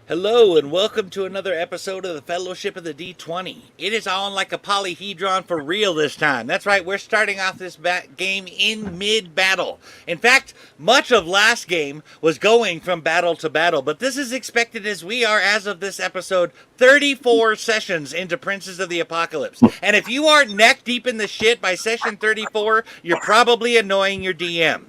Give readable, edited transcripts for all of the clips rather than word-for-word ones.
Hello and welcome to another episode of the Fellowship of the D20. It is on like a polyhedron for real this time. That's right, we're starting off this game in mid-battle. In fact, much of last game was going from battle to battle, but this is expected as we are, as of this episode, 34 sessions into Princes of the Apocalypse. And if you aren't neck deep in the shit by session 34, you're probably annoying your DM.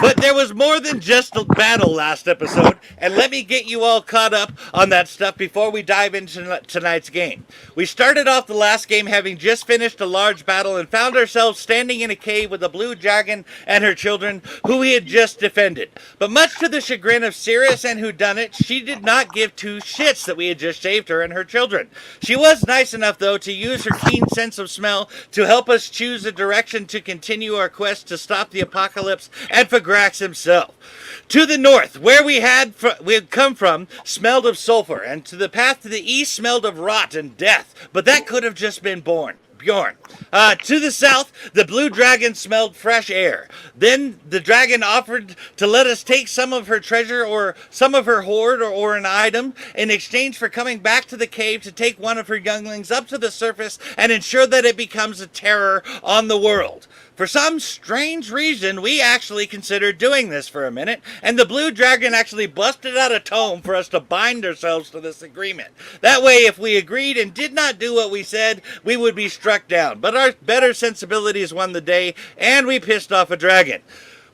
But there was more than just a battle last episode, and let me get you all caught up on that stuff before we dive into tonight's game. We started off the last game having just finished a large battle and found ourselves standing in a cave with a blue dragon and her children, who we had just defended. But much to the chagrin of Cirrus and Whodunit, she did not give two shits that we had just saved her and her children. She was nice enough, though, to use her keen sense of smell to help us choose a direction to continue our quest to stop the apocalypse and for Grax himself. To the north, where we had come from, smelled of sulfur, and to the path to the east smelled of rot and death, but that could have just been Bjorn. To the south, the blue dragon smelled fresh air. Then the dragon offered to let us take some of her treasure or some of her hoard or an item in exchange for coming back to the cave to take one of her younglings up to the surface and ensure that it becomes a terror on the world. For some strange reason, we actually considered doing this for a minute, and the blue dragon actually busted out a tome for us to bind ourselves to this agreement. That way, if we agreed and did not do what we said, we would be struck down. But our better sensibilities won the day, and we pissed off a dragon.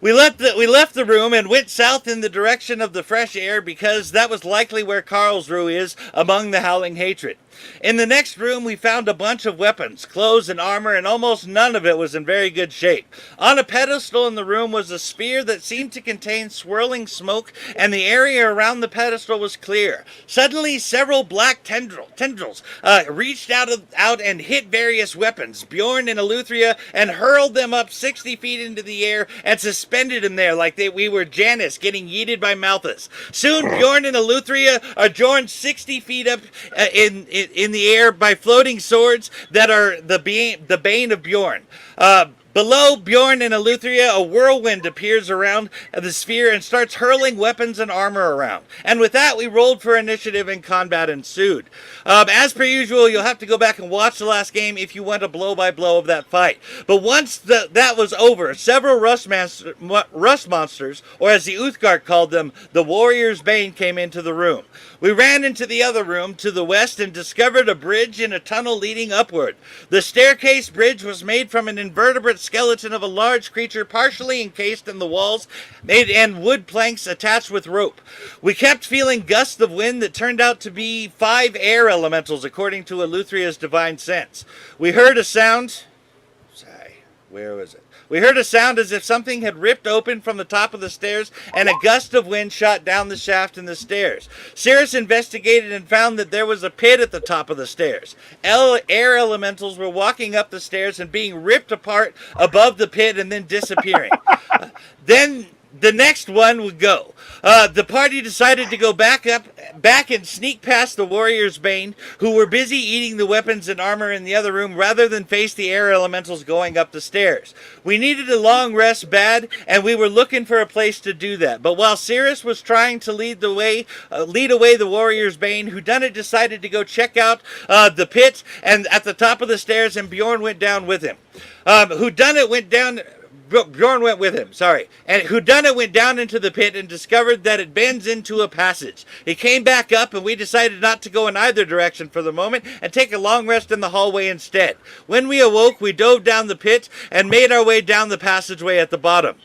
We left the room and went south in the direction of the fresh air because that was likely where Karlsruhe is among the howling hatred. In the next room, we found a bunch of weapons, clothes, and armor, and almost none of it was in very good shape. On a pedestal in the room was a sphere that seemed to contain swirling smoke, and the area around the pedestal was clear. Suddenly, several black tendrils reached out and hit various weapons, Bjorn and Eleuthera, and hurled them up 60 feet into the air and suspended them there like we were Janus getting yeeted by Malthus. Soon, Bjorn and Eleuthera are joined 60 feet up in the air by floating swords that are the bane of Bjorn. Below Bjorn and Eleuthera, a whirlwind appears around the sphere and starts hurling weapons and armor around. And with that, we rolled for initiative and combat ensued. As per usual, you'll have to go back and watch the last game if you want a blow-by-blow of that fight. But once that was over, several rust monsters, or as the Uthgardt called them, the Warrior's Bane, came into the room. We ran into the other room to the west and discovered a bridge in a tunnel leading upward. The staircase bridge was made from an invertebrate skeleton of a large creature partially encased in the walls and wood planks attached with rope. We kept feeling gusts of wind that turned out to be 5 air elementals according to Eleuthera's divine sense. We heard a sound... Where was it? We heard a sound as if something had ripped open from the top of the stairs, and a gust of wind shot down the shaft in the stairs. Cirrus investigated and found that there was a pit at the top of the stairs. Air elementals were walking up the stairs and being ripped apart above the pit and then disappearing. Then the next one would go. The party decided to go back and sneak past the Warrior's Bane, who were busy eating the weapons and armor in the other room, rather than face the air elementals going up the stairs. We needed a long rest bad, and we were looking for a place to do that. But while Cirrus was trying to lead away the Warrior's Bane, Whodunit decided to go check out the pit and at the top of the stairs, and Bjorn went down with him. Bjorn went with him, and Whodunit went down into the pit and discovered that it bends into a passage. He came back up, and we decided not to go in either direction for the moment and take a long rest in the hallway instead. When we awoke, we dove down the pit and made our way down the passageway at the bottom.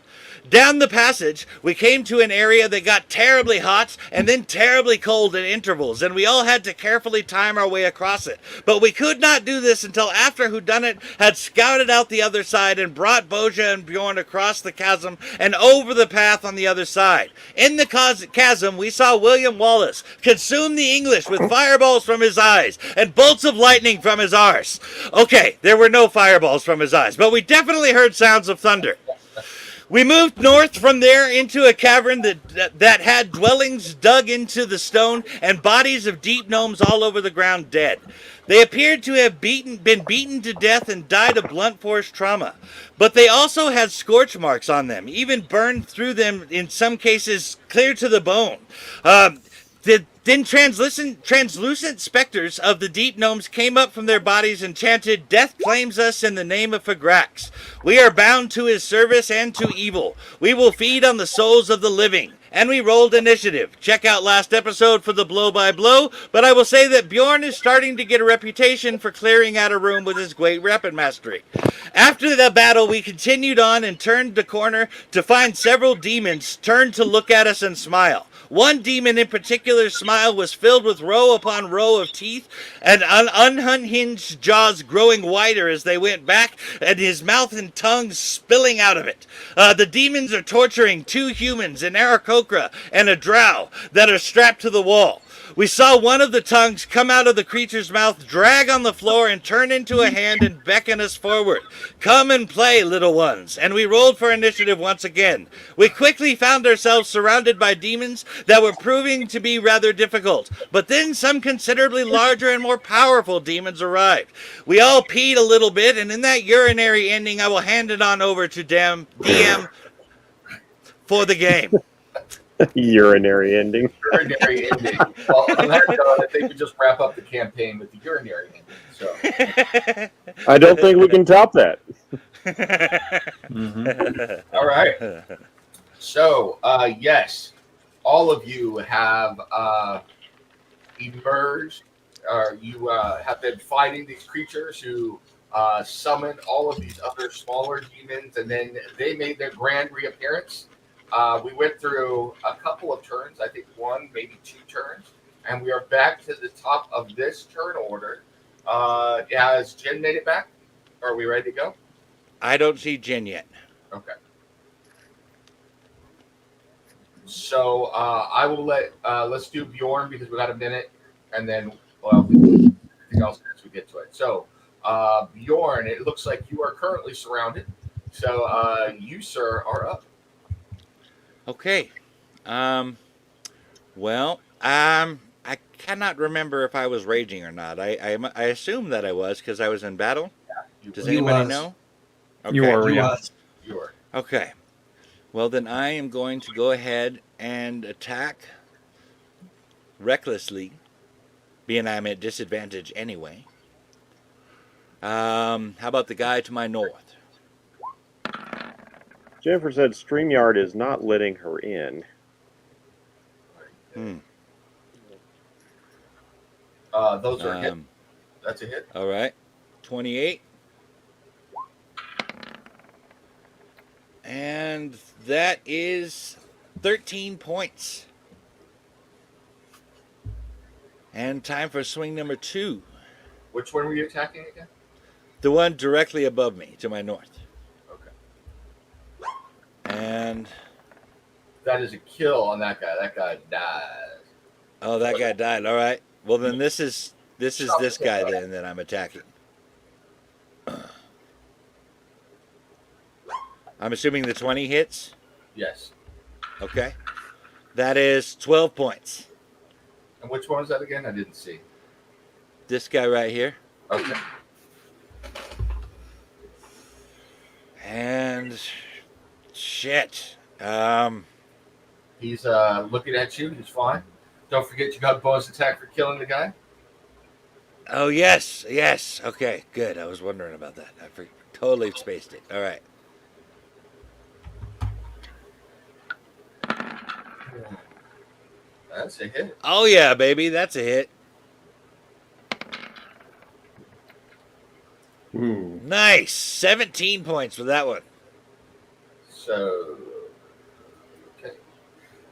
Down the passage, we came to an area that got terribly hot and then terribly cold at intervals, and we all had to carefully time our way across it. But we could not do this until after Whodunit had scouted out the other side and brought Boja and Bjorn across the chasm and over the path on the other side. In the chasm, we saw William Wallace consume the English with fireballs from his eyes and bolts of lightning from his arse. Okay, there were no fireballs from his eyes, but we definitely heard sounds of thunder. We moved north from there into a cavern that had dwellings dug into the stone and bodies of deep gnomes all over the ground dead. They appeared to have been beaten to death and died of blunt force trauma. But they also had scorch marks on them, even burned through them in some cases clear to the bone. Then translucent specters of the deep gnomes came up from their bodies and chanted, "Death claims us in the name of Fagrax. We are bound to his service and to evil. We will feed on the souls of the living." And we rolled initiative. Check out last episode for the blow-by-blow, but I will say that Bjorn is starting to get a reputation for clearing out a room with his great weapon mastery. After the battle, we continued on and turned the corner to find several demons turn to look at us and smile. One demon in particular's smile was filled with row upon row of teeth and unhinged jaws growing wider as they went back, and his mouth and tongue spilling out of it. The demons are torturing 2 humans, an Aarakocra and a drow, that are strapped to the wall. We saw one of the tongues come out of the creature's mouth, drag on the floor, and turn into a hand and beckon us forward. "Come and play, little ones." And we rolled for initiative once again. We quickly found ourselves surrounded by demons that were proving to be rather difficult. But then some considerably larger and more powerful demons arrived. We all peed a little bit, and in that urinary ending, I will hand it on over to DM for the game. Urinary ending. Urinary ending. Well, on that note, I think we just wrap up the campaign with the urinary ending. So I don't think we can top that. All right. So, yes, all of you have emerged, or you have been fighting these creatures who summoned all of these other smaller demons, and then they made their grand reappearance. We went through a couple of turns, I think 1, maybe 2 turns, and we are back to the top of this turn order. Has Jen made it back? Are we ready to go? I don't see Jen yet. Okay. So I will let's do Bjorn because we got a minute, and then everything else as we get to it. So Bjorn, it looks like you are currently surrounded. So you, sir, are up. Okay. I cannot remember if I was raging or not. I assume that I was because I was in battle. Yeah, Does anybody know? Okay. You were, yeah. You are. Okay. Well, then I am going to go ahead and attack recklessly, being I'm at disadvantage anyway. How about the guy to my north? Jennifer said StreamYard is not letting her in. Those are hit. That's a hit. All right. 28. And that is 13 points. And time for swing number 2. Which one were you attacking again? The one directly above me, to my north. Okay. And that is a kill on that guy. That guy dies. Oh, that guy died. All right. Well, then this is this guy then that I'm attacking. I'm assuming the 20 hits. Yes. Okay. That is 12 points. And which one was that again? I didn't see. This guy right here. Okay. And shit. He's looking at you. He's fine. Don't forget you got bonus attack for killing the guy. Oh, yes. Yes. Okay, good. I was wondering about that. I totally spaced it. All right. That's a hit. Oh, yeah, baby. That's a hit. Nice. 17 points for that one. So, okay.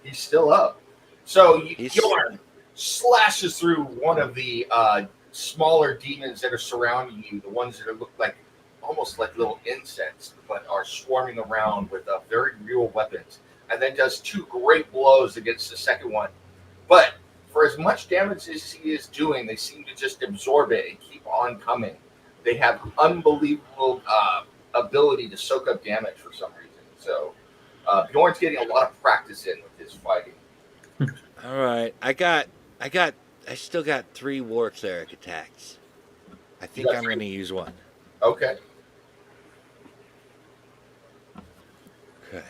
He's still up. So, Bjorn slashes through one of the smaller demons that are surrounding you, the ones that look like almost like little insects, but are swarming around with very real weapons, and then does 2 great blows against the second one. But for as much damage as he is doing, they seem to just absorb it and keep on coming. They have unbelievable ability to soak up damage for some reason. So Bjorn's getting a lot of practice in with his fighting. All right. I still got 3 war cleric attacks. I think I'm going to use one. Okay. Okay.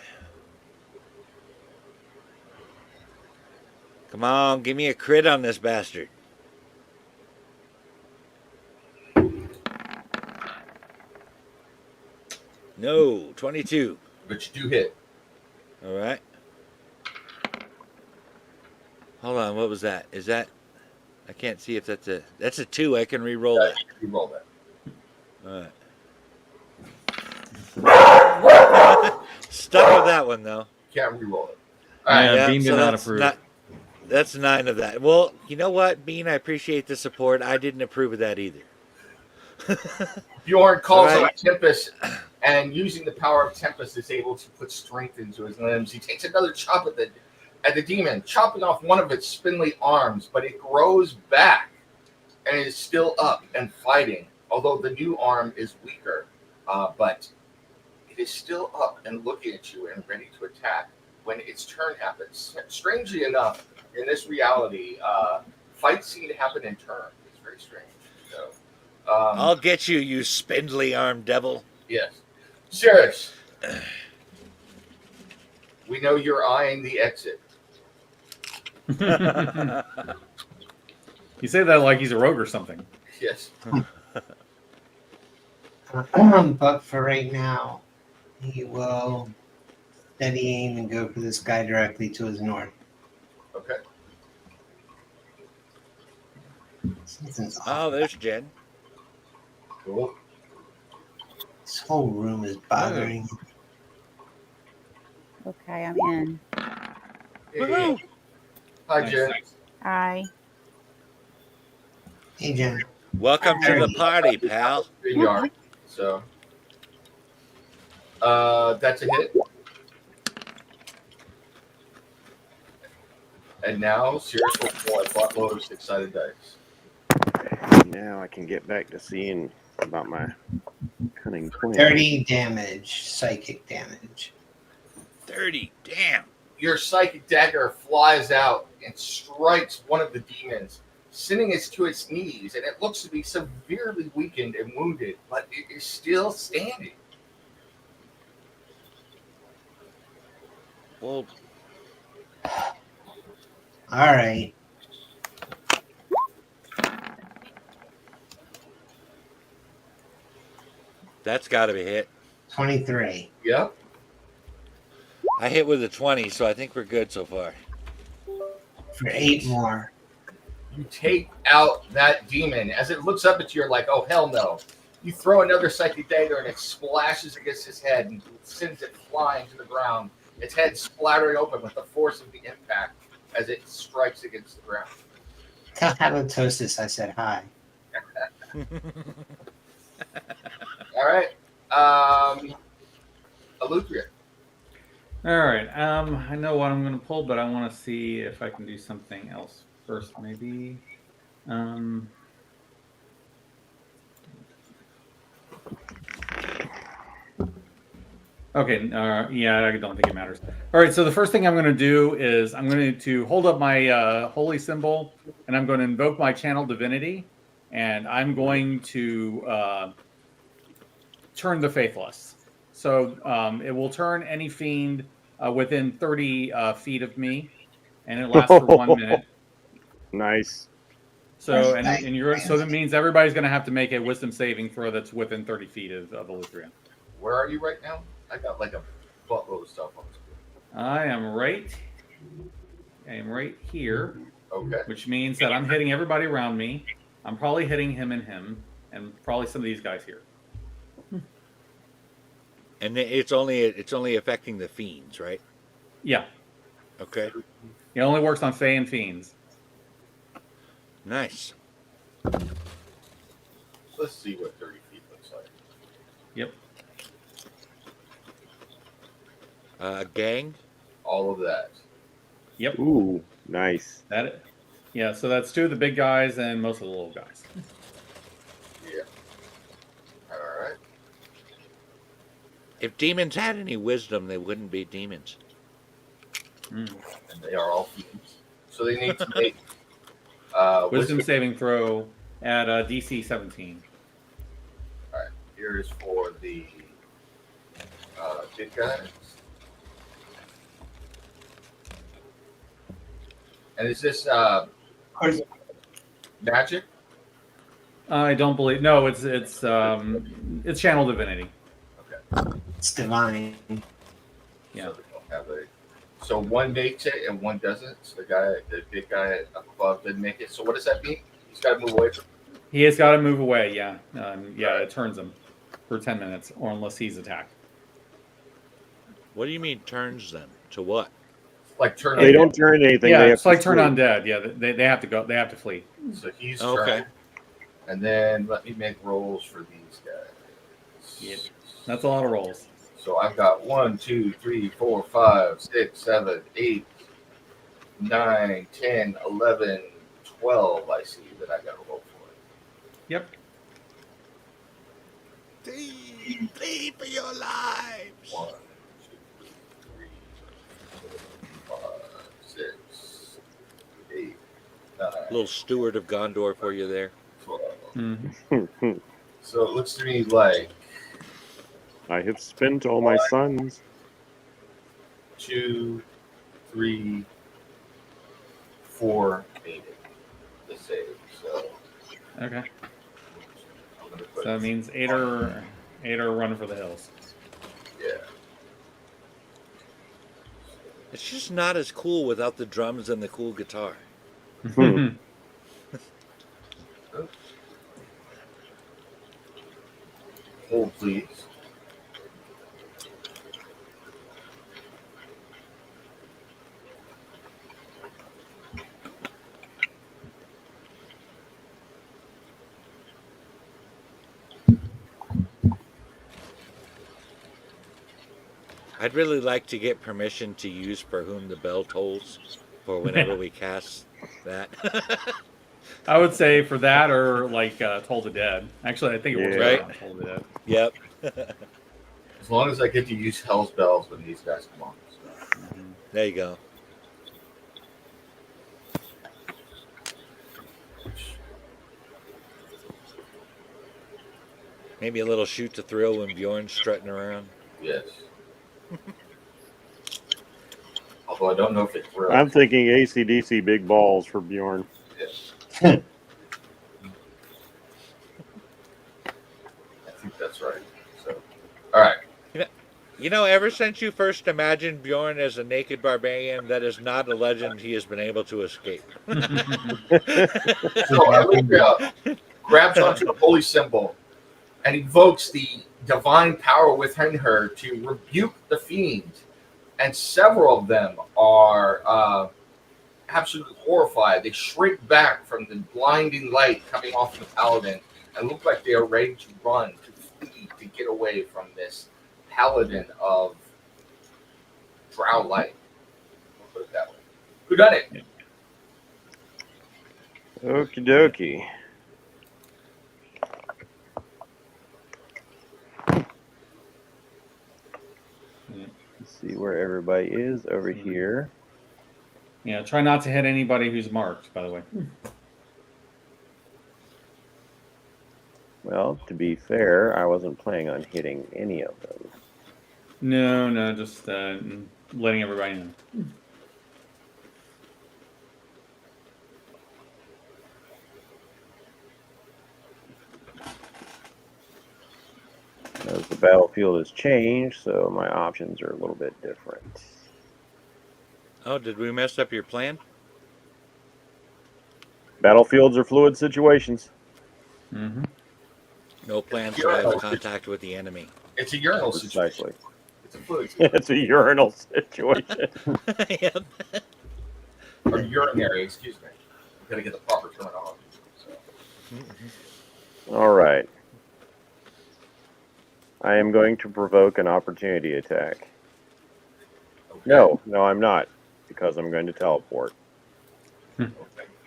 Come on, give me a crit on this bastard. No, 22. But you do hit. All right. Hold on, what was that? Is that... I can't see if that's a... That's a 2. I can re-roll that. You roll that. All right. Stuck with that one, though. Can't re-roll it. All right, yeah, Bean did not that's approve. That's 9 of that. Well, you know what, Bean? I appreciate the support. I didn't approve of that either. Bjorn calls All on right. Tempest, and using the power of Tempest is able to put strength into his limbs. He takes another chop at the demon, chopping off one of its spindly arms, but it grows back and is still up and fighting, although the new arm is weaker. But it is still up and looking at you and ready to attack when its turn happens. Strangely enough, in this reality, fights seem to happen in turns. It's very strange. So, I'll get you, you spindly armed devil. yes. Sirius, we know you're eyeing the exit. You say that like he's a rogue or something. Yes. But for right now, he will steady aim and go for this guy directly to his north. Okay. Something's off. Oh, there's Jen. Cool. This whole room is bothering me. Okay, I'm in. Woohoo! Hi, Jen. Hi. Hey, Jen. Welcome to the party, pal. Yard. So, that's a hit. And now, Sirius will pull a buttload of 6-sided dice. Now I can get back to seeing about my cunning plan. 30 damage, psychic damage. 30. Damn. Your psychic dagger flies out and strikes one of the demons, sending it to its knees, and it looks to be severely weakened and wounded, but it is still standing. Well, All right. that's got to be hit. 23. Yep. I hit with a 20, so I think we're good so far. For 8 more. You take out that demon. As it looks up at you, you're like, oh, hell no. You throw another psychic dagger, and it splashes against his head and sends it flying to the ground. Its head splattering open with the force of the impact as it strikes against the ground. Tell Halitosis I said hi. All right. Alutria. All right. I know what I'm going to pull, but I want to see if I can do something else first, maybe. Okay. Yeah, I don't think it matters. All right. So the first thing I'm going to do is I'm going to hold up my holy symbol, and I'm going to invoke my channel divinity, and I'm going to turn the faithless. So it will turn any fiend within 30 feet of me, and it lasts for 1 minute. Nice. So so that means everybody's going to have to make a wisdom saving throw that's within 30 feet of Eleutherion. Where are you right now? I got like a buttload of stuff on the screen. I am right here, Okay. which means that I'm hitting everybody around me. I'm probably hitting him, and probably some of these guys here. And it's only affecting the fiends, right? Yeah, Okay. it only works on Fey and fiends. Nice. Let's see what 30 feet looks like. Yep. Gang. All of that. Yep. Ooh, nice. Yeah. So that's 2 of the big guys and most of the little guys. Yeah. All right. If demons had any wisdom, they wouldn't be demons. And they are all fiends. So they need to make Wisdom saving throw at DC 17. All right. Here is for the big guys. And is this course, magic? I don't believe. No, it's channel divinity. Okay. it's divine. Yeah. So they don't have a. So one makes it and one doesn't. So the big guy above didn't make it. So what does that mean? He's got to move away from. He has got to move away. Yeah. Yeah. Right. It turns him for 10 minutes, or unless he's attacked. What do you mean turns them to what? Like turn. They on don't turn anything. Yeah, they have it's like to turn flee. undead. Yeah, they have to go. They have to flee. So he's Okay. turning. And then let me make rolls for these guys. Yep. That's a lot of rolls. So I've got 1, 2, 3, 4, 5, 6, 7, 8, 9, 10, 11, 12. I see that I got to roll for. Yep. Flee for your lives. 1, 2, 3, 4, 5, 6, 8, 9, Little steward of Gondor for you there. 12. Mm-hmm. So it looks to me like I have spent all my sons. 2, 3, 4 made it. The save. So Okay. I'm gonna put So that means eight are running for the hills. yeah. It's just not as cool without the drums and the cool guitar. Hold please. I'd really like to get permission to use For Whom the Bell Tolls for whenever we cast that. I would say for that or like Toll the Dead. Actually, I think it was Yeah. Right. on Toll the Dead. Yep. As long as I get to use Hell's Bells when these guys come on. So. There you go. Maybe a little shoot to thrill when Bjorn's strutting around. Yes. Although I don't know if it's real. I'm thinking AC/DC big balls for Bjorn. Yes. I think that's right. So, all right. You know, ever since you first imagined Bjorn as a naked barbarian, that is not a legend he has been able to escape. So Alethea grabs onto the holy symbol and evokes the divine power within her to rebuke the fiend. And several of them are absolutely horrified. They shrink back from the blinding light coming off the paladin and look like they are ready to run, to flee, to get away from this paladin of drow light. We'll put it that way. Who done it? Okie dokie. Let's see where everybody is over here. Yeah, try not to hit anybody who's marked, by the way. Well, to be fair, I wasn't planning on hitting any of them. No, just letting everybody know. As the battlefield has changed, so my options are a little bit different. Oh, did we mess up your plan? Battlefields are fluid situations. Mm-hmm. No plan survival contact with the enemy. It's a urinal situation. Precisely. It's a fluid situation. It's a urinal situation. Yep. Or urinary, excuse me. I'm going to get the proper terminology. So. All right. I am going to provoke an opportunity attack. Okay. No, I'm not, because I'm going to teleport. Okay.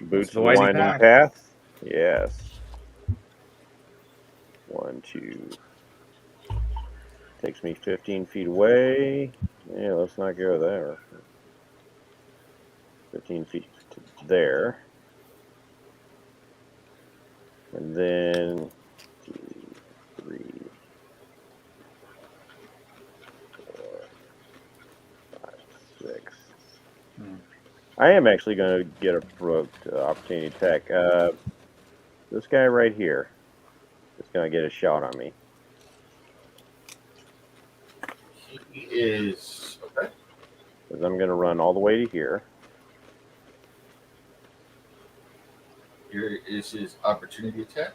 Boots the the winding winding path. path. Yes. 1, 2. Takes me 15 feet away. Yeah, let's not go there. 15 feet to there. And then 2, 3, 4, 5, 6. I am actually going to get a provoked opportunity attack. This guy right here is going to get a shot on me. He is okay. Because I'm going to run all the way to here. Here is his opportunity attack.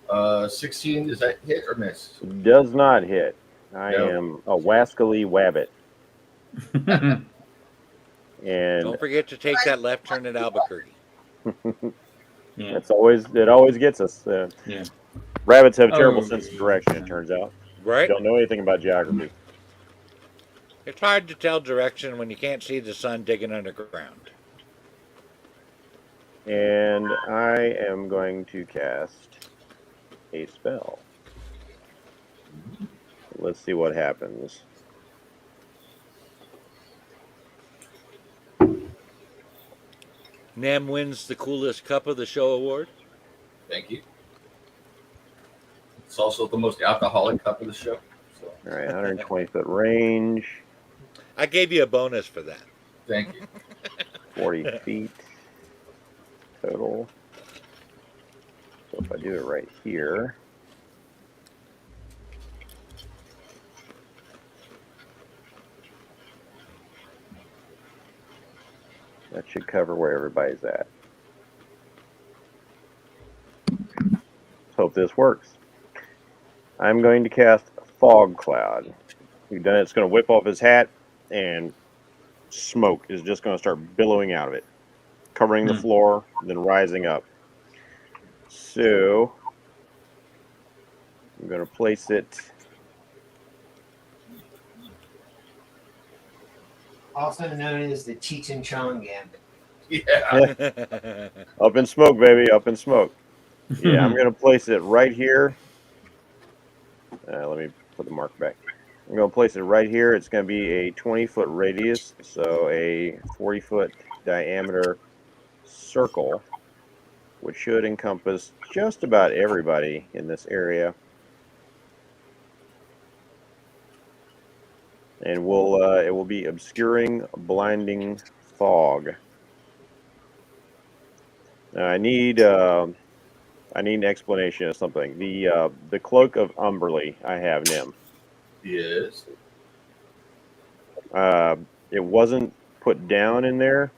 Uh, 16, does that hit or miss? Does not hit. I No. am a wascally wabbit. And Don't forget to take that left turn at Albuquerque. Yeah. it always gets us. Yeah. Rabbits have a terrible Oh, sense of direction, it yeah. turns out. Right? Don't know anything about geography. It's hard to tell direction when you can't see the sun digging underground. And I am going to cast a spell. Let's see what happens. Nem wins the coolest cup of the show award. Thank you. It's also the most alcoholic cup of the show. So, All right, 120 foot range, I gave you a bonus for that. thank you. 40 feet total. So if I do it right here, that should cover where everybody's at. Let's hope this works. I'm going to cast Fog Cloud. We've done it. It's going to whip off his hat, and smoke is just going to start billowing out of it, covering the floor, then rising up. So I'm going to place it. Also known as the Cheech and Chong Gambit. Yeah. Up in smoke, baby, up in smoke. Yeah, I'm going to place it right here. Let me put the mark back. I'm going to place it right here. It's going to be a 20-foot radius, so a 40-foot diameter circle, which should encompass just about everybody in this area. And it will be obscuring, blinding fog. Now, I need an explanation of something. The cloak of Umberly I have, Nim. Yes. It wasn't put down in there.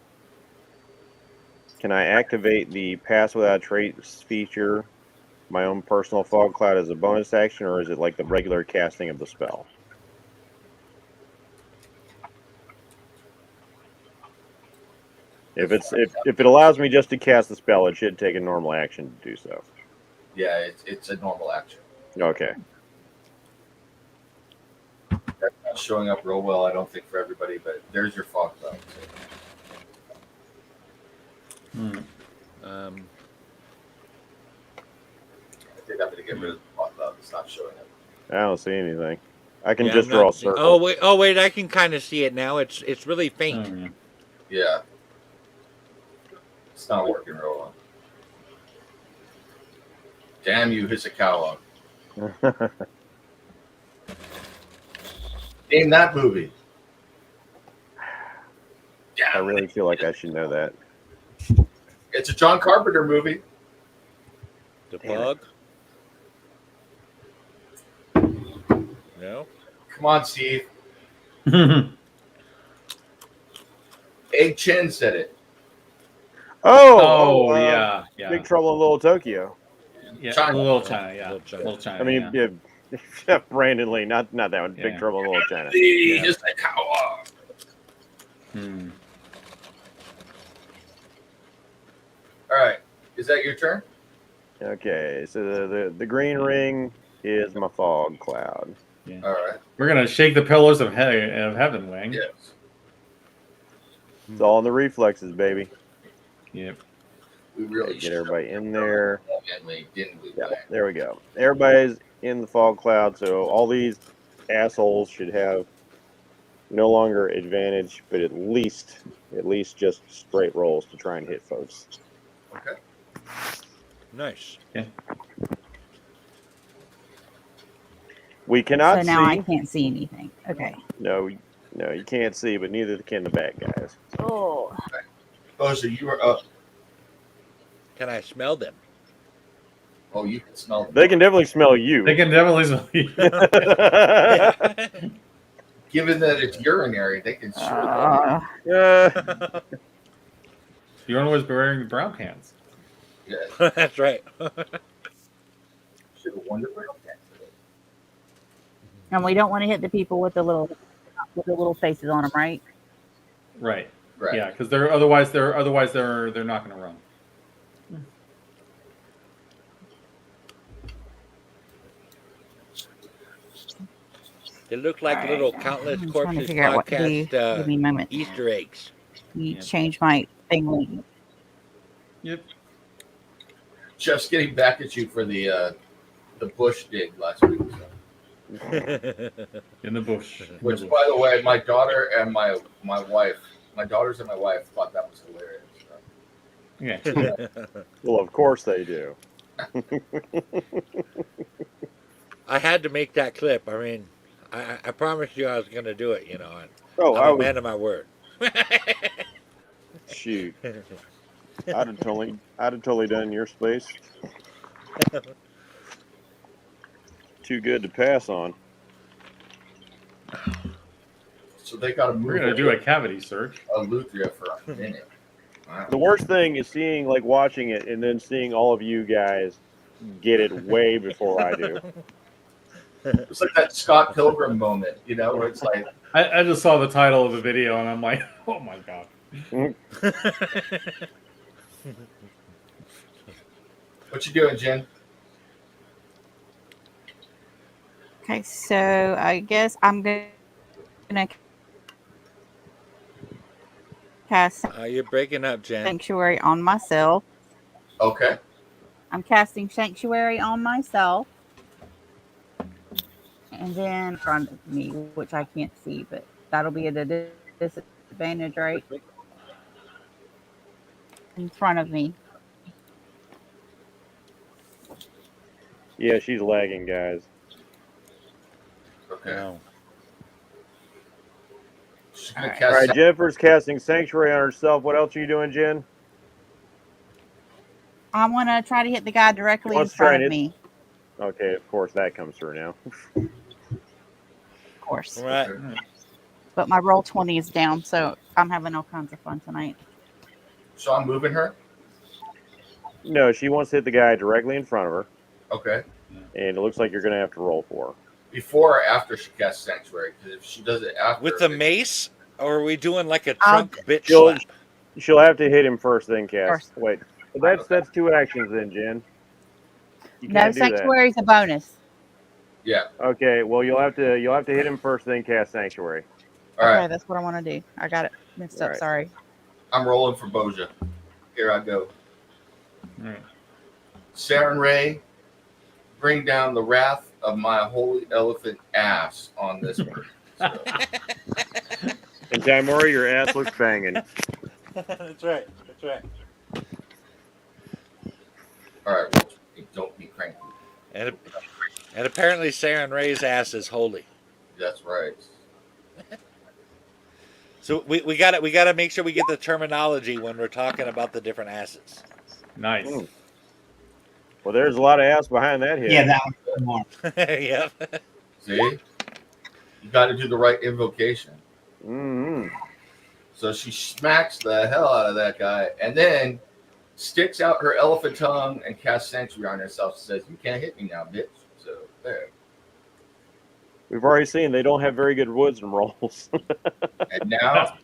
Can I activate the Pass Without Trace feature, my own personal fog cloud, as a bonus action, or is it like the regular casting of the spell? If it allows me just to cast the spell, it should take a normal action to do so. Yeah, it's a normal action. Okay. That's not showing up real well, I don't think, for everybody, but there's your fog cloud. I think I'm going to get rid of the fog cloud. It's not showing up. I don't see anything. I can Yeah, just I'm draw a not- circle. Oh wait, I can kind of see it now. It's really faint. Yeah. It's not working real well. Damn you, Hisakawa. Name that movie. I really feel like I should know that. It's a John Carpenter movie. The Damn fog? No. Come on, Steve. Egg Chen said it. Oh, yeah. Big Trouble in Little Tokyo. Yeah, China. Little China, yeah. Little China. I mean, yeah, Brandon Lee, not that one. Big Yeah. Trouble in Little China. The Hisakawa. All right. Is that your turn? Okay, so the green ring is my fog cloud. All right. We're gonna shake the pillars of heaven, Wing. Yes. It's all in the reflexes, baby. Yep. We really Get everybody in there. Didn't we? Yeah, there we go. Everybody's in the fog cloud, so all these assholes should have no longer advantage, but at least just straight rolls to try and hit folks. Okay. Nice. Yeah. We cannot So now I see. can't see anything. Okay. No, you can't see, but neither can the bad guys. Oh. Oh, so you were up. Can I smell them? Oh, you can smell them. They can definitely smell you. They can definitely smell you. Yeah. Given that it's urinary, they can surely. You don't always be wearing the brown pants. Yeah, That's right. should have won the brown pants today. And we don't want to hit the people with the little faces on them, right? Right. Right. Yeah, because they're otherwise they're not going to run. They look like All right. little Countless I'm trying to Corpses figure out what to do. podcast Give me a moment. Easter eggs. You Yeah. change my thing. Yep. Jeff's getting back at you for the bush dig last week. So. In the bush. Which, by the way, my daughter and my daughters and my wife thought that was hilarious. So. Yeah. Well, of course they do. I had to make that clip. I mean, I promised you I was going to do it, and Oh, I'm a man of my word. Shoot. I'd have totally done your space. Too good to pass on. So they got to move. We're going to do a cavity search. Luthria for a minute. Wow. The worst thing is watching it and then seeing all of you guys get it way before I do. It's like that Scott Pilgrim moment, where it's like, I just saw the title of the video and I'm like, oh my god. what you doing, Jen? Okay, so I guess I'm gonna cast You're breaking up, Jen. Sanctuary on myself. Okay. I'm casting Sanctuary on myself. And then in front of me, which I can't see, but that'll be at a disadvantage, right? In front of me. Yeah, she's lagging, guys. Okay. No. She's gonna All right. cast. All right, Jennifer's casting Sanctuary on herself. What else are you doing, Jen? I want to try to hit the guy directly in Let's try front of it. me. Okay, of course that comes through now. Of course. Right. But my roll 20 is down, so I'm having all kinds of fun tonight. So I'm moving her. No, she wants to hit the guy directly in front of her, Okay. and it looks like you're going to have to roll for her. Before or after she casts Sanctuary? Because if she does it after, With the mace, or are we doing like a I'll- trunk bitch She'll, slap? she'll have to hit him first, then cast. First. Wait, that's two actions then, Jen. You No, can't do that. Sanctuary is a bonus. Yeah. Okay, well you'll have to hit him first, then cast Sanctuary. All right. Okay, that's what I want to do. I got it messed up. Right. Sorry. I'm rolling for Boja. Here I go. All right. Saren Ray, bring down the wrath of my holy elephant ass on this person. So, And Timora, your ass looks banging. That's right. That's right. all right. Well, don't be cranky. And apparently Saren Ray's ass is holy. That's right. So we gotta make sure we get the terminology when we're talking about the different asses. Nice. Mm. Well, there's a lot of ass behind that hit. Yeah, that one's more. Yep. See? You got to do the right invocation. Mm-hmm. So she smacks the hell out of that guy and then sticks out her elephant tongue and casts Sanctuary on herself and says, "You can't hit me now, bitch." So there. We've already seen they don't have very good wisdom rolls. And now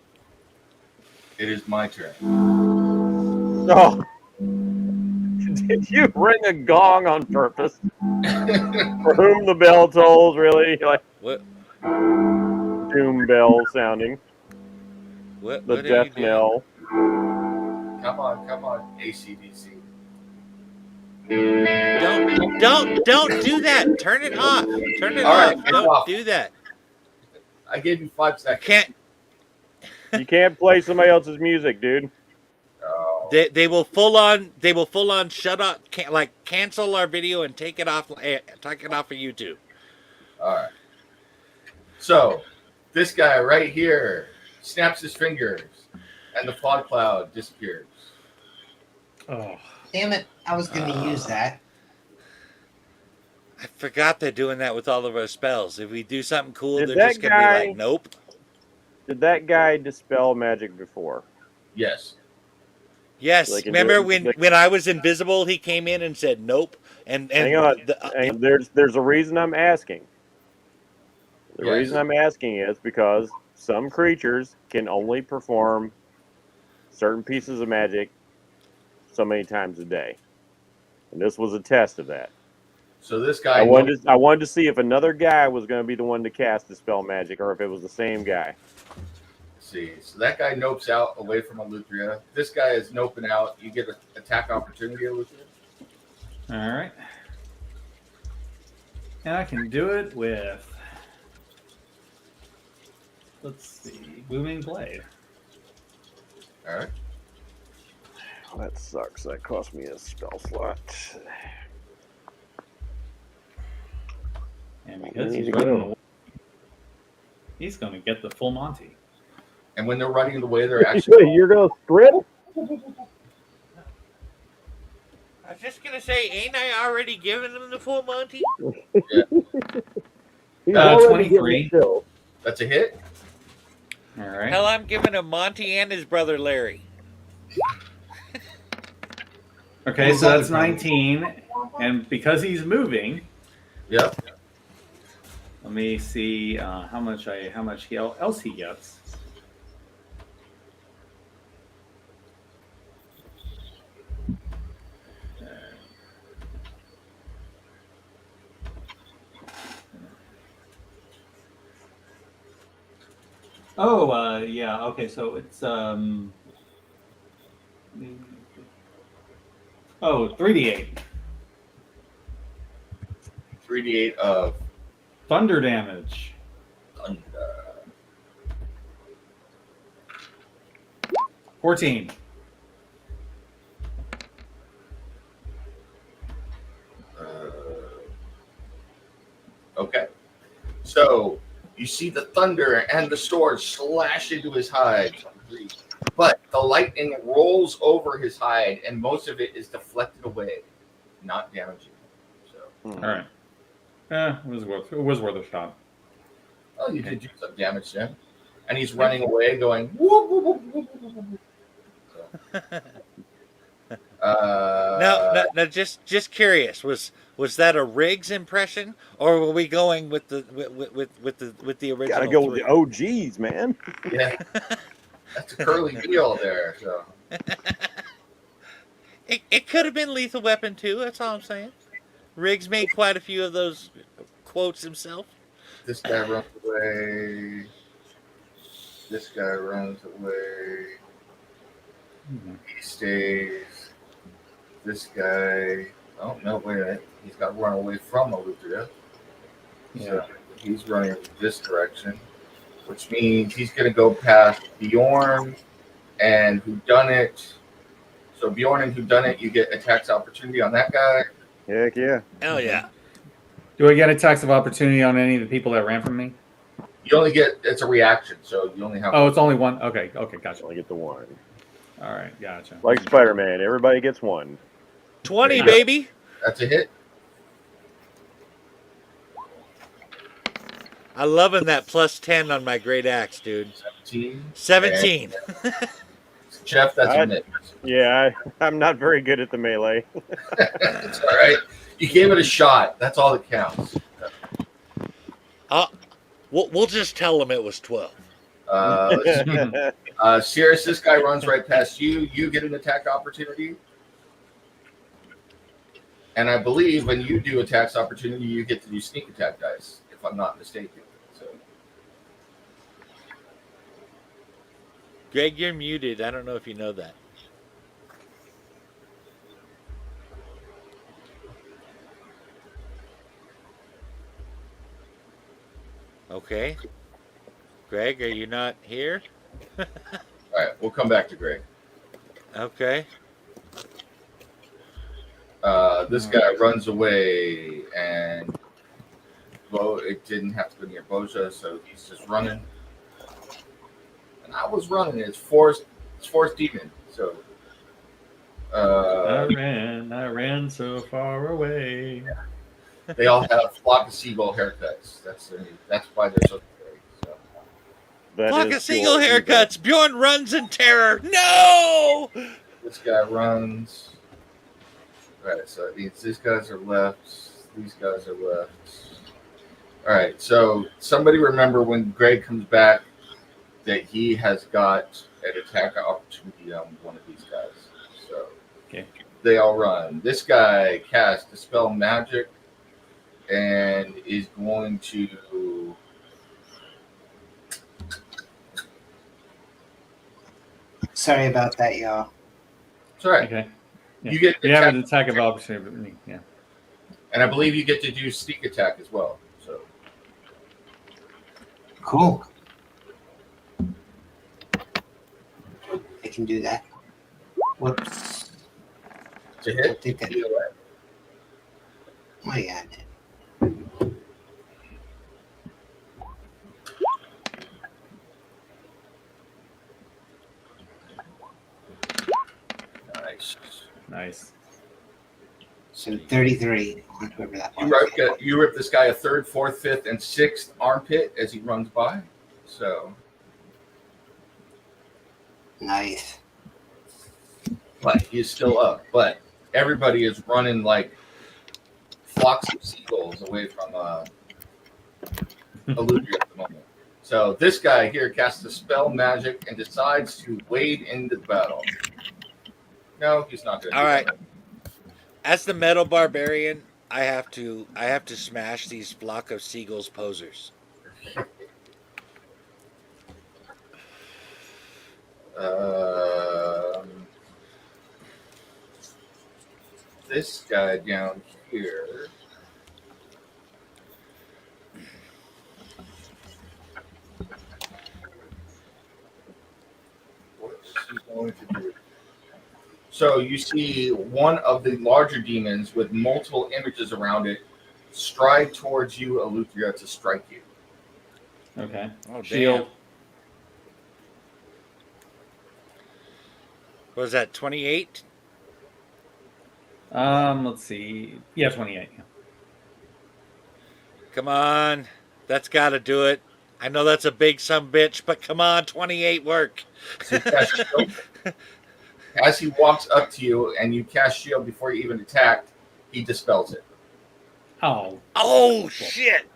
it is my turn. Oh. Did you ring a gong on purpose? For whom the bell tolls, really? Like What doom bell sounding. what The are you death doing? knell. Come on, ACDC. Don't do that. Turn it off. Turn it All right, off. it's Don't off. do that. I gave you 5 I seconds. can't. You can't play somebody else's music, dude. Oh, They will full on shut up, cancel our video and take it off of YouTube. All right. So this guy right here snaps his fingers, and the fog cloud disappears. Oh, Damn it! I was going to use that. I forgot they're doing that with all of our spells. If we do something cool, Did they're that just gonna be guy- like, nope. Did that guy dispel magic before? Yes. Yes, Like, remember like- when I was invisible, he came in and said nope. And Hang on. the- There's a reason I'm asking. The Yes. reason I'm asking is because some creatures can only perform certain pieces of magic so many times a day, and this was a test of that. So this guy. I wanted to see if another guy was going to be the one to cast dispel magic, or if it was the same guy. Let's see. So that guy nopes out away from Eleuthera. This guy is noping out. You get an attack opportunity, Eleuthera. all right. And I can do it with, let's see, Booming Blade. All right. Oh, that sucks. That cost me a spell slot. And because he's running away, he's going to get the full Monty. And when they're running away, they're actually. You're going to sprint? I was just gonna say, ain't I already given him the full Monty? He's 23. still. That's a hit. All right. Hell, I'm giving him Monty and his brother Larry. Okay, so that's 19. And because he's moving, Yep. let me see how much else he gets. Oh, yeah. Okay, so it's 3d8 3d8 of thunder damage. thunder. 14. Okay. So you see the thunder and the sword slash into his hide, but the lightning rolls over his hide, and most of it is deflected away, not damaging him. So, All right. It was worth a shot. oh, you did do some damage to him, and he's running away, going. Whoop, whoop, whoop, whoop, whoop, whoop. So, No, just curious. Was that a Riggs impression, or were we going with the original? Gotta go with three? the OGs, man. yeah, that's a curly deal there. So. It could have been Lethal Weapon too. That's all I'm saying. Riggs made quite a few of those quotes himself. This guy runs away. This guy runs away. He stays. This guy. Oh, no, wait a minute. He's got to run away from Eleuthera. So he's running this direction, which means he's going to go past Bjorn and Whodunit. So Bjorn and Whodunit, you get attacks opportunity on that guy. Heck yeah. Hell yeah. Do I get attacks of opportunity on any of the people that ran from me? You only get, it's a reaction, so you only have. Oh, it's only one. Okay, gotcha. Only get the one. All right, gotcha. Like Spider-Man, everybody gets one. 20, Yeah. baby. That's a hit. I loving that plus 10 on my great axe, dude. 17. 17. Jeff, that's a miss. Yeah, I'm not very good at the melee. It's all right. You gave it a shot. That's all that counts. We'll just tell them it was 12. Let's see. Sirius, this guy runs right past you. You get an attack opportunity. And I believe when you do attacks opportunity, you get to do sneak attack dice, if I'm not mistaken. So Greg, you're muted. I don't know if you know that. Okay. Greg, are you not here? all right, we'll come back to Greg. Okay. This guy runs away and It didn't have to go near Boja, so he's just running. And I was running. It's forest demon. So I ran so far away. they all have flock of seagull haircuts. That's why they're so scary. So. Flock of seagull haircuts. Bjorn runs in terror. No! This guy runs. Right, so these guys are left. These guys are left. All right, so somebody remember when Greg comes back that he has got an attack opportunity on one of these guys. So okay. They all run. This guy casts Dispel Magic and is going to. Sorry about that, y'all. It's all right. Okay. Yeah. You get we have an attack of opportunity. Yeah. And I believe you get to do sneak attack as well. So cool. I can do that. Whoops. To hit? I think I Either way. Oh, yeah. Nice. So 33 on whoever that was. You rip this guy a 3rd, 4th, 5th, and 6th armpit as he runs by. So nice. But he is still up. But everybody is running like flocks of seagulls away from Eludria at the moment. So this guy here casts a spell magic and decides to wade into the battle. No, he's not going to. All right. As the metal barbarian, I have to smash these flock of seagulls posers. This guy down here. What's he going to do? So you see one of the larger demons with multiple images around it stride towards you, Eludria, to strike you. Okay. Oh, Shield. damn. What was that, 28? Let's see. Yeah, 28. Yeah. Come on. That's got to do it. I know that's a big sumbitch, but come on, 28 work. So as he walks up to you and you cast shield before you even attack, he dispels it. Oh, shit.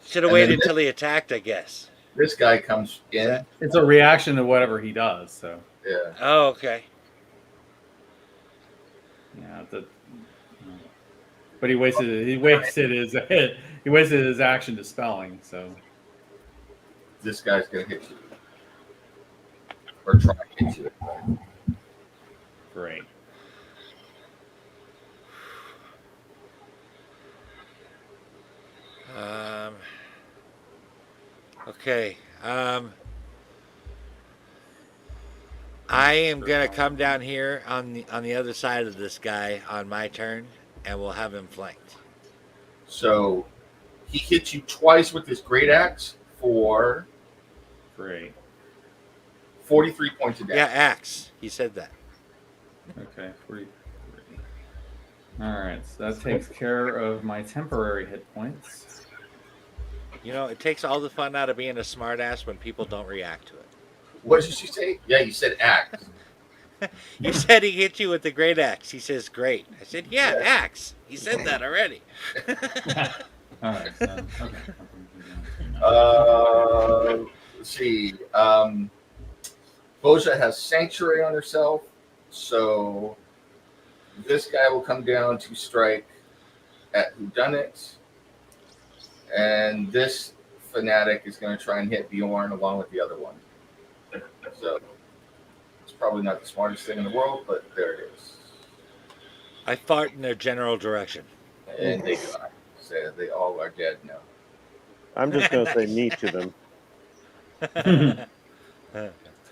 Should have waited until he attacked, I guess. This guy comes in. It's a reaction to whatever he does, so. Yeah. Oh, okay. Yeah, but he wasted his action dispelling, so. This guy's gonna hit you. Or try to hit you. Great. Okay. I am gonna come down here on the other side of this guy on my turn, and we'll have him flanked. So he hits you twice with his great axe for 43 points of damage. Yeah, axe. He said that. Okay, 43. All right, so that takes care of my temporary hit points. You know, it takes all the fun out of being a smartass when people don't react to it. What did you say? Yeah, you said axe. You said he hit you with the great axe. He says, great. I said, yeah, axe. He said that already. All right, so, okay. Let's see. Boja has Sanctuary on herself, so this guy will come down to strike at Whodunit, and this fanatic is going to try and hit Bjorn along with the other one. So it's probably not the smartest thing in the world, but there it is. I fart in their general direction. And they die. So they all are dead now. I'm just going to say neat to them.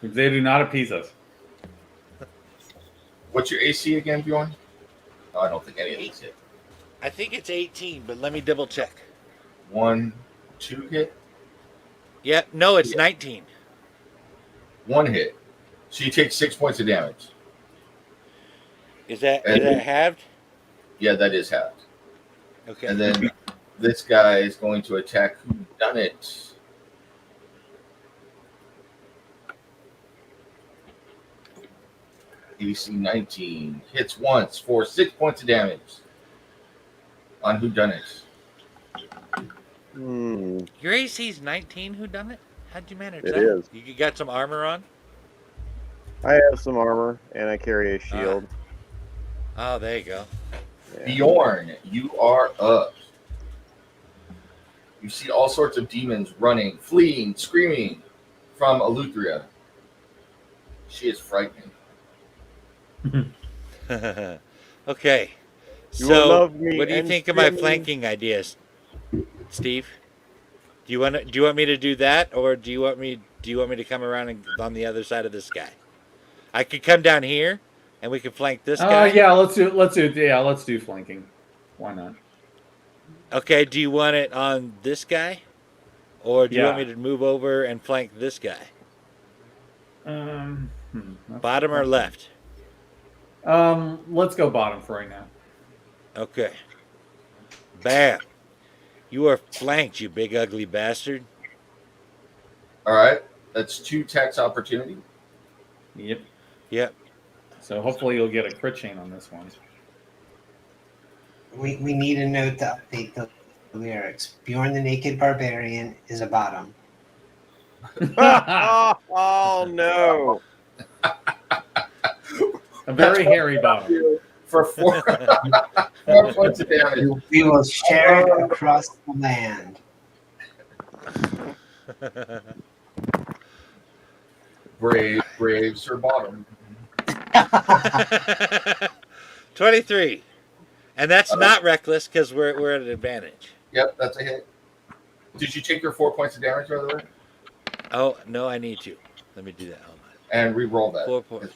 They do not appease us. What's your AC again, Bjorn? Oh, I don't think any of these hit. I think it's 18, but let me double check. 1, 2 hit. Yeah, no, it's Yeah. 19. 1 hit. So you take 6 points of damage. Is that And halved? yeah, that is halved. Okay. And then this guy is going to attack Who Done It. AC 19 hits once for 6 points of damage on Who Done It. Your AC's 19. Who done it? How'd you manage It that? is. You got some armor on? I have some armor and I carry a shield. Oh, there you go. Yeah. Bjorn, you are up. You see all sorts of demons running, fleeing, screaming from Eleuthera. She is frightening. Okay. You will So, love me what do you and think of my fear me. flanking ideas, Steve? Do you want me to do that, or do you want me to come around and on the other side of this guy? I could come down here, and we could flank this guy. Yeah, let's do flanking. Why not? Okay. Do you want it on this guy, or do you want me Yeah. to move over and flank this guy? Bottom or left? Let's go bottom for right now. Okay. Bam. You are flanked, you big ugly bastard. All right. That's 2 tax opportunity. Yep. Yep. So hopefully you'll get a crit chain on this one. We need a note to update the lyrics. Bjorn the Naked Barbarian is a bottom. Oh no! A very hairy bottom. For 4 points of damage. We will share it across the land. Brave Sir Bottom. 23. And that's not reckless because we're at an advantage. Yep, that's a hit. Did you take your 4 points of damage, by the way? Oh, no, I need to. Let me do that. Hold on. And re-roll that. 4 points.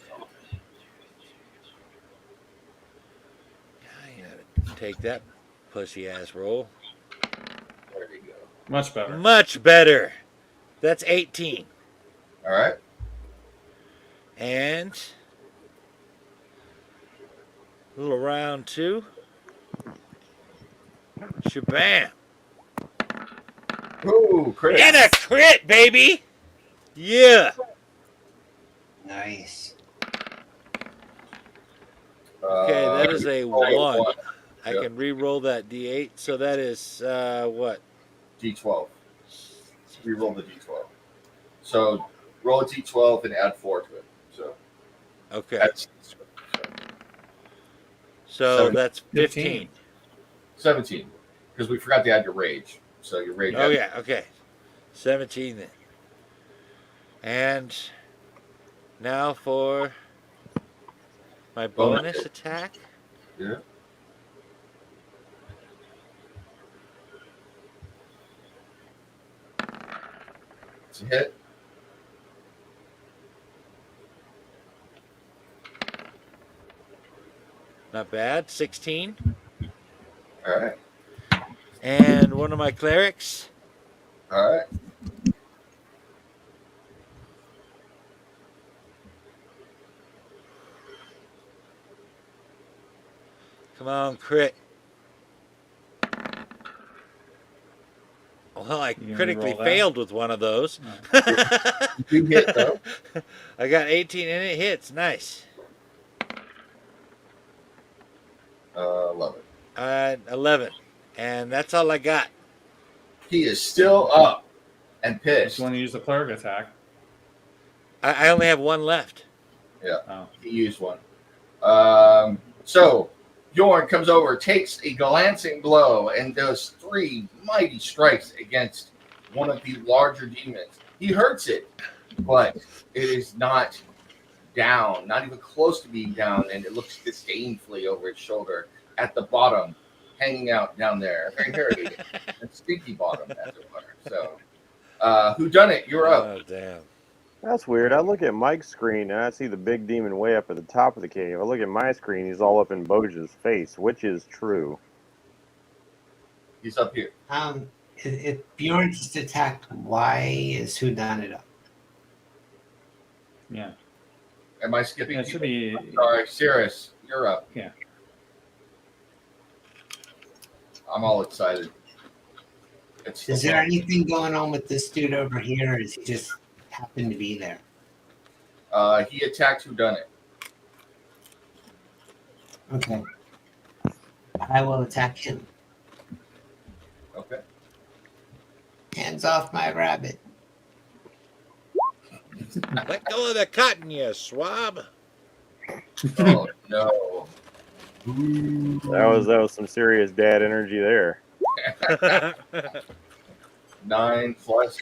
I gotta take that pussy ass roll. There you go. Much better. Much better. That's 18. All right. And a little round 2. Shabam. Ooh, crit. And a crit, baby. Yeah. Nice. Okay, that is a 1. I Yep. can re-roll that D8. So that is what? D12. Re-roll the D12. So roll a D12 and add 4 to it. So Okay. that's So that's 15. 17. Because we forgot to add your rage. So your rage. Oh yeah, okay. 17 then. And now for my bonus attack. Yeah. It's a hit. Not bad. 16. All right. And one of my clerics. All right. Come on, crit. Well, I You gonna critically re-roll that? failed with one of those. You hit though. I got 18 and it hits. Nice. 11. 11. And that's all I got. He is still up and Just pissed. want to use the cleric attack. I only have one left. Yeah, Oh. he used one. So Bjorn comes over, takes a glancing blow, and does 3 mighty strikes against one of the larger demons. He hurts it, but it is not down, not even close to being down, and it looks disdainfully over its shoulder at the bottom, hanging out down there. Very hairy and stinky bottom, as it were. So, whodunit, you're up. Oh, damn. That's weird. I look at Mike's screen and I see the big demon way up at the top of the cave. I look at my screen, he's all up in Boja's face. Which is true? He's up here. If Bjorn just attacked, why is who done it up? Yeah. Am I skipping? That should be. Sorry, Cirrus, you're up. Yeah. I'm all excited. Is there anything going on with this dude over here, or does he just happen to be there? He attacked whodunit. Okay. I will attack him. Okay. Hands off my rabbit. Let go of the cotton, you swab. Oh no. That was some serious dad energy there. 9 plus.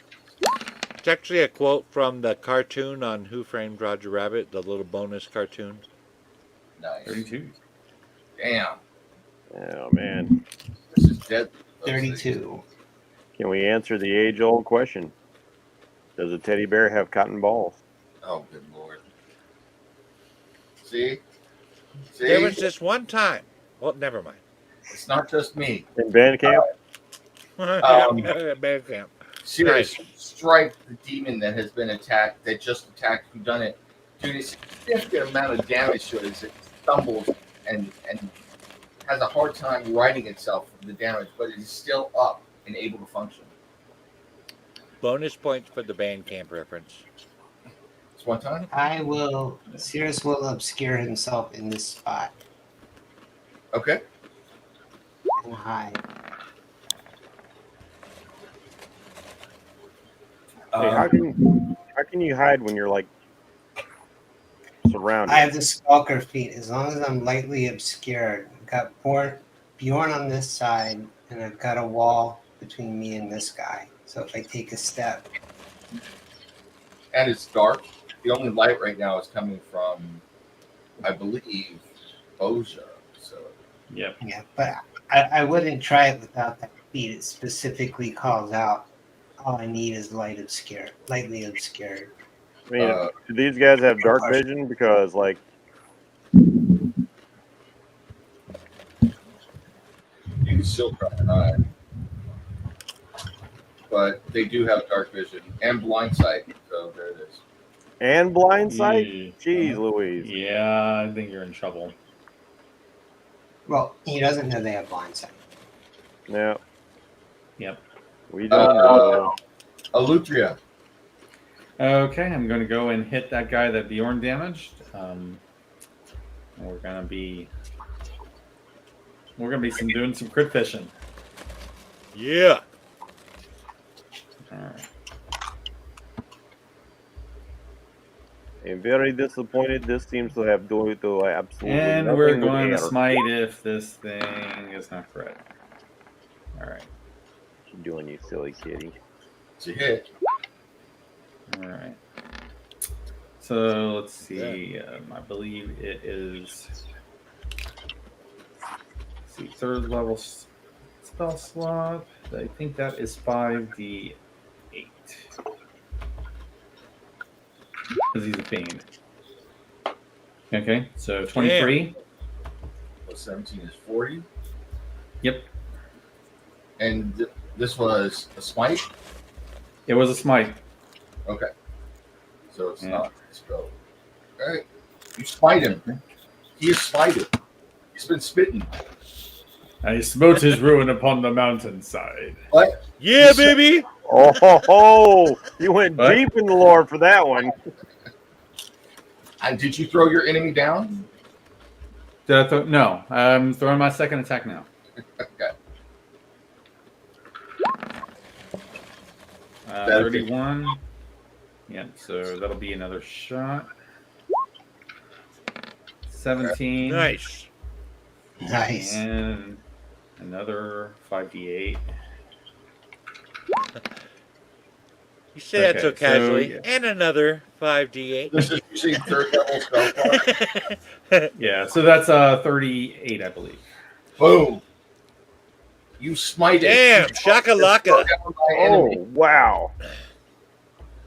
It's actually a quote from the cartoon on Who Framed Roger Rabbit, the little bonus cartoon. Nice. 32. Damn. Oh man. This is dead. 32. Can we answer the age-old question? Does a teddy bear have cotton balls? Oh, good lord. See? There was this one time. Well, never mind. It's not just me. In band camp? Bad camp. Serious. Strike the demon that has been attacked, that just attacked whodunit. Doing a significant amount of damage to it as it stumbles and has a hard time righting itself from the damage, but it is still up and able to function. Bonus points for the band camp reference. It's one time? Cirrus will obscure himself in this spot Okay. and hide. Hey, how can you hide when you're like surrounded? I have the stalker feat. As long as I'm lightly obscured, I've got Bjorn on this side, and I've got a wall between me and this guy. So if I take a step, And it's dark. The only light right now is coming from, I believe, Boja. So Yep. yeah, but I wouldn't try it without that feat. It specifically calls out all I need is lightly obscured. I mean, do these guys have dark vision? Because like, you can still try and hide. But they do have dark vision and blind sight. So there it is. and blind sight? Yeah. Jeez Louise. Yeah, I think you're in trouble. Well, he doesn't know they have blind sight. No, Yep. we don't know. Alutria. Okay, I'm going to go and hit that guy that Bjorn damaged. We're going to be doing some crit fishing. Yeah. All right. I'm very disappointed. This seems to have done absolutely And nothing we're with going to air. smite if this thing is not correct. All right. What you doing, you silly kitty? It's a hit. All right. So let's see. I believe it is. Let's see, third level spell slot. I think that is 5d8. Because he's a fiend. Okay, so 23. Plus 17 is 40. Yep, And this was a smite. it was a smite. Okay. So it's Yeah. not a spell. All right. You smite him. He is smited. He's been spitting. I smote his ruin upon the mountainside. What? Yeah, baby. Oh, you went What? deep in the lore for that one. And did you throw your enemy down? Did I throw? No, I'm throwing my second attack now. Okay. 31. Yeah, so that'll be another shot. 17. Nice. Nice. And another 5d8. You say that so Okay, so, casually. yeah. And another 5d8. This is usually third level spell card. Yeah, so that's 38, I believe. Boom. You smite Damn, it. shakalaka. Oh, wow.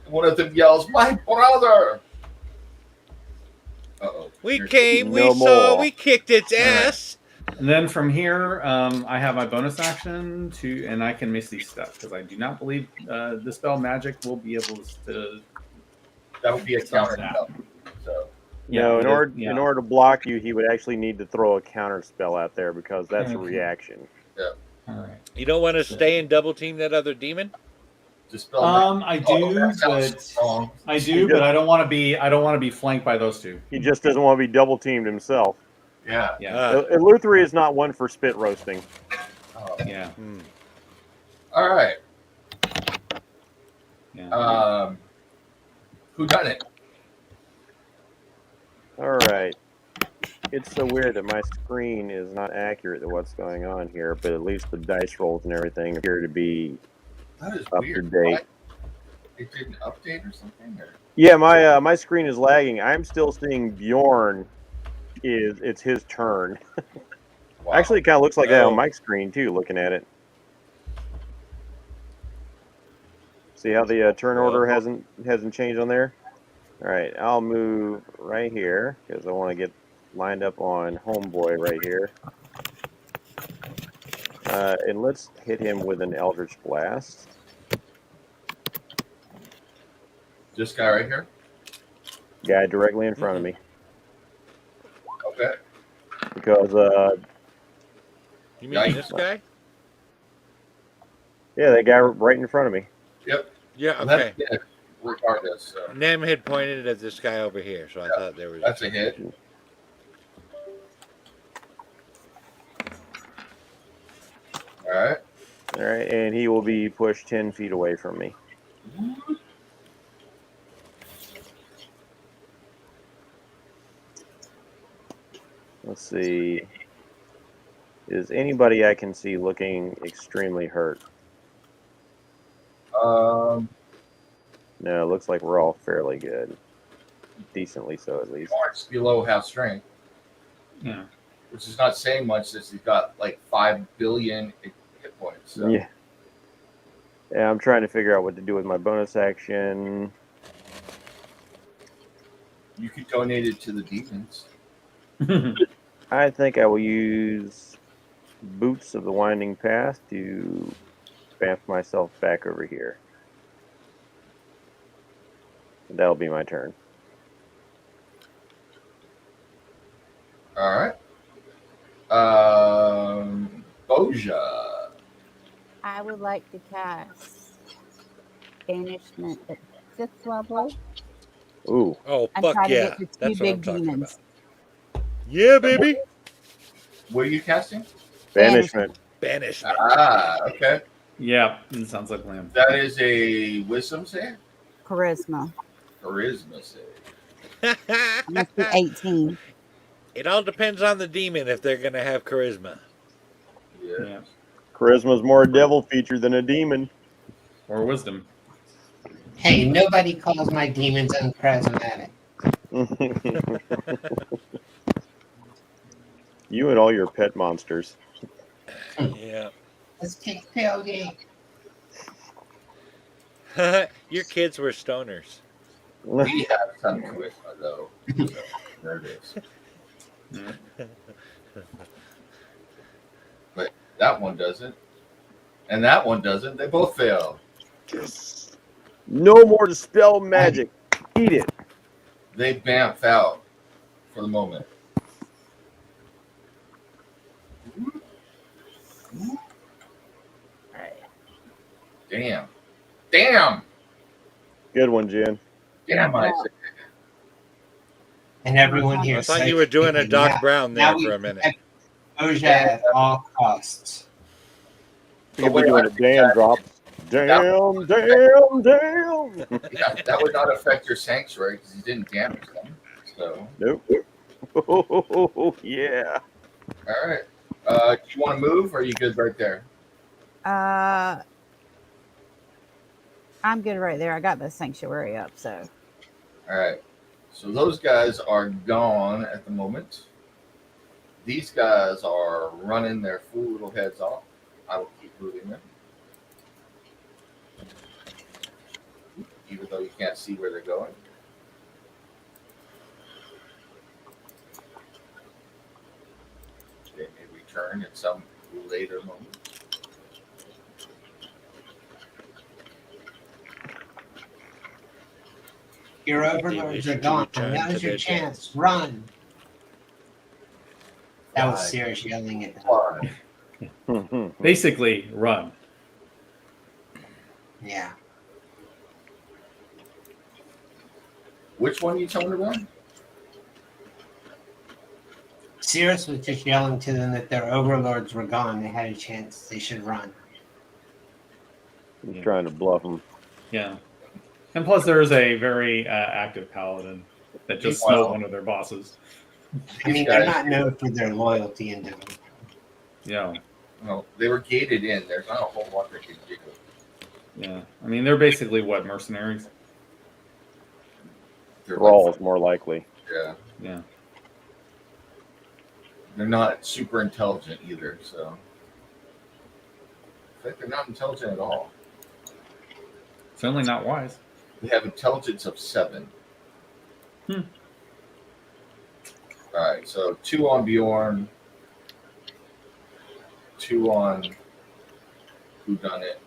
One of them yells, "My brother!" Uh-oh. We Here's- came, we No saw, more. we kicked its All right. ass. And then from here, I have my bonus action and I can misty step because I do not believe dispel magic will be able to. That would be a Stop counter that. spell. So No, in it is- in order to block you, he would actually need to throw a counter spell out there because that's a Okay. reaction. All right. You don't want to stay and double team that other demon? dispel. I do, that sounds but strong. I do, but I don't want to be. I don't want to be flanked by those two. He just doesn't want to be double teamed himself. Yeah. Yeah. Luthery is not one for spit roasting. Oh. Yeah. All right. Yeah. Who done it? All right. It's so weird that my screen is not accurate to what's going on here, but at least the dice rolls and everything appear to be That is up weird. to date. What? It didn't update or something? Or? Yeah, my screen is lagging. I'm still seeing Bjorn. It's his turn. Wow. Actually, it kind of looks like that Oh. on my screen too. Looking at it, see how the turn order hasn't changed on there. All right, I'll move right here because I want to get lined up on Homeboy right here. And let's hit him with an Eldritch Blast. This guy right here? Guy directly in front of me. Okay. Because, You mean Yikes. this guy? yeah, that guy right in front of me. Yep. Yeah, Well, okay. that's, yeah, regardless. So Nem had pointed at this guy over here, so I thought there was. that's a hit. All right. All right, and he will be pushed 10 feet away from me. Let's see. Is anybody I can see looking extremely hurt? Um, No, it looks like we're all fairly good. Decently so, at least. Mark's below half strength, Yeah. which is not saying much since he's got like 5 billion hit points. So. Yeah. Yeah, I'm trying to figure out what to do with my bonus action. You could donate it to the demons. I think I will use Boots of the Winding Path to bamf myself back over here. And that'll be my turn. All right. Boja. I would like to cast banishment at 5th level Ooh. Oh, and fuck try to yeah. get the 2 That's what I'm big talking demons. about. Yeah, baby. What are you casting? Banishment. Banishment. Ah, okay. Yeah. It sounds like Lamb. That is a wisdom save? Charisma. Charisma save. Must be 18. It all depends on the demon if they're going to have charisma. Yeah. Yeah. Charisma's more a devil feature than a demon. Or wisdom. Hey, nobody calls my demons uncharismatic. You and all your pet monsters. Yeah. Let's take tailgate. Your kids were stoners. We have some charisma, though. So, there it is. But that one doesn't. And that one doesn't. They both fail. No more dispel magic. Eat it. They bamf out for the moment. Damn. Damn. Good one, Jen. Damn, Isaac. And everyone here. I thought you were doing a Doc Brown there for a minute. Boja at all costs. You could be doing a damn drop. Damn, damn, damn. Yeah, that would not affect your sanctuary because you didn't damage them. So, Nope. Oh, yeah. all right. Do you want to move or are you good right there? I'm good right there. I got the sanctuary up, so. All right. So those guys are gone at the moment. These guys are running their fool little heads off. I will keep moving them. Even though you can't see where they're going. Okay, maybe we turn at some later moment. Your They overlords wish are to gone. return Now's to your their chance. Run. That was Why? Sirius yelling at them. Why? Basically, run. Yeah. Which one are you telling me about? Sirius was just yelling to them that their overlords were gone. They had a chance. They should run. He's trying to bluff him. Yeah. And plus, there is a very active paladin that just Meanwhile- smote one of their bosses. I mean, they're not known for their loyalty and devotion. Yeah. No, they were gated in. There's not a whole lot they can do. Yeah. I mean, they're basically what, mercenaries? They're Thralls, more likely. yeah, Yeah. they're not super intelligent either. So, in fact, they're not intelligent at all. Certainly not wise. They have intelligence of 7. Hmm. All right, so 2 on Bjorn, 2 on Whodunit.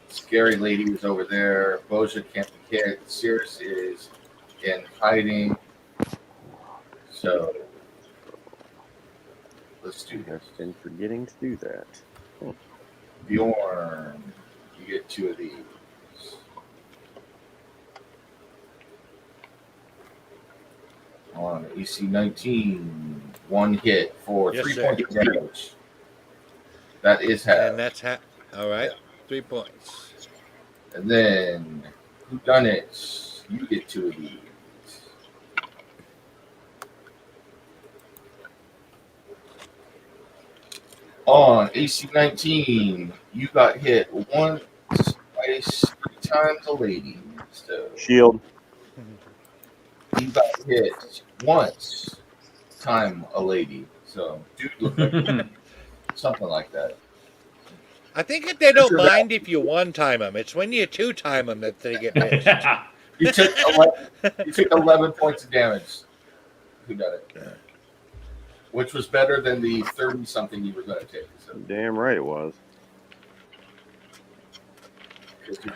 Scary lady was over there. Boja can't be hit. Cirrus is in hiding. So let's do this. I've been forgetting to do that. Bjorn, you get 2 of these. On AC 19, 1 hit for Yes, 3 sir. points of damage. That is half. And that's all right. 3 points. And then, Whodunit, you get 2 of these. On AC 19, you got hit once, twice, 3 times a lady. So Shield. you got hit once, time a lady. So dude looked like something like that. I think if they don't mind if you one-time them. It's when you two-time them that they get pissed. You took 11 points of damage. Who done it? Which was better than the 30 something you were going to take. So Damn right it was.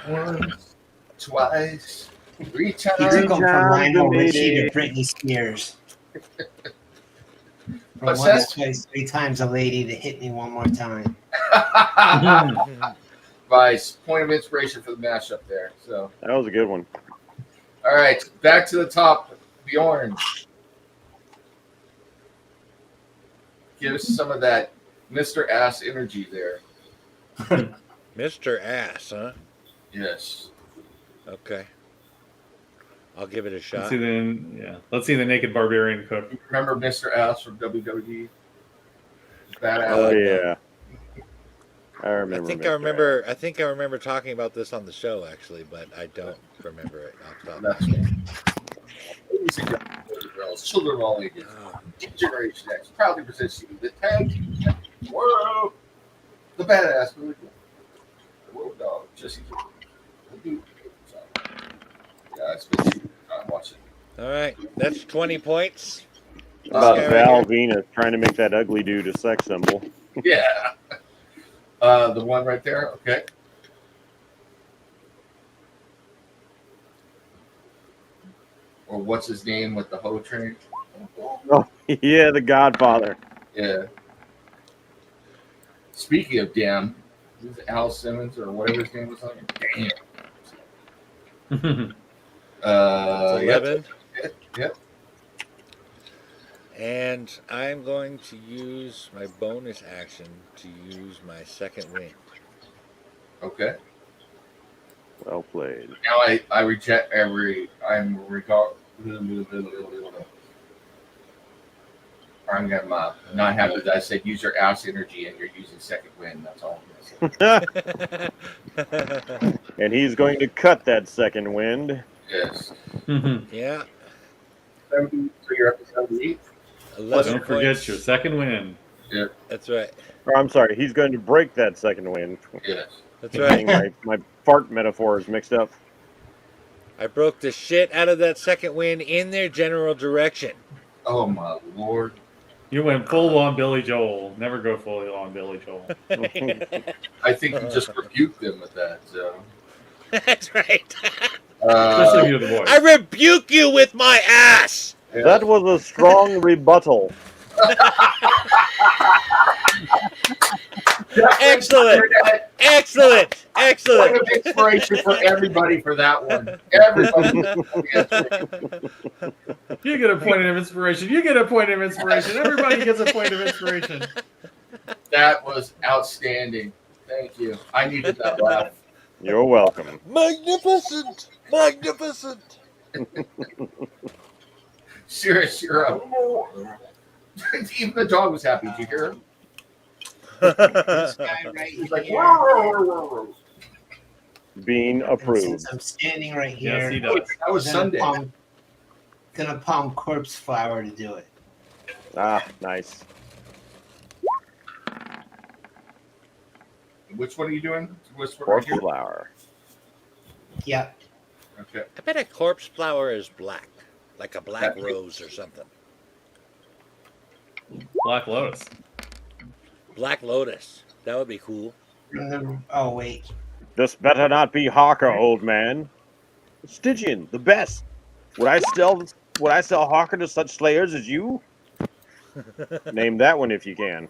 once, twice, 3 He times. took them from Lionel Dominated. Richie to Britney Spears. From What's once, that? twice, 3 times a lady to hit me one more time. Vice, point of inspiration for the mashup there. So, That was a good one. all right, back to the top. Bjorn, give us some of that Mr. Ass energy there. Mr. Ass, huh? Yes. Okay. I'll give it a Let's shot. see Let's see the naked barbarian cook. Remember Mr. Ass from WWE? Badass. Oh yeah. I I remember. think Mr. I remember. I think I remember talking about this on the show actually, but I don't remember it off the top of my That's right. Ladies and gentlemen, boys and girls, children of all ages, Generation X proudly presents you the tag team champion of the world, the badass Billy Gunn, the world dog Jesse King, the dude. Yeah, I spent too much time watching. All right, that's 20 points. About Okay, Val right Venus trying to make that ugly dude a sex symbol. Yeah. The one right there, okay. Or what's his name with the hoe train? Oh yeah, the Godfather. Yeah. Speaking of damn, this is Al Simmons or whatever his name was on it. Damn. It's 11. Yep. And I'm going to use my bonus action to use my second wind. Okay. Well played. Now I reject I'm not happy that I said use your ass energy and you're using second wind. That's all I'm gonna say. And he's going to cut that second wind. Yes. Yeah. 70 for your episode 8. 11 Don't forget points. your second wind. That's right. Or I'm sorry, he's going to break that second wind. Yes. That's right. Getting my fart metaphors mixed up. I broke the shit out of that second wind in their general direction. Oh my lord! You went full on Billy Joel. Never go full on Billy Joel. I think you just rebuked them with that. So. That's right. Especially if you're the voice. I rebuke you with my ass. Yeah. That was a strong rebuttal. Excellent. Excellent. Point Excellent. of inspiration for everybody for that one. Everybody. You get a point of inspiration. You get a point of inspiration. Everybody gets a point of inspiration. That was outstanding. Thank you. I needed that laugh. You're welcome. Magnificent. Magnificent. Serious, you're up. Even the dog was happy. Did you hear him? This guy right He's like, here. whoa. Being And approved. since I'm standing right here, Yes, he does. That was Sunday. Gonna palm corpse flower to do it. Ah, nice. Which one are you doing? Which one Corpse right here? flower. Yep. Okay. I bet a corpse flower is black, like a black That- rose or something. Black Lotus. Black lotus. That would be cool. Oh wait. This better not be Harker, old man. Stygian, the best. Would I sell Harker to such slayers as you? Name that one if you can.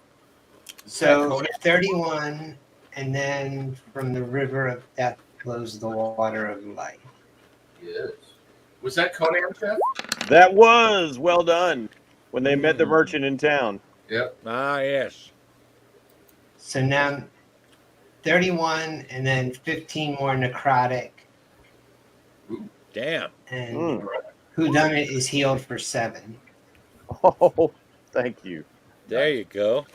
So 31, and then from the river of death flows the water of life. Yes. Was that Conan, Jeff? That was well done. When they met the merchant in town. Yep. Ah, yes. So now 31, and then 15 more necrotic, Damn. and whodunit is healed for 7. Oh, thank you. There you go.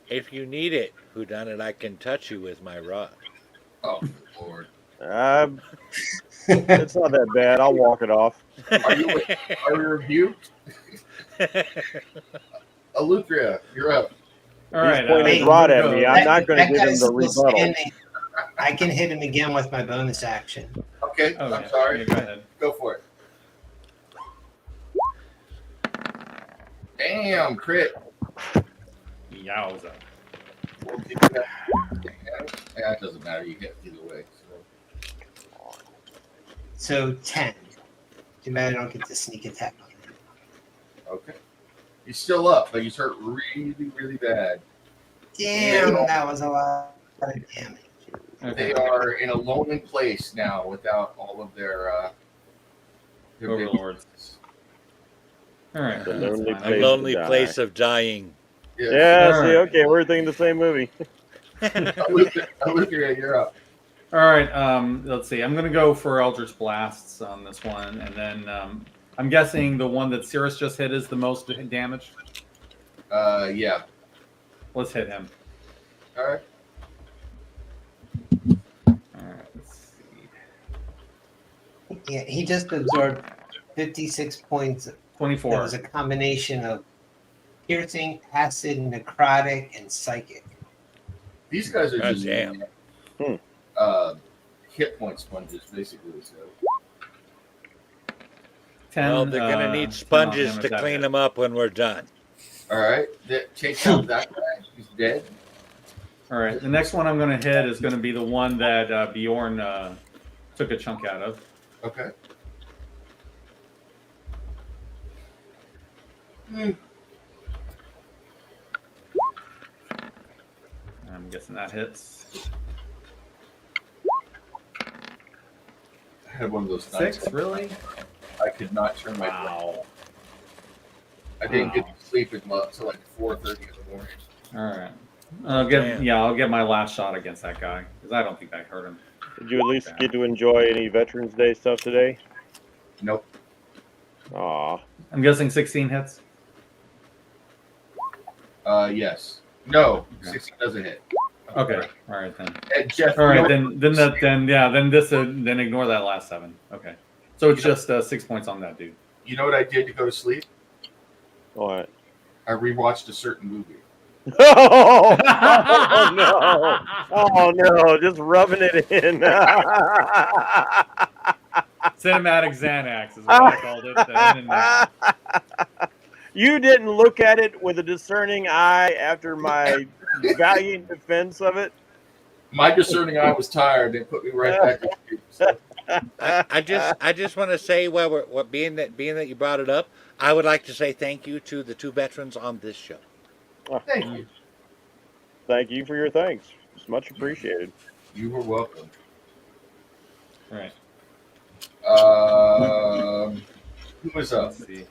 If you need it, whodunit, I can touch you with my rod. Oh, good Lord. It's not that bad. I'll walk it off. Are you rebuked? Alutria, you're up. All right. He's pointing his Hey, rod at go. me. I'm not going to That give him guy's the still rebuttal. standing. I can hit him again with my bonus action. Okay, Oh, I'm yeah. sorry. Yeah, go ahead. Go for it. Damn, crit. Yowza. Yeah, it doesn't matter. You hit either way. So 10. Too bad I don't get to sneak attack on him. Okay. He's still up, but he's hurt really, really bad. Damn, that was a lot of damage. They are in a lonely place now without all of their Overlords. All right. The that's lonely fine. A place. lonely to die. place of dying. Yeah, All see, right. okay, we're thinking the same movie. Alutria, you're up. All right. Let's see. I'm going to go for Eldritch Blasts on this one, and then I'm guessing the one that Cirrus just hit is the most damaged. Yeah. Let's hit him. All right. All right. Let's see. Yeah, he just absorbed 56 points. That 24. was a combination of piercing, acid, necrotic, and psychic. These guys are Oh, just damn. hit point sponges, basically. So 10, Well, they're going to 10 need on sponges damage to that clean hit. them up when we're done. all right, take out that guy. He's dead. All right. The next one I'm going to hit is going to be the one that Bjorn took a chunk out of. Okay. I'm guessing that hits. I had one of those nights. 6, really? I could not turn my brain. Wow. I didn't get to sleep until like 4:30 in the morning. All right. I'll get Damn. I'll get my last shot against that guy because I don't think I hurt him. Did you at least get to enjoy any Veterans Day stuff today? Nope. Aw. I'm guessing 16 hits. Yes. No. Okay. 16 doesn't hit. Okay. All right then. And Jeff. All right you know- then ignore that last 7. Okay. So it's just 6 points on that dude. You know what I did to go to sleep? What? I rewatched a certain movie. Oh, no. Oh, no. Just rubbing it in. Cinematic Xanax is what I called it then and now. You didn't look at it with a discerning eye after my valiant defense of it. My discerning eye was tired. They put me right back to sleep. So. I just want to say, being that you brought it up, I would like to say thank you to the two veterans on this show. Thank you. Thank you for your thanks. It's much appreciated. You were welcome. All right. Who was up? Let's see.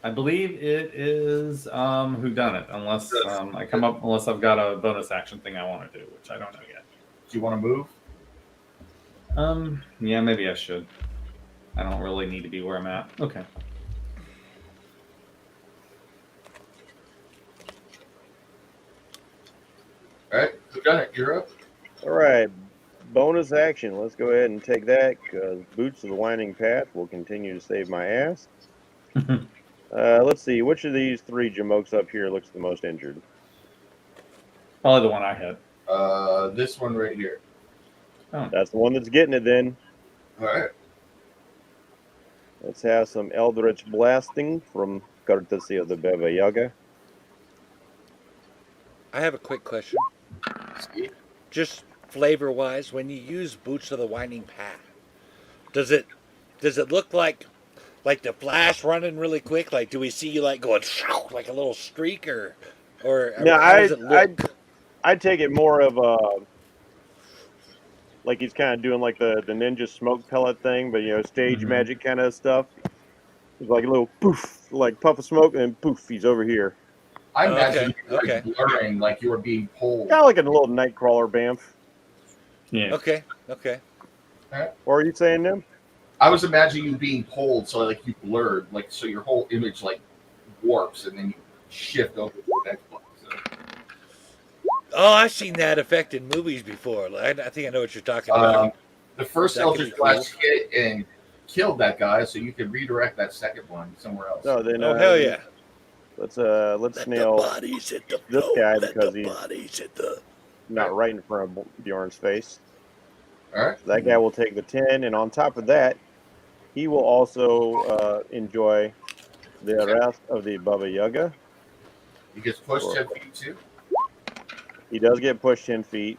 I believe it is who done it, unless unless I've got a bonus action thing I want to do, which I don't know yet. Do you want to move? Yeah, maybe I should. I don't really need to be where I'm at. Okay. All right, who done it? You're up. All right. Bonus action. Let's go ahead and take that because Boots of the Winding Path will continue to save my ass. Let's see. Which of these three Jamokes up here looks the most injured? Probably the one I hit. This one right here. Oh. That's the one that's getting it then. All right. Let's have some Eldritch Blasting from courtesy of the Baba Yaga. I have a quick question. See? Just flavor-wise, when you use Boots of the Winding Path, does it look like the Flash running really quick? Like, do we see you like going like a little streak or No, how does it look? I'd take it more of a like he's kind of doing like the ninja smoke pellet thing, but stage magic kind of stuff. It's like a little poof, like puff of smoke, and then poof, he's over here. I imagine you okay. blurring like you were being pulled. Kind of like a little Nightcrawler Bamf. Yeah. Okay. What are you saying, Nim? I was imagining you being pulled, so like you blurred, like so your whole image like warps, and then you shift over to the next one. So. Oh, I've seen that effect in movies before. I think I know what you're talking about. The first That could Eldritch be Blast hit and killed that guy, so you can redirect that second one somewhere else. No, then Hell yeah! let's Let nail the bodies hit the this floor. guy Let because the he's bodies hit the. not right in front of Bjorn's face. All right. That guy will take the 10, and on top of that, he will also enjoy the rest of the Baba Yaga. He gets pushed 10 feet too. He does get pushed 10 feet,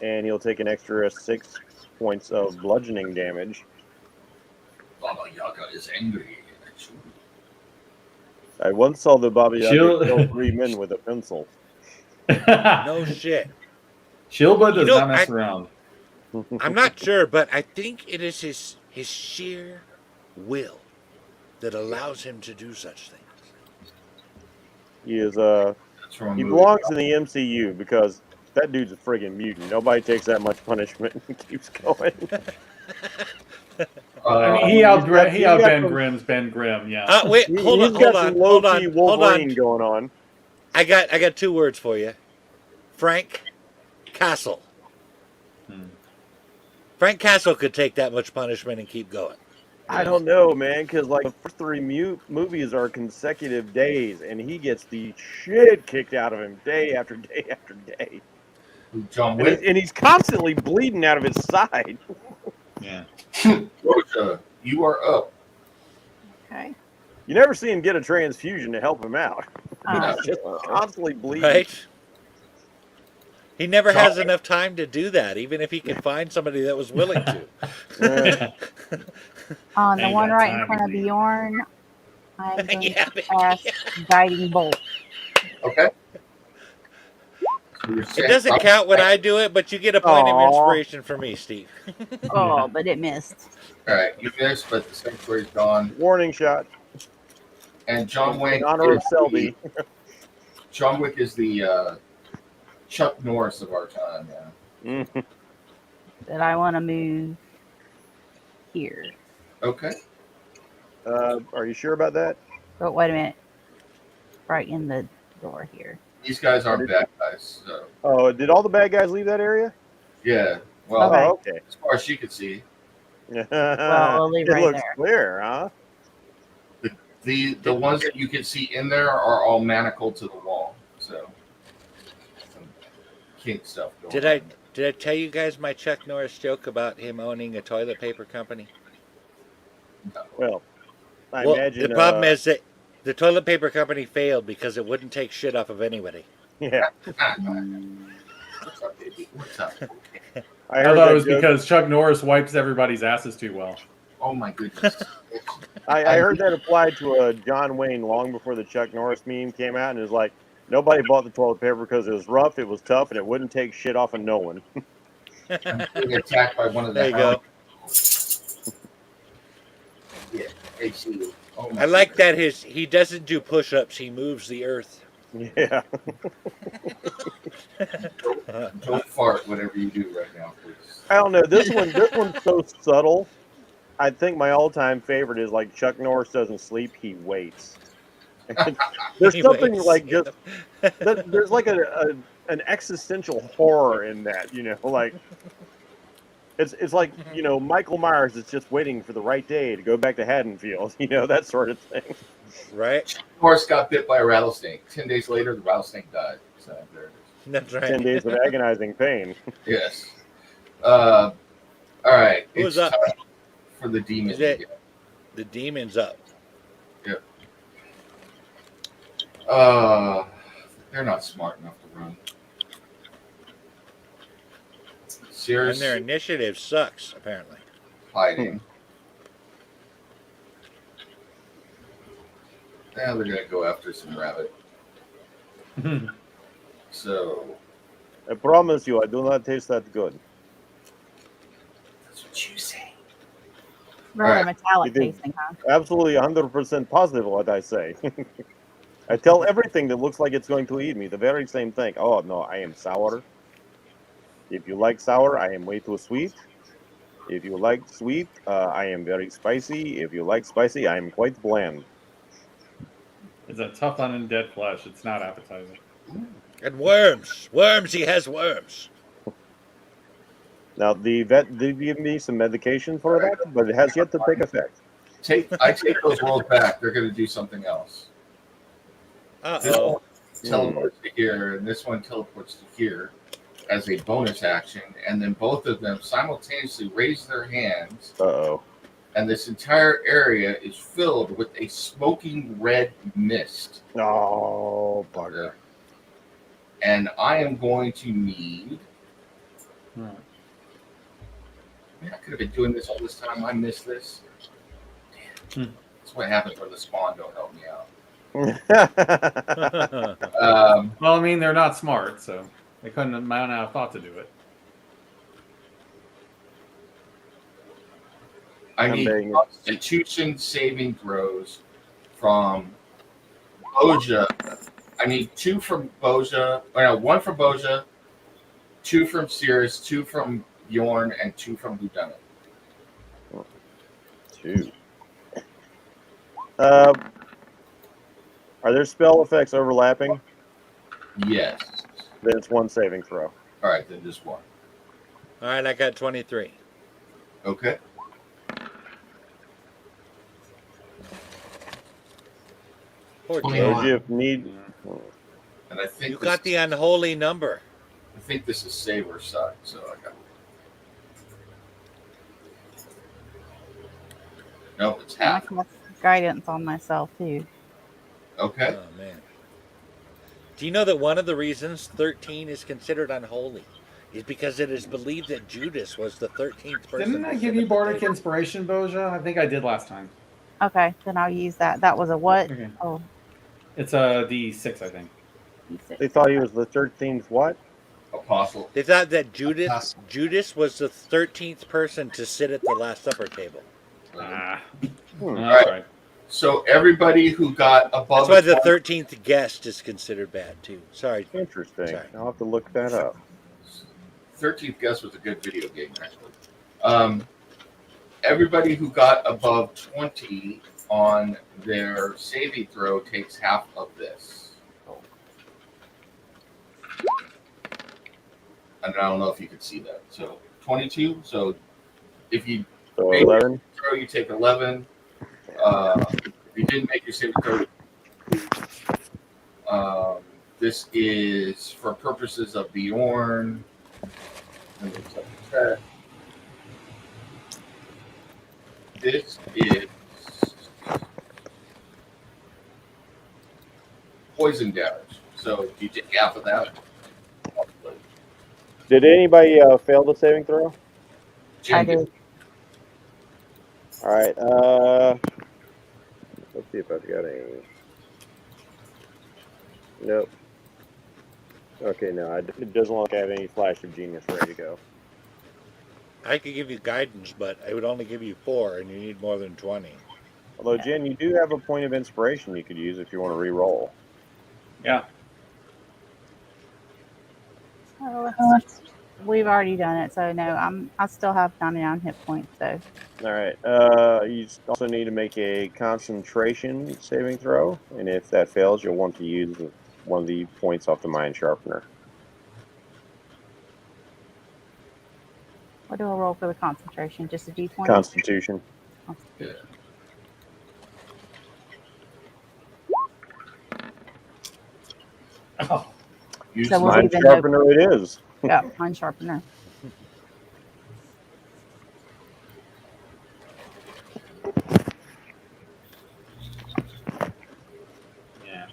and he'll take an extra 6 points of bludgeoning damage. Baba Yaga is angry at you. I once saw the Baba Yaga She'll- kill 3 men with a pencil. No shit. Shilba does You know, not mess around. I'm not sure, but I think it is his sheer will that allows him to do such things. He is That's from a he movie. belongs in the MCU because that dude's a friggin' mutant. Nobody takes that much punishment and keeps going. I mean, he he's got outBen some- Grimm's Ben Grimm, yeah. Wait, He's hold got some on. low-key Wolverine going on. I got 2 words for you. Frank Castle. Frank Castle could take that much punishment and keep going. I don't know, man, because like the first 3 movies are consecutive days, and he gets the shit kicked out of him day after day after day. John And, Wick. he's constantly bleeding out of his side. Yeah. Roja, you are up. Okay. You never see him get a transfusion to help him out. Uh, He's just constantly bleeding. Right? He never has Sorry. enough time to do that, even if he could find somebody that was willing to. on the Ain't one got right in time front to of be- Bjorn, I'm going Yeah, to cast Guiding Bolt. Okay. So It doesn't count when I do it, but you get a point of Aw. inspiration for me, Steve. Oh, but it missed. All right, you missed, but the sanctuary's gone. Warning shot. And John Wick. In honor of is Selby. John Wick is the Chuck Norris of our time. Yeah. That I want to move here. Okay. Are you sure about that? But wait a minute. Right in the door here. These guys aren't bad guys. So Oh, did all the bad guys leave that area? yeah. Well, Okay. Oh, okay. as far as she could see, Well, we'll leave it right looks there. clear, huh? the ones that you can see in there are all manacled to the wall. So some kink stuff going Did on. I tell you guys my Chuck Norris joke about him owning a toilet paper company? Well, I Well, imagine. the problem is that the toilet paper company failed because it wouldn't take shit off of anybody. Yeah, What's up, baby? What's up? I I heard thought that it was joke. because Chuck Norris wipes everybody's asses too well. Oh my goodness. I heard that applied to John Wayne long before the Chuck Norris meme came out, and it was like nobody bought the toilet paper because it was rough, it was tough, and it wouldn't take shit off of no one. I'm being attacked by one of the There you go. Yeah, I see you. Oh my I like goodness. that he doesn't do push-ups. He moves the earth. Yeah. Don't fart, whatever you do right now, please. I don't know. This one's so subtle. I think my all-time favorite is like Chuck Norris doesn't sleep; he waits. There's something Anyways, like just there's like an existential horror in that, like it's like Michael Myers is just waiting for the right day to go back to Haddonfield, that sort of thing. right? Horse got bit by a rattlesnake. 10 days later, the rattlesnake died. So there it That's 10 right. days of agonizing pain. is. Yes. All right. Who's It's up? time for the demon. Is it- again. The demon's up. They're not smart enough to run. And Seriously, their initiative sucks, apparently. hiding. Now they're gonna go after some rabbit. So I promise you, I do not taste that good. that's what you say. Very Alright. metallic You did. tasting, huh? Absolutely 100% positive what I say. I tell everything that looks like it's going to eat me the very same thing. Oh, no, I am sour. If you like sour, I am way too sweet. If you like sweet, I am very spicy. If you like spicy, I am quite bland. It's a tough undead flesh. It's not appetizing. And worms. Worms, he has worms. Now, the vet did give me some medication for that, but it has yet to take effect. I take those rolls back. They're gonna do something else. This Uh-oh. one teleports to here, and this one teleports to here as a bonus action, and then both of them simultaneously raise their hands, Uh-oh. and this entire area is filled with a smoking red mist. Oh, bugger. And I am going to need. Right. Man, I could have been doing this all this time. I missed this. Damn. That's what happens when the spawn don't help me out. Well, I mean, they're not smart, so they couldn't might not have thought to do it. I I'm need begging. Constitution saving throws from Boja. I need 2 from Boja. Or no, 1 from Boja, 2 from Cirrus, 2 from Bjorn, and 2 from Lieutenant. 2. Are there spell effects overlapping? Yes. Then it's 1 saving throw. All right, then just 1. All right, I got 23. Okay. Poor Twenty kid. one. Those you need. And I think You got the unholy number. I think this is save or suck. So I got. Nope, it's I half. cast guidance on myself too. Okay. Oh, man. Do you know that one of the reasons 13 is considered unholy is because it is believed that Judas was the 13th person? Didn't I to give sit you at the bardic table? inspiration, Boja? I think I did last time. Okay, then I'll use that. That was a what? Okay. Oh, It's a D6, I think. D6. They thought he was the 13th what? Apostle. They thought that Judas was the 13th person to sit at the Last Supper table. Ah, Hmm. that's right. So everybody who got above That's why the a 13th guest is considered bad, too. Sorry. Interesting. Sorry. I'll have to look that up. 13th guess was a good video game, actually. Everybody who got above 20 on their saving throw takes half of this. And I don't know if you could see that. So 22. So if you So Maybe. 11. throw, you take 11. If you didn't make your saving throw, this is for purposes of Bjorn. Let me check. This is poison damage. So do you take half of that? Did anybody fail the saving throw? I Jim, did. All right. Let's see if I've got any. Nope. Okay, no, it doesn't look like I have any flash of genius ready to go. I could give you guidance, but I would only give you 4, and you need more than 20. Although, Jen, you do have a point of inspiration you could use if you want to re-roll. Yeah. We've already done it, so no, I still have 99 hit points. So All right. You also need to make a concentration saving throw, and if that fails, you'll want to use one of the points off the mind sharpener. what do I roll for the concentration? Just a D20. Constitution. yeah. Oh, Use So we'll my- Mind be the sharpener it is. Yeah, mind sharpener. yeah.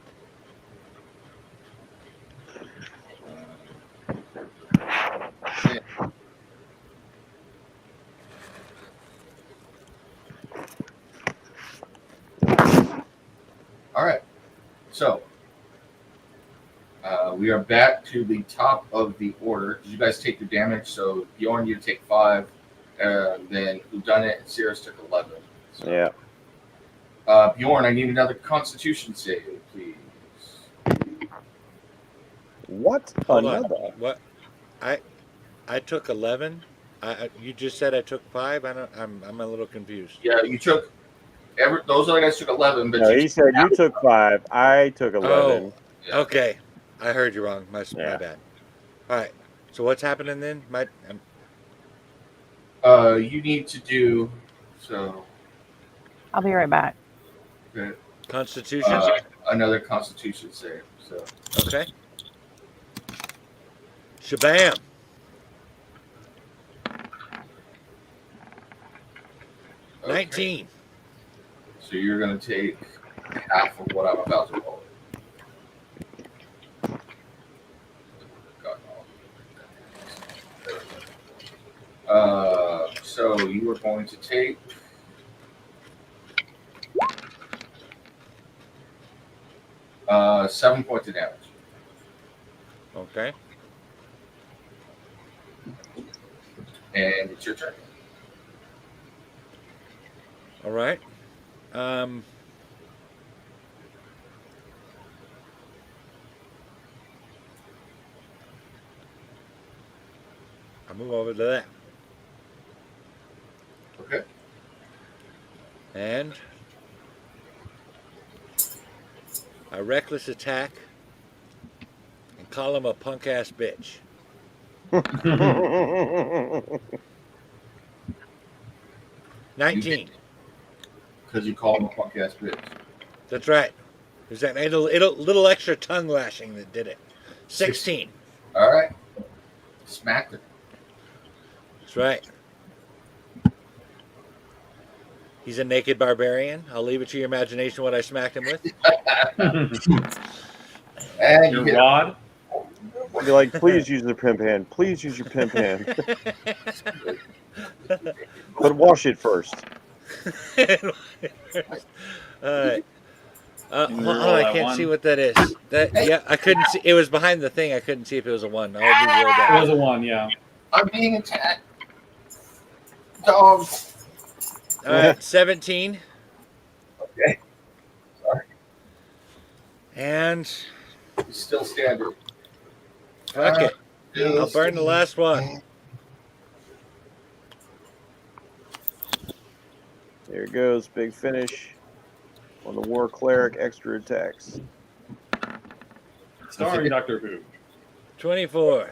All right. So we are back to the top of the order. Did you guys take the damage? So Bjorn, you take 5. Then Whodunit and Cirrus took 11. So, Yeah. Bjorn, I need another Constitution save, please. What? Hold on. Another? What? I took 11. You just said I took 5. I'm a little confused. Yeah, you took those other guys took 11, but No, you he said you took 5. I took 11. Yeah. Okay, I heard you wrong. My Yeah. bad. All right. So what's happening then? You need to do so. I'll be right back. Okay, Constitution. another Constitution save. So Okay. Shabam. okay. 19. So you're going to take half of what I'm about to roll. So you are going to take 7 points of damage. Okay. And it's your turn. All right. I'll move over to that. Okay. And a reckless attack and call him a punk ass bitch. 19. Because you call him a punk ass bitch. That's right. There's that little extra tongue lashing that did it. 16. All right. Smacked it. That's right. He's a naked barbarian. I'll leave it to your imagination what I smacked him with. And Your you hit rod. Be like, please use the pimp hand. Please use your pimp hand. But wash it first. All right. Can you Hold roll on, I that can't one? see what that is. Yeah, I couldn't see. It was behind the thing. I couldn't see if it was a 1. I'll re-roll It that. was a 1, yeah. I'm being attacked. Dog. All right, 17. Okay. Sorry. And He's still standing. fuck it. I'll burn the last one. There it goes. Big finish on the War Cleric extra attacks. Starring Doctor Who. 24.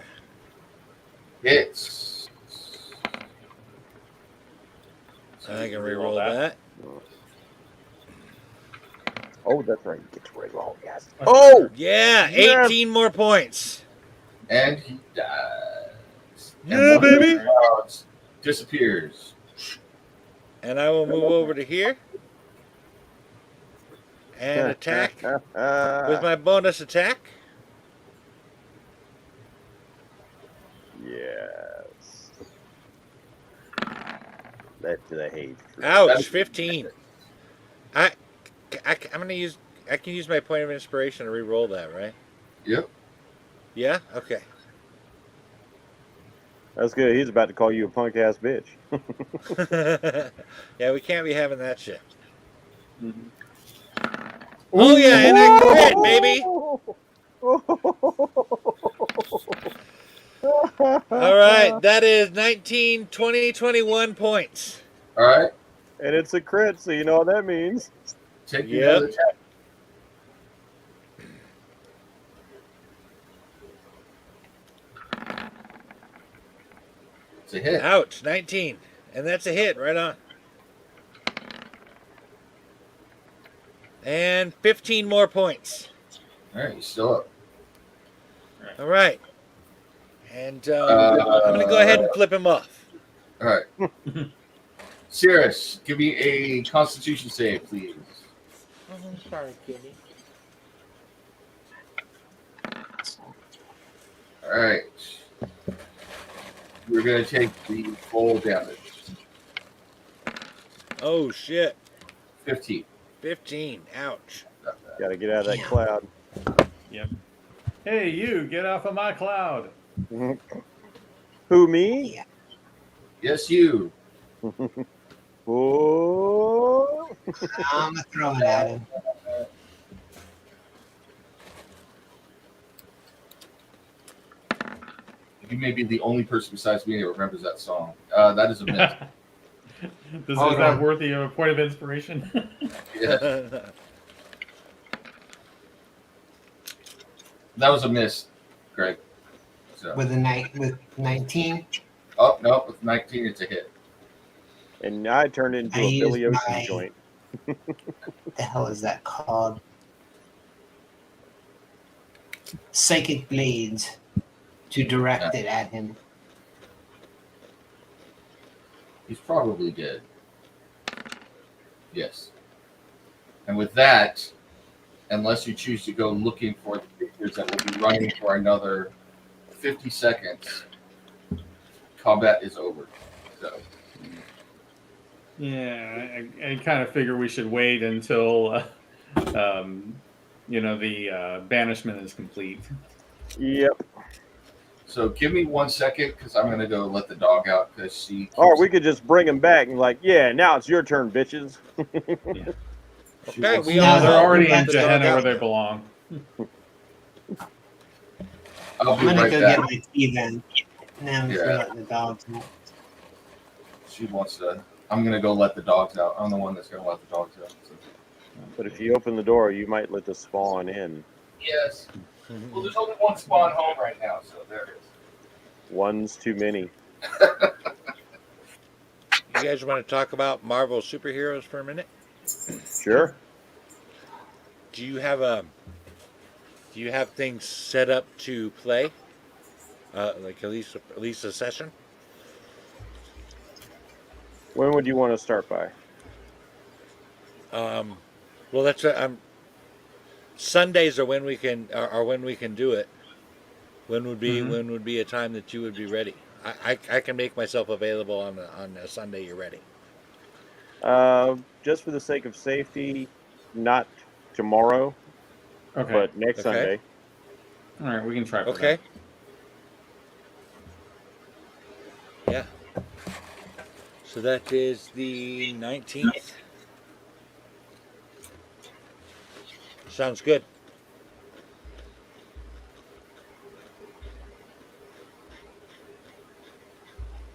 Hits. I can re-roll that. Oh, that's right. Get to re-roll, yes. Oh! Yeah, Yes. 18 more points. And he dies. Yeah, and one of baby. the clouds disappears. And I will move over to here and attack with my bonus attack. Yes. That to the hate. Ouch, 15. I'm gonna use. I can use my point of inspiration to re-roll that, right? Yep. Yeah. Okay. That's good. He's about to call you a punk ass bitch. Yeah, we can't be having that shit. Mhm. Oh yeah, and I crit, baby. All right, that is 19, 20, 21 points. All right. And it's a crit, so you know what that means. Take the Yep. other attack. It's a hit. Ouch, 19. And that's a hit, right on. And 15 more points. All right, he's still up. All right. And I'm going to go ahead and flip him off. All right. Cirrus, give me a Constitution save, please. Oh, sorry, kitty. All right. We're going to take the full damage. Oh, shit. 15. 15. Ouch. Gotta get out of that cloud. Yep. Hey, you, get off of my cloud. Who, me? Yes, you. Oh. I'm gonna throw it at him. You may be the only person besides me that remembers that song. That is a miss. Is Hold that on. worthy of a point of inspiration? Yeah, that was a miss, Greg. So. With 19. Oh, no, with 19, it's a hit. And I turned into I a Billy used Ocean my- joint. What the hell is that called? Psychic blades to direct it at him. He's probably dead. Yes. And with that, unless you choose to go looking for the creatures that will be running for another 50 seconds, combat is over. So, Yeah, I kind of figure we should wait until, the banishment is complete. Yep. so give me 1 second because I'm going to go let the dog out because she. Or we could just bring him back and like, yeah, now it's your turn, bitches. she Okay, wants- we No, all they're know already we in let the dog Gehenna where out. they belong. I'll I'm be gonna right go back. get my tea then. Now Yeah. let the dogs out. She wants to. I'm going to go let the dogs out. I'm the one that's going to let the dogs out. So. But if you open the door, you might let the spawn in. Yes. Well, there's only one spawn home right now, so there it is. One's too many. You guys want to talk about Marvel superheroes for a minute? Sure. Do you have things set up to play? Like at least a session? When would you want to start by? Well, that's what Sundays are when we can do it. When would be a time that you would be ready? I can make myself available on a Sunday. You're ready. Just for the sake of safety, not tomorrow, Okay. but next Okay. Sunday. All right, we can try for Okay. Yeah. So that is the 19th. Sounds good.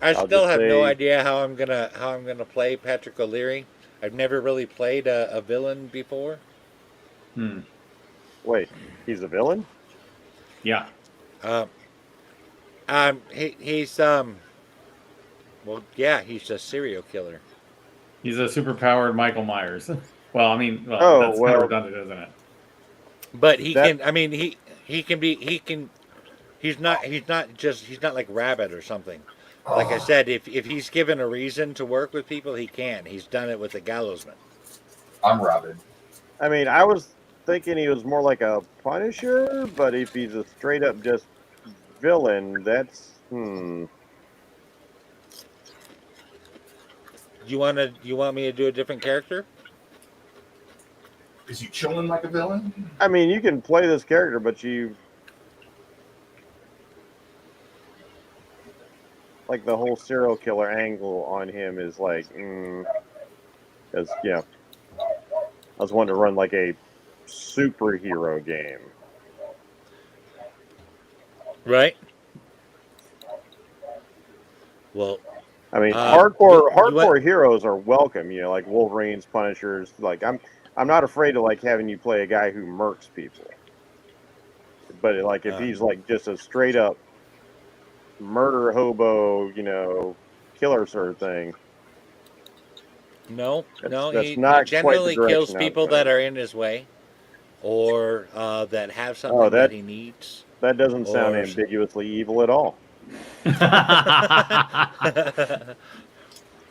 I I'll still just have no say- idea how I'm gonna play Patrick O'Leary. I've never really played a villain before. that. Wait, he's a villain? Yeah. He's well, yeah, he's a serial killer. He's a superpowered Michael Myers. Well, I mean, Oh, that's kind well. of redundant, isn't it? But he That- can. I mean, he can be. He can. He's not like Rabbit or something. Like I said, if he's given a reason to work with people, he can. He's done it with the Gallowsman. I'm Robin. I mean, I was thinking he was more like a Punisher, but if he's a straight up just villain, that's You want me to do a different character? Is he chilling like a villain? I mean, you can play this character, but you like the whole serial killer angle on him is like, because yeah, I was wanting to run like a superhero game. Right. Well, I mean, you hardcore heroes are welcome. You know, like Wolverines, Punishers. Like I'm not afraid of like having you play a guy who murks people. But like if he's like just a straight up murder hobo, you know, killer sort of thing. No, that's he not generally quite the kills direction people that are in his way, or that have something that he needs. That doesn't sound ambiguously evil at all.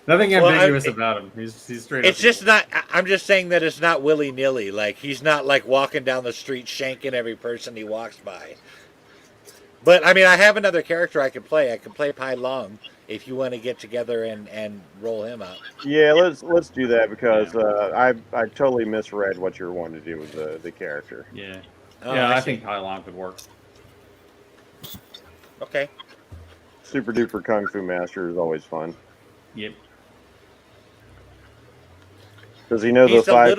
Nothing ambiguous about him. He's straight up. It's just not. I'm just saying that it's not willy nilly. Like he's not like walking down the street shanking every person he walks by. But I mean, I have another character I can play. I can play Pai Long if you want to get together and roll him out. Yeah, let's do that because I totally misread what you're wanting to do with the character. Yeah, Oh, yeah, I see. think Pai Long could work. Okay. Super duper kung fu master is always fun. Yep. Does he know He's the five?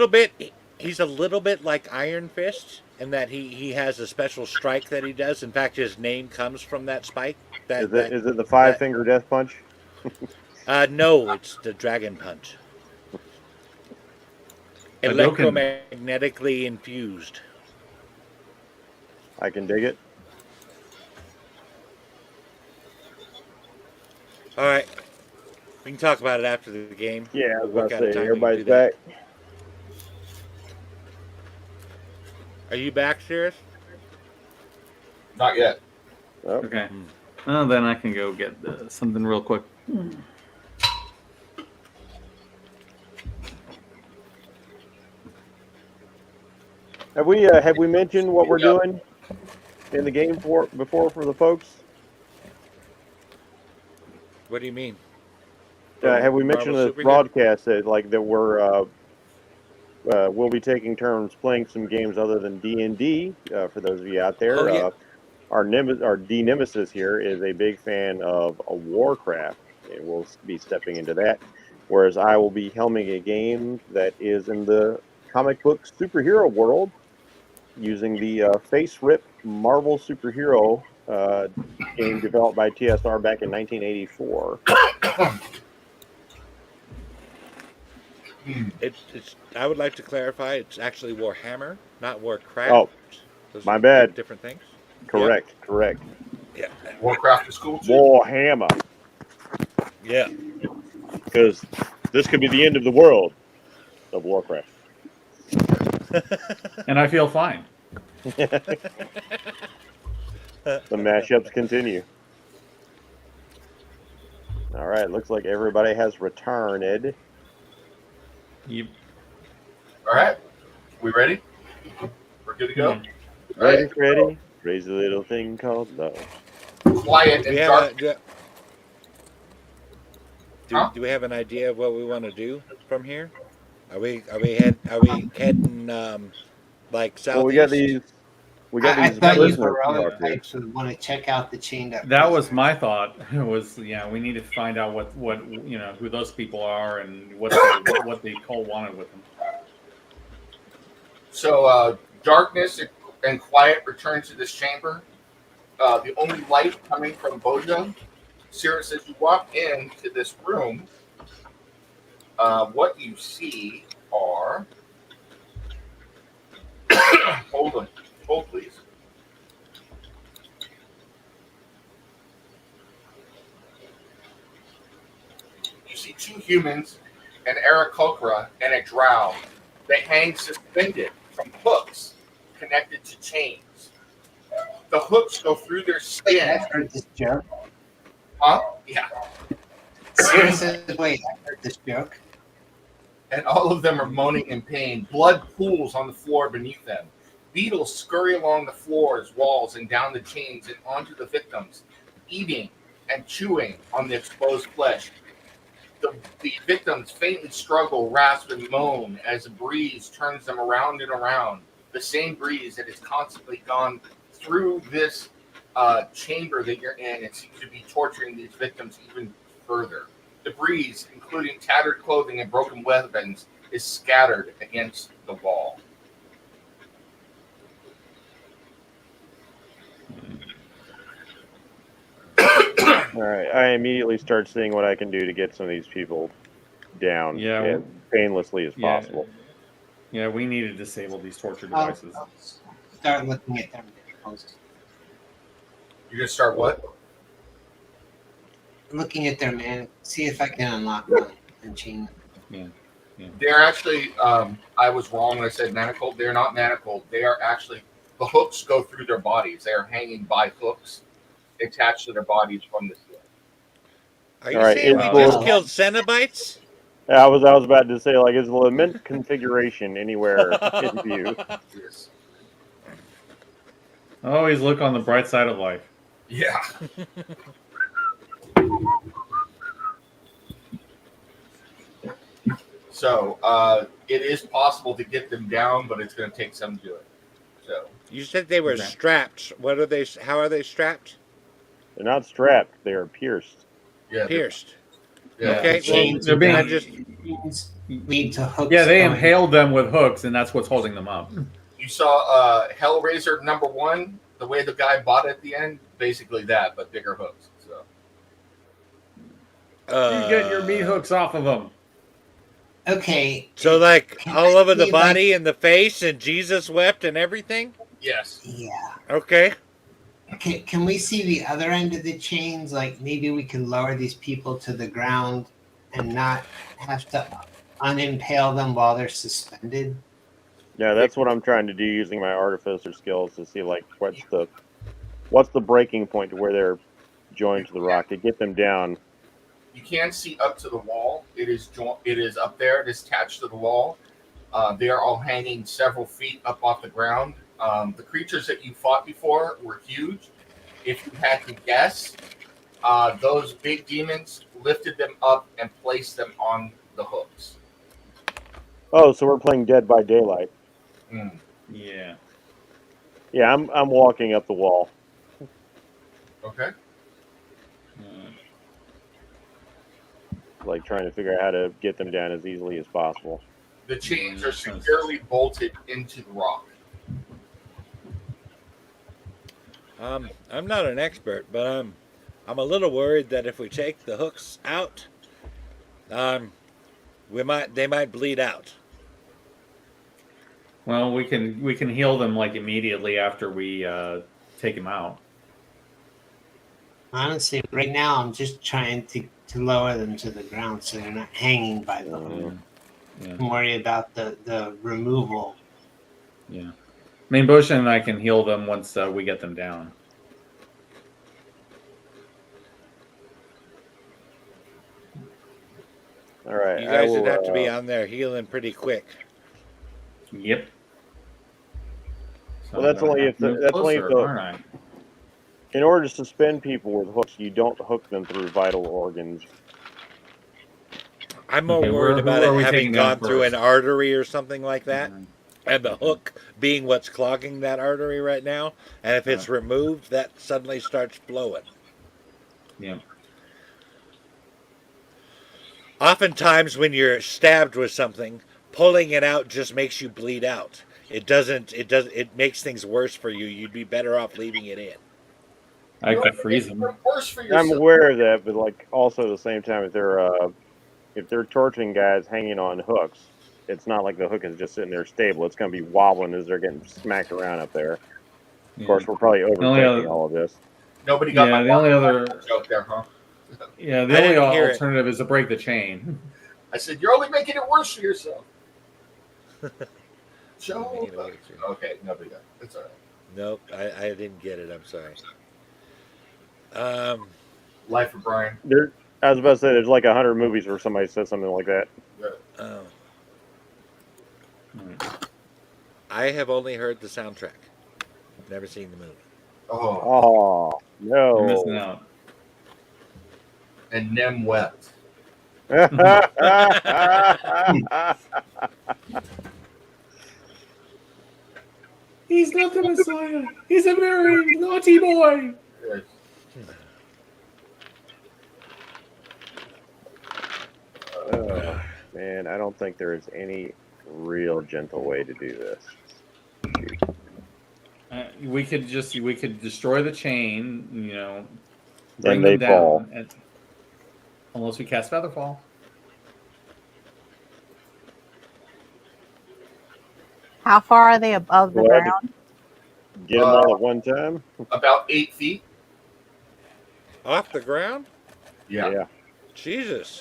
He's a little bit like Iron Fist in that he has a special strike that he does. In fact, his name comes from that spike. Is it the five-finger death punch? No, it's the Dragon Punch. Electromagnetically infused. I can dig it. All right. We can talk about it after the game. Yeah, I was We'll about work to out a say, time we can everybody's do that. back. Are you back, Sirius? Not yet. Oh. Okay. Well, then I can go get something real quick. Have we mentioned what we're doing in the game before for the folks? What do you mean? Have we mentioned Marvel this Superhero? broadcast that we'll be taking turns playing some games other than D&D? For those of you out there, Oh, yeah. our D Nemesis here is a big fan of Warcraft, and we'll be stepping into that. Whereas I will be helming a game that is in the comic book superhero world, using the Face Rip Marvel superhero game developed by TSR back in 1984. It's. I would like to clarify. It's actually Warhammer, not Warcraft. Oh, Those my are bad. Different things. Correct. Yeah. Warcraft is cool too. Warhammer. Yeah. Because this could be the end of the world of Warcraft. And I feel fine. The mashups continue. All right, looks like everybody has returned. Yep. All right. We ready? We're good to go? Mhm. All right. Ready, Freddy? Raise a little thing called love. Quiet and dark. Do we have an idea of what we want to do from here? Are we heading like southeast? Well, we got these I thought you listener heroic talk here. types would want to check out the chained up. That was prisoners. my thought. Was we need to find out what who those people are and what the cult wanted with them. So darkness and quiet return to this chamber. The only light coming from Bojo. Sirius, as you walk into this room, what you see are... Hold please. You see two humans, an Aarakocra and a drow. They hang suspended from hooks connected to chains. The hooks go through their skin. I've heard this joke. Huh? Yeah. Seriously, wait, I heard this joke. And all of them are moaning in pain. Blood pools on the floor beneath them. Beetles scurry along the floors, walls, and down the chains and onto the victims, eating and chewing on the exposed flesh. The victims faintly struggle, rasp, and moan as a breeze turns them around and around. The same breeze that has constantly gone through this chamber that you're in and seems to be torturing these victims even further. The breeze, including tattered clothing and broken weapons, is scattered against the wall. All right, I immediately start seeing what I can do to get some of these people down as painlessly as possible. Yeah, we need to disable these torture I'll devices. start looking at their manacles. You're going to start what? Looking at their man, see if I can unlock them and chain them. Yeah. They're actually, I was wrong when I said manacled. They're not manacled. They are actually, the hooks go through their bodies. They are hanging by hooks attached to their bodies from the ceiling. Are you All right, saying we it's just cool. killed Cenobites? I was about to say, like, is the lament configuration anywhere in view? Yes. Always look on the bright side of life. Yeah. So it is possible to get them down, but it's going to take some doing. So You said they were Okay. strapped. What are they? How are they strapped? They're not strapped; they are pierced. yeah, Pierced. Yeah. Okay, The chains they're being- I just lead to hooks. Yeah, they going- impaled them with hooks, and that's what's holding them up. You saw Hellraiser #1, the way the guy bought it at the end, basically that, but bigger hooks. So You get your meat hooks off of them. Okay. So like Can all I over the see, body and the face, and Jesus wept and everything. yes, Yeah. Okay. Can we see the other end of the chains? Like maybe we could lower these people to the ground and not have to unimpale them while they're suspended. Yeah, that's what I'm trying to do using my artificer skills to see like what's the breaking point to where they're joined to the rock to get them down. you can see up to the wall. It is up there. It is attached to the wall. They are all hanging several feet up off the ground. The creatures that you fought before were huge. If you had to guess, those big demons lifted them up and placed them on the hooks. Oh, so we're playing Dead by Daylight. Mm. Yeah. Yeah, I'm walking up the wall. Okay. Like trying to figure out how to get them down as easily as possible. The chains are securely bolted into the rock. I'm not an expert, but I'm a little worried that if we take the hooks out, they might bleed out. Well, we can heal them like immediately after we take them out. Honestly, right now I'm just trying to lower them to the ground so they're not hanging by the hook. Yeah. I'm worried about the removal. Yeah. I mean, Bush and I can heal them once we get them down. All right, You guys would will, have to be on there healing pretty quick. Yep. So Well, that's I'm gonna only have if to move that's only if closer, aren't I? In order to suspend people with hooks, you don't hook them through vital organs. I'm more Okay, worried who about are it we having taking down gone through an first? artery or something like that, and the hook being what's clogging that artery right now. And if it's removed, that suddenly starts flowing. Yeah. Oftentimes, when you're stabbed with something, pulling it out just makes you bleed out. It doesn't. It makes things worse for you. You'd be better off leaving it in. I could freeze them. Worse for I'm yourself. aware of that, but like also at the same time, if they're torturing guys hanging on hooks, it's not like the hook is just sitting there stable. It's going to be wobbling as they're getting smacked around up there. Of course, we're probably overthinking all of this. Nobody got my the only other joke there, huh? yeah the I only didn't hear it. alternative is to break the chain. I said, you're only making it worse for yourself. Joe. Making it worse for you. Okay, nobody got it. It's all right. Nope, I didn't get it. I'm sorry. Life of Brian. I was about to say, there's like 100 movies where somebody says something like that. Oh. I have only heard the soundtrack. Never seen the movie. Oh, Oh, You're missing no. out. and Nem wept. He's not the Messiah. He's a very naughty boy. Yes. Oh, man, I don't think there is any real gentle way to do this. We could destroy the chain, Then bring they them fall. down, unless we cast Featherfall. How far are they above the Go ahead. ground? Get them all at one time? About 8 feet. Off the ground? Yeah. Jesus.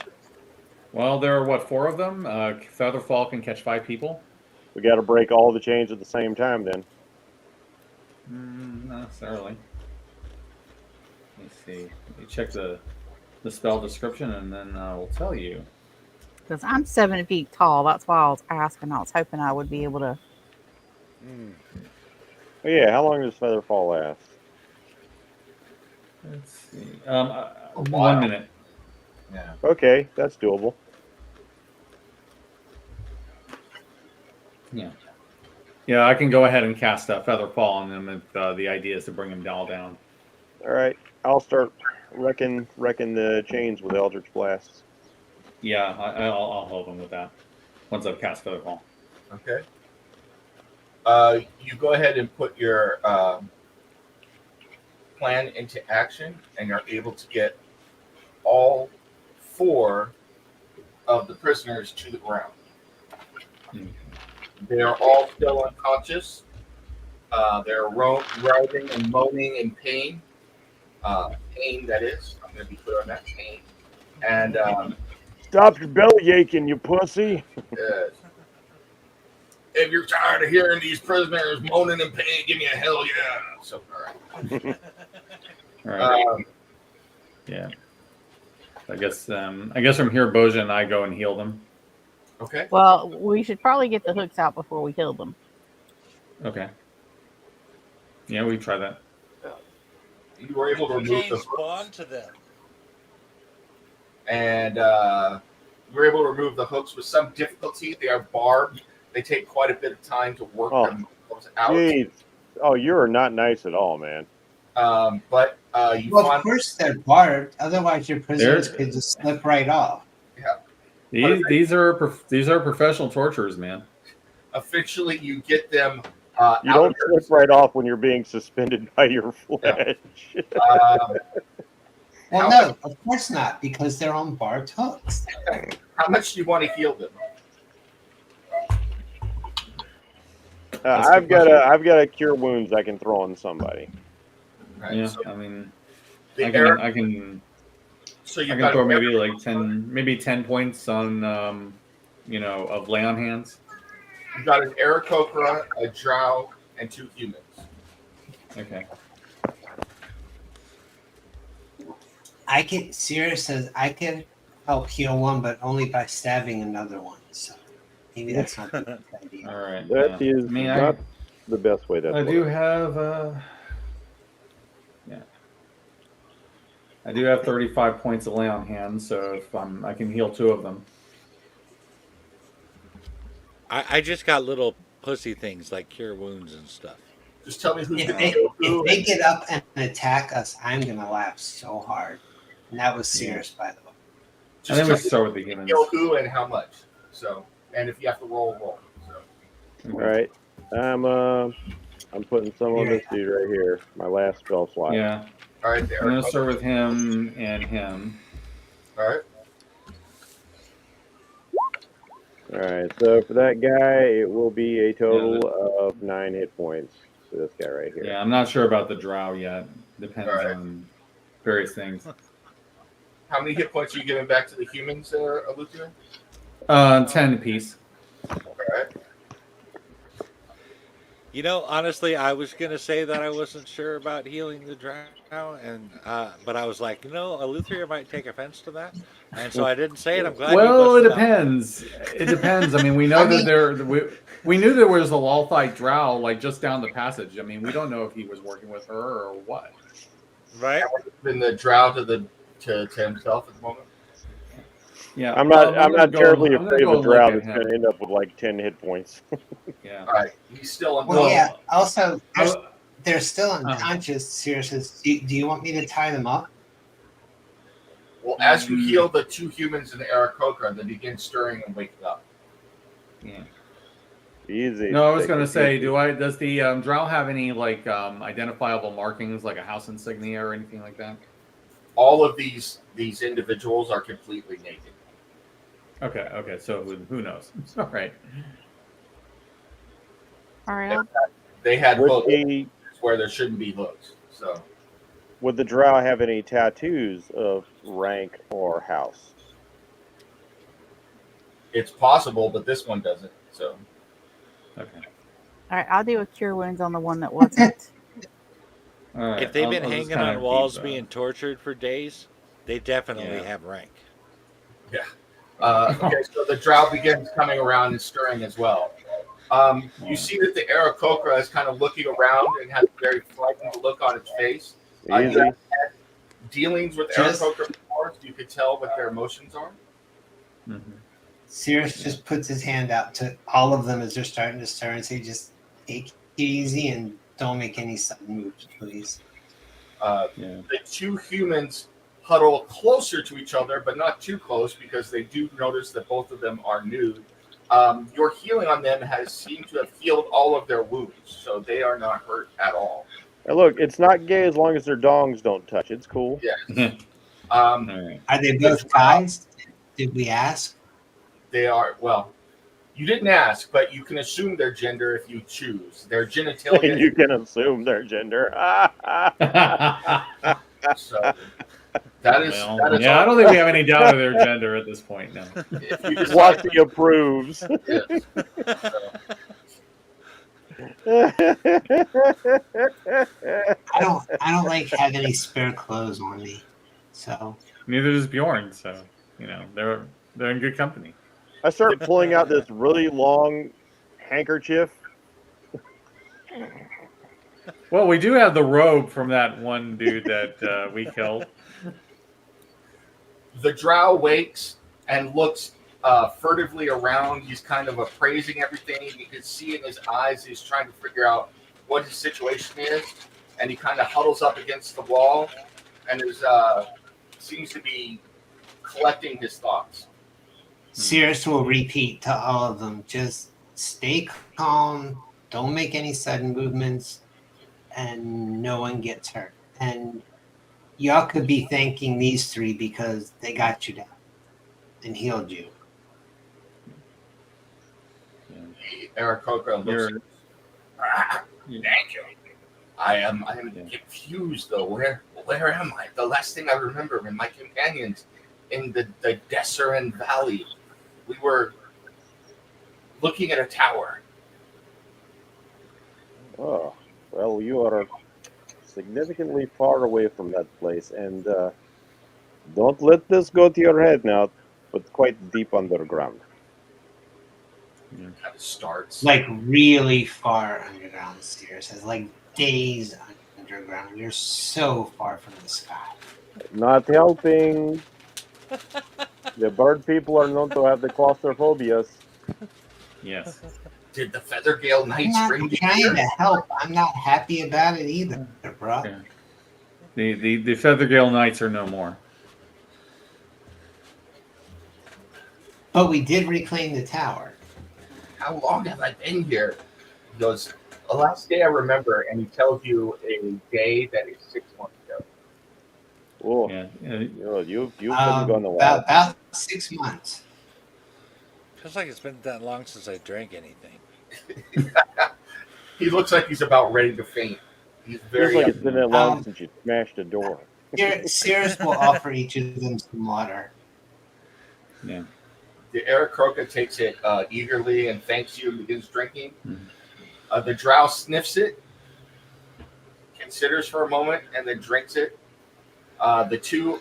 Well, there are what, 4 of them? Featherfall can catch 5 people. We got to break all the chains at the same time then. Not necessarily. Let me see. Let me check the spell description, and then we'll tell you. Because I'm 7 feet tall. That's why I was asking. I was hoping I would be able to. Oh, yeah, how long does Featherfall last? Let's see. while. 1 minute. Yeah. Okay, that's doable. Yeah. Yeah, I can go ahead and cast a Featherfall on them if the idea is to bring them all down. All right, I'll start wrecking the chains with Eldritch Blasts. Yeah, I'll help them with that once I've cast Featherfall. Okay. You go ahead and put your plan into action, and you're able to get all 4 of the prisoners to the ground. They are all still unconscious. They're writhing and moaning in pain. Pain, that is. I'm going to be clear on that. Pain. And Stop your belly aching, you pussy. if you're tired of hearing these prisoners moaning in pain, give me a hell yeah. So, all right. All right. Yeah. I guess from here, Boja and I go and heal them. Okay. Well, we should probably get the hooks out before we kill them. Okay. Yeah, we try that. You were able to remove the Chains bond to them. and you were able to remove the hooks with some difficulty. They are barbed. They take quite a bit of time to work them out. Jeez. Oh, you are not nice at all, man. But you Well, find of course they're barbed. Otherwise, your prisoners could just slip right off. These are professional torturers, man. officially you get them. You don't slip right off when you're being suspended by your flesh. Well, no, of course not, because they're on barbed hooks. How much do you want to heal them? I've got a cure wounds I can throw on somebody. Right, Yeah, so I mean, the I air- can so I you can got throw maybe like 10 points on of lay on hands. you got an Aarakocra, a Drow, and 2 humans. Okay. Sierra says I can help heal one, but only by stabbing another one. So maybe that's not the best idea. All right. That is not the best way to. I do have I do have 35 points of lay on hands, so if I can heal 2 of them. I just got little pussy things like cure wounds and stuff. Just tell me who's If going they, to kill who. if they get up and attack us, I'm gonna laugh so hard. And that was serious, by the way. Just I think we tell should me start with the who humans. kill who and how much. So, and if you have to roll. So. All right, I'm putting some on this dude right here. My last spell slot. Yeah. All right, there. I'm going to start with him and him. All right. All right, so for that guy, it will be a total of 9 hit points for this guy right here. Yeah, I'm not sure about the drow yet. Depends Alright. on various things. How many hit points are you giving back to the humans, Aluthian? 10 apiece. All right. You know, honestly, I was gonna say that I wasn't sure about healing the drow, and but I was like, Eleutheria might take offense to that, and so I didn't say it. I'm glad you Well, it busted out. depends. It depends. I mean, we know I that mean, we knew there was a Lawthite drow like just down the passage. I mean, we don't know if he was working with her or what. Right? Been the drow to himself at the moment. Yeah, I'm not terribly I'm gonna afraid of go a and look drow at that's going to him. end up with like 10 hit points. Yeah. All right, he's still well, unconscious. yeah. Also, I- they're still uh, unconscious. Sirius says, do you want me to tie them up? Well, as you heal the two humans in the Aarakocra, they begin stirring and waking up. yeah. Easy. No, I was Take going to it say, easy. does the drow have any like identifiable markings, like a house insignia or anything like that? All of these individuals are completely naked. Okay. So who knows? All right. All right. They had Would hooks the where there shouldn't be hooks. So would the drow have any tattoos of rank or house? it's possible, but this one doesn't. So Okay. All right. I'll deal with cure wounds on the one that wasn't. All right. If they've been I'll just hanging kinda on walls keep, being tortured for days, they definitely Yeah. have rank. yeah. Okay, so the drow begins coming around and stirring as well. You see that the Aarakocra is kind of looking around and has a very frightened look on its face. You Easy. have had dealings with Just- Aarakocra before, so you could tell what their emotions are. Mhm. Sirius just puts his hand out to all of them as they're starting to stir and say, just take it easy and don't make any sudden moves, please. Yeah. The two humans huddle closer to each other, but not too close because they do notice that both of them are nude. Your healing on them has seemed to have healed all of their wounds, so they are not hurt at all. Now look, it's not gay as long as their dongs don't touch. It's cool. Yeah. All right. Are they both guys? Did we ask? They are, well, you didn't ask, but you can assume their gender if you choose. Their genitalia. And you can assume their gender. So that is, Well, that is yeah, all. I don't think we have any doubt of their gender at this point. No. If you decide Watty approves. yes. I don't like have any spare clothes on me. So Neither does Bjorn, so they're in good company. I start pulling out this really long handkerchief. Well, we do have the robe from that one dude that we killed. The drow wakes and looks furtively around. He's kind of appraising everything. You can see in his eyes he's trying to figure out what his situation is. And he kind of huddles up against the wall and is seems to be collecting his thoughts. Sirius will repeat to all of them, just stay calm, don't make any sudden movements, and no one gets hurt. And y'all could be thanking these three because they got you down and healed you. Aarakocra looks at thank you. I am confused though. Where am I? The last thing I remember in my companions in the Desserin Valley. We were looking at a tower. Oh, well, you are significantly far away from that place, and don't let this go to your head now, but quite deep underground. Kind of starts. Like really far underground, Sirius says, like days underground. You're so far from the sky. Not helping. The bird people are known to have the claustrophobias. Yes. Did the Feathergale I'm Knights not bring you trying here? to help. I'm not happy about it either, bro. Yeah. The Feathergale Knights are no more. But we did reclaim the tower. How long have I been here? He goes, the last day I remember, and he tells you a day that is 6 months ago. Oh, Yeah. you've been gone a while. About 6 months. Feels like it's been that long since I drank anything. He looks like he's about ready to faint. He's Feels very like it's been that long Um, since you smashed a door. Sirius will offer each of them some water. Yeah. The Aarakocra takes it eagerly and thanks you and begins drinking. Mhm. The drow sniffs it, considers for a moment, and then drinks it. The two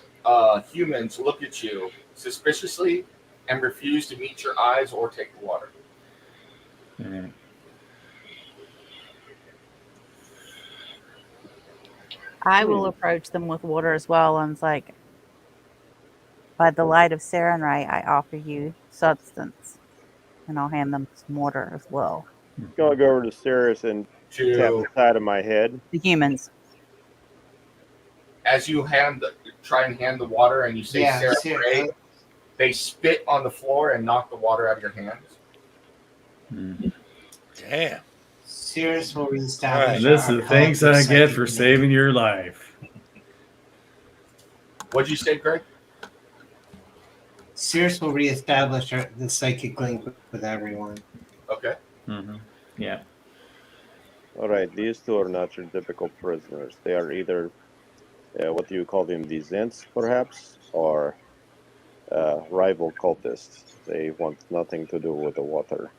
humans look at you suspiciously and refuse to meet your eyes or take the water. Mm. I will approach them with water as well, and it's like, by the light of Sarenrae, I offer you substance, and I'll hand them some water as well. I'm gonna go over to Sirius and tap the side of my head. The humans. As you try and hand the water, and you say Yeah, Sarah Ray, they spit on the floor and knock the water out of your hands. Mm. Damn. Sirius will All reestablish. right. This is the thanks I get for saving your life. What'd you say, Greg? Sirius will reestablish the psychic link with everyone. Okay. Mm-hmm. Yeah. All right, these two are not your typical prisoners. They are either, what do you call them, the Zents, perhaps, or rival cultists. They want nothing to do with the water.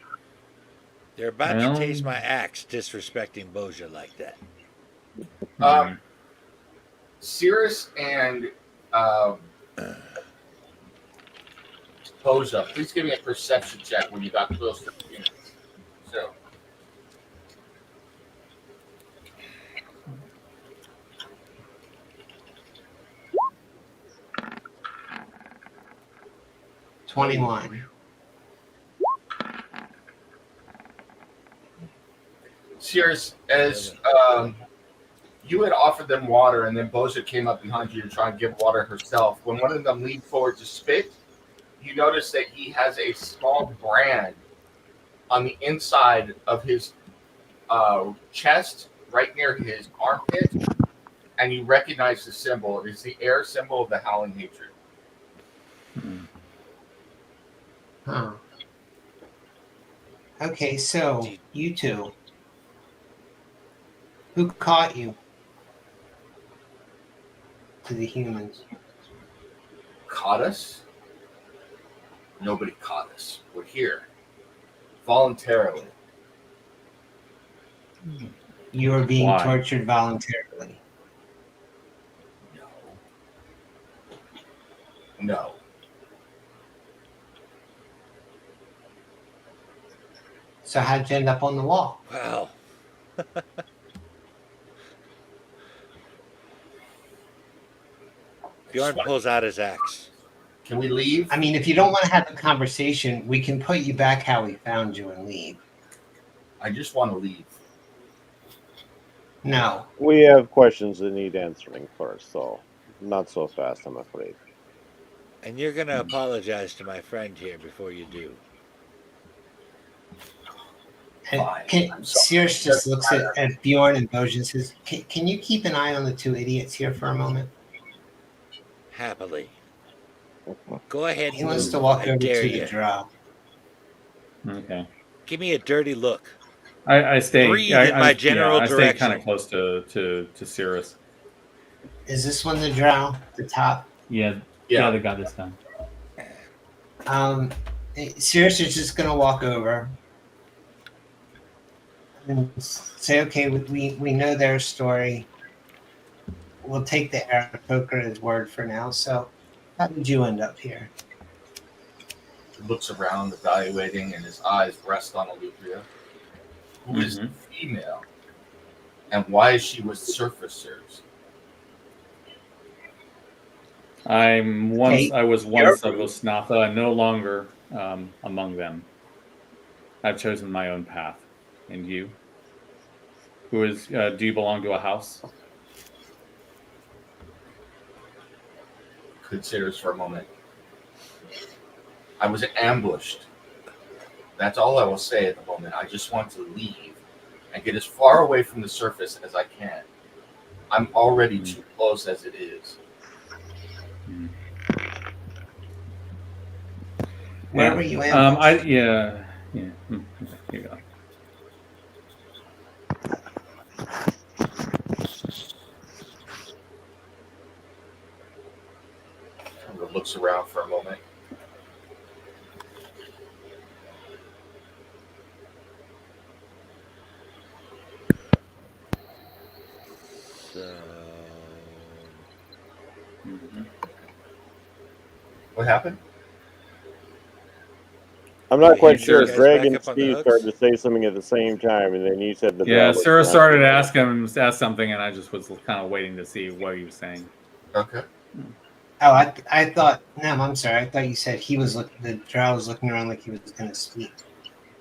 They're about to taste my axe, disrespecting Boja like that. Cirrus and Boja, please give me a perception check when you got close to the humans. So. $21. Cirrus, as you had offered them water, and then Boja came up behind you to try and give water herself. When one of them leaned forward to spit, you notice that he has a small brand on the inside of his chest, right near his armpit, and you recognize the symbol. It is the air symbol of the Howling Hatred. Huh. Okay, so you two, who caught you to the humans? Caught us? Nobody caught us. We're here. Voluntarily. You are being Why? tortured voluntarily. No. So how'd you end up on the wall? Wow. Bjorn pulls out his axe. Can we leave? I mean, if you don't want to have the conversation, we can put you back how we found you and leave. I just want to leave. No. We have questions that need answering first, so not so fast, I'm afraid. And you're going to apologize to my friend here before you do. Sears just looks at Bjorn and Bojan and says, can you keep an eye on the two idiots here for a moment? Happily. Go ahead. He wants to walk over to the drow. Okay. Give me a dirty look. I stay. Breathe in my general I stay direction. kind of close to Cirrus. Is this one the drow? The top? Yeah, they got this done. Cirrus is just going to walk over and say, okay, we know their story. We'll take the Aarakocra as word for now. So how did you end up here? He looks around, evaluating, and his eyes rest on Olivia. Who is the female? And why is she with surfacers? I was once a Vosnatha and no longer among them. I've chosen my own path. And you? Who is? Do you belong to a house? Considers for a moment. I was ambushed. That's all I will say at the moment. I just want to leave and get as far away from the surface as I can. I'm already too close as it is. Where were you ambushed? Yeah. Here you go. Looks around for a moment. So What happened? I'm not Did quite you sure. guys Greg back and up on the Steve hooks? started to say something at the same time, and then you said the Yeah, drow was Sarah down. started to ask something, and I just was kind of waiting to see what he was saying. Okay. Oh, I thought. No, I'm sorry. I thought you said he was looking. The drow was looking around like he was going to speak.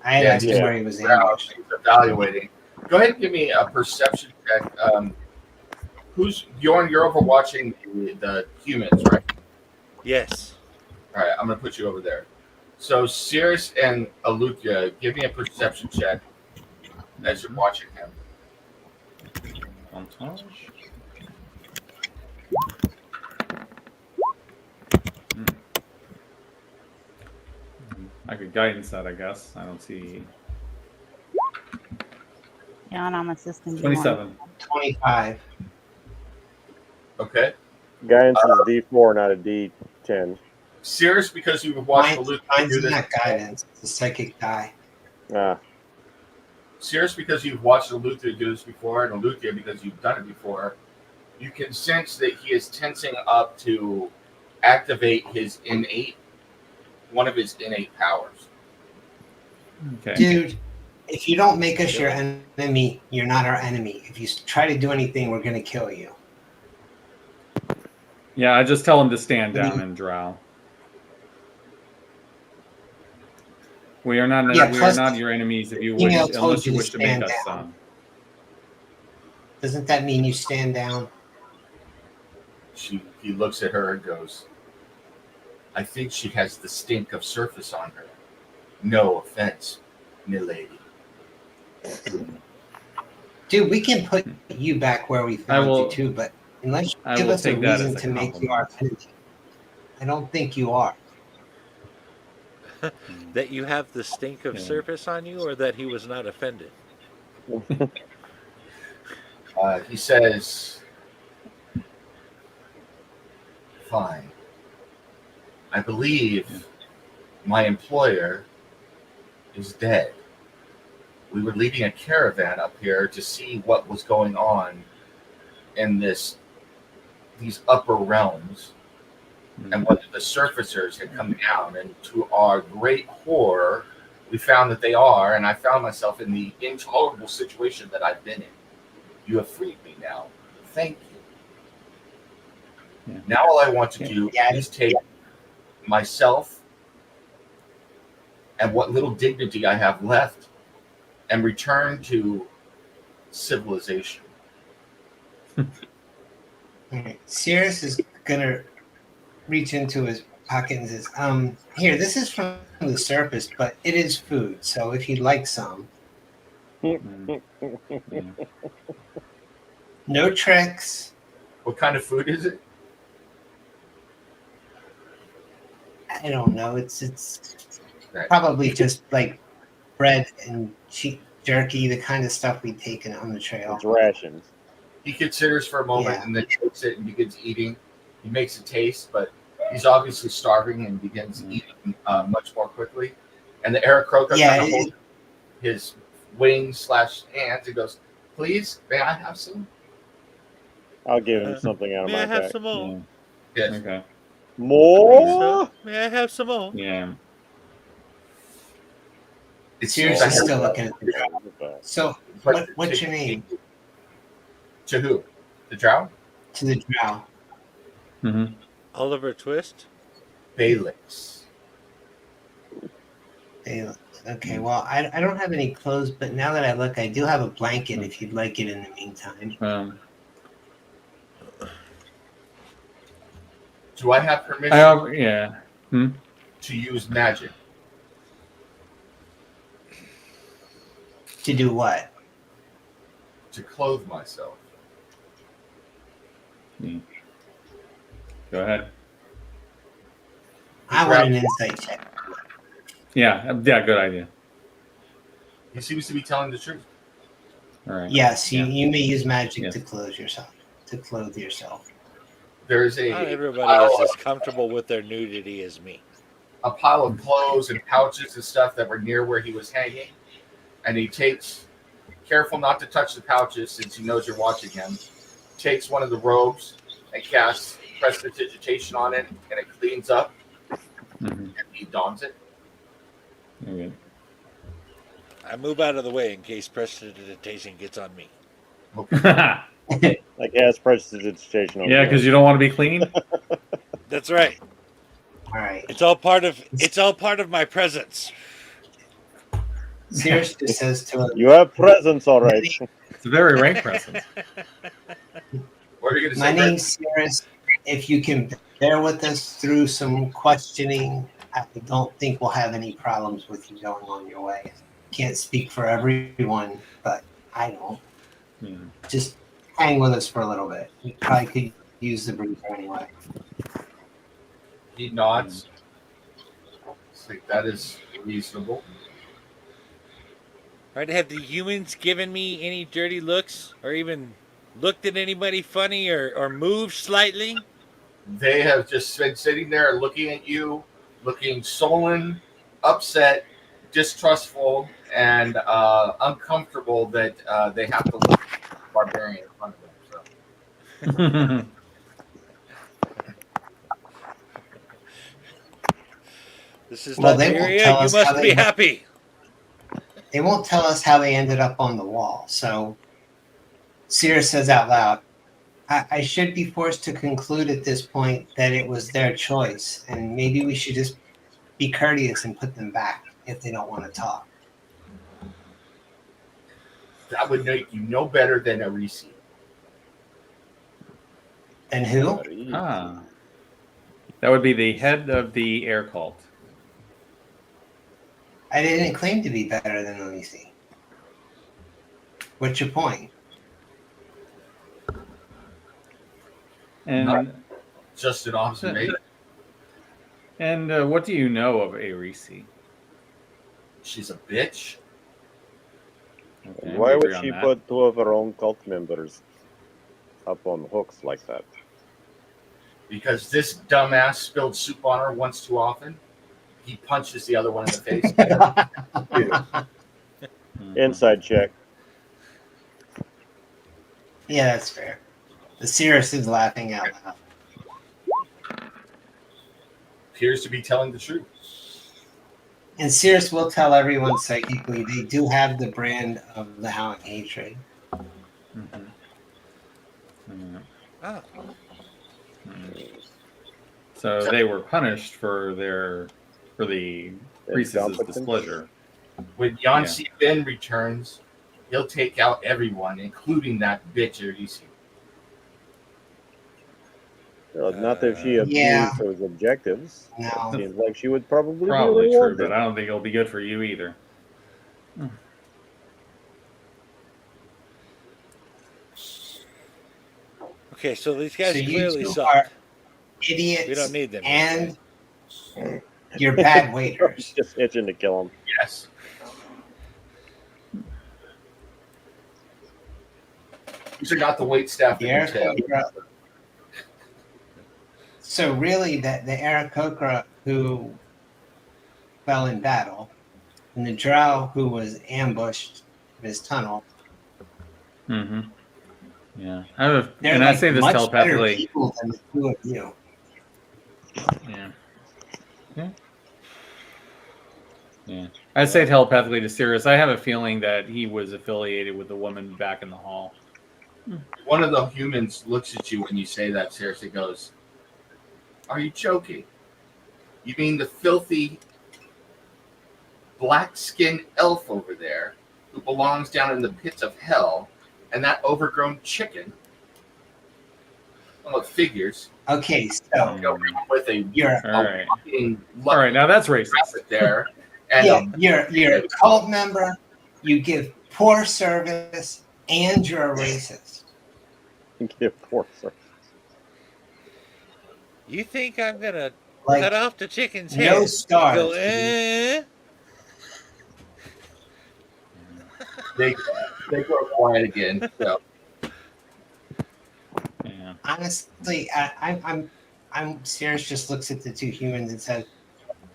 I had asked him yeah. where he was Drow, ambushed. he's evaluating. Go ahead and give me a perception check. Who's Bjorn? You're overwatching the humans, right? yes. All right, I'm gonna put you over there. So Cirrus and Aluthia, give me a perception check as you're watching him. Montage. I could guidance that, I guess. I don't see. Yeah, and I'm assisting you. 27. 25. Okay. Guidance is D4, not a D10. Cirrus, because you've watched Aluthia Mine's do this. not guidance. It's a psychic die. Cirrus, because you've watched Aluthia do this before, and Aluthia, because you've done it before, you can sense that he is tensing up to activate one of his innate powers. Okay. Dude, if you don't make us your enemy, you're not our enemy. If you try to do anything, we're going to kill you. Yeah, I just tell him to stand down and drow. We are not. We are not your enemies if you wish, unless you wish to make us some. Doesn't that mean you stand down? He looks at her and goes, I think she has the stink of surface on her. No offense, milady. Dude, we can put you back where we found you too, but unless you give us a reason to make you our enemy, I don't think you are. That you have the stink of surface on you, or that he was not offended? He says, fine. I believe my employer is dead. We were leading a caravan up here to see what was going on in these upper realms, and whether the surfacers had come down. And to our great horror, we found that they are, and I found myself in the intolerable situation that I've been in. You have freed me now. Thank you. Yeah. Now all I want to do is take myself and what little dignity I have left and return to civilization. Cirrus is going to reach into his pocket and says, here, this is from the surface, but it is food, so if you'd like some. No tricks. What kind of food is it? I don't know. It's probably just like bread and jerky, the kind of stuff we take on the trail. It's rations. He considers for a moment and then takes it and begins eating. He makes a taste, but he's obviously starving and begins eating much more quickly. And the Aarakocra kind of holds his wings/hands and goes, please, may I have some? I'll give him something out of my May I have pack. some more? Yes. Okay. More? May I have some more? Yeah. It's Seriously still looking at the drow. So, what's your name? To who? The drow? To the drow. Mm-hmm. Oliver Twist? Balix. Okay, well, I don't have any clothes, but now that I look, I do have a blanket if you'd like it in the meantime. Do I have permission to use magic? To do what? To clothe myself. Go ahead. I want an insight check. Yeah, good idea. He seems to be telling the truth. All right. Yes, you may use magic to clothe yourself. There's Not everybody is as comfortable with their nudity as me. A pile of clothes and pouches and stuff that were near where he was hanging, and he takes, careful not to touch the pouches since he knows you're watching him, takes one of the robes and casts prestidigitation on it, and it cleans up, and he dons it. Okay. I move out of the way in case prestidigitation gets on me. Yeah, Like has prestidigitation on because you don't want to be clean. That's right. All right. It's all part of my presence. Cirrus just says to him, You have presence, all right. It's a very rank presence. What are you going to "My say? name's Cirrus. If you can bear with us through some questioning, I don't think we'll have any problems with you going on your way. Can't speak for everyone, but I don't. Just hang with us for a little bit. We probably could use the breather anyway." He nods. It's like, that is reasonable. Right? Have the humans given me any dirty looks, or even looked at anybody funny, or moved slightly? They have just been sitting there looking at you, looking sullen, upset, distrustful, and uncomfortable that they have to look at the barbarian in front of them. So. This is Well, they won't Liberia. tell You us how must be they- happy. They won't tell us how they ended up on the wall. So Cirrus says out loud, I should be forced to conclude at this point that it was their choice, and maybe we should just be courteous and put them back if they don't want to talk." That would make you no better than Arisi. And who? Ah. That would be the head of the air cult. I didn't claim to be better than Lucy. What's your point? And Just an observation. and what do you know of Arisi? She's a bitch. Okay, Why we would agree on she that. put two of her own cult members up on hooks like that? Because this dumbass spilled soup on her once too often. He punches the other one in the face. Inside check. Yeah, that's fair. The Cirrus is laughing out loud. Appears to be telling the truth. And Cirrus will tell everyone psychically they do have the brand of the Hound Hatred. Oh. So they were punished for the priestess's displeasure. When Yancy Ben returns, he'll take out everyone, including that bitch Arisi. Not if she abused Yeah. those objectives. No. Seems like she would probably Probably be true, rewarded. but I don't think it'll be good for you either. Okay, so these guys So you clearly two suck. are idiots We don't need them. and you're bad waiters. Just itching to kill him. Yes. These are not the wait staff. The that you tell. Aarakocra. So really, the Aarakocra who fell in battle, and the Drow who was ambushed in his tunnel. Mm-hmm. Yeah, I They're I say this much better telepathically. people than the two of you. Yeah. Yeah. Yeah. I say telepathically to Cirrus. I have a feeling that he was affiliated with the woman back in the hall. One of the humans looks at you when you say that, seriously goes, "Are you joking? You mean the filthy black-skinned elf over there who belongs down in the pits of hell, and that overgrown chicken?" Well, it figures. Okay, so Go around with a you're All right. fucking All right. Now that's racist. rabbit there, and you're a cult member. You give poor service, and you're a racist. Give poor sir. You think I'm gonna Like, cut off the chicken's no head? stars. Go, eh? they go quiet again. So Yeah. honestly, I'm Cirrus just looks at the two humans and says,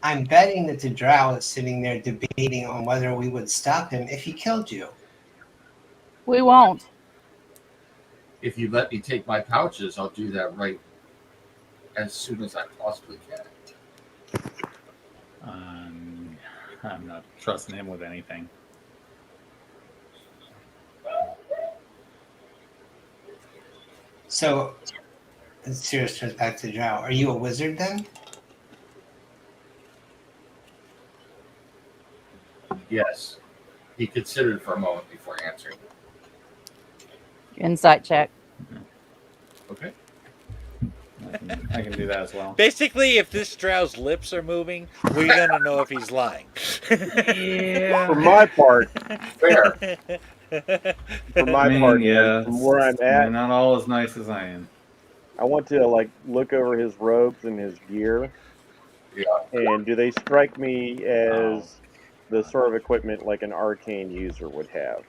"I'm betting that the Drow is sitting there debating on whether we would stop him if he killed you." We won't. If you let me take my pouches, I'll do that right as soon as I possibly can. I'm not trusting him with anything. So, Sirius turns back to Drow. Are you a wizard then? Yes. He considered for a moment before answering. Insight check. Okay. I can do that as well. Basically, if this Drow's lips are moving, we're gonna know if he's lying. Yeah. For my part, Fair. for my I mean, part, yeah, from where I'm they're at, not all as nice as I am. I want to like look over his robes and his gear, Yeah. and do they strike me as the sort of equipment like an arcane user would have?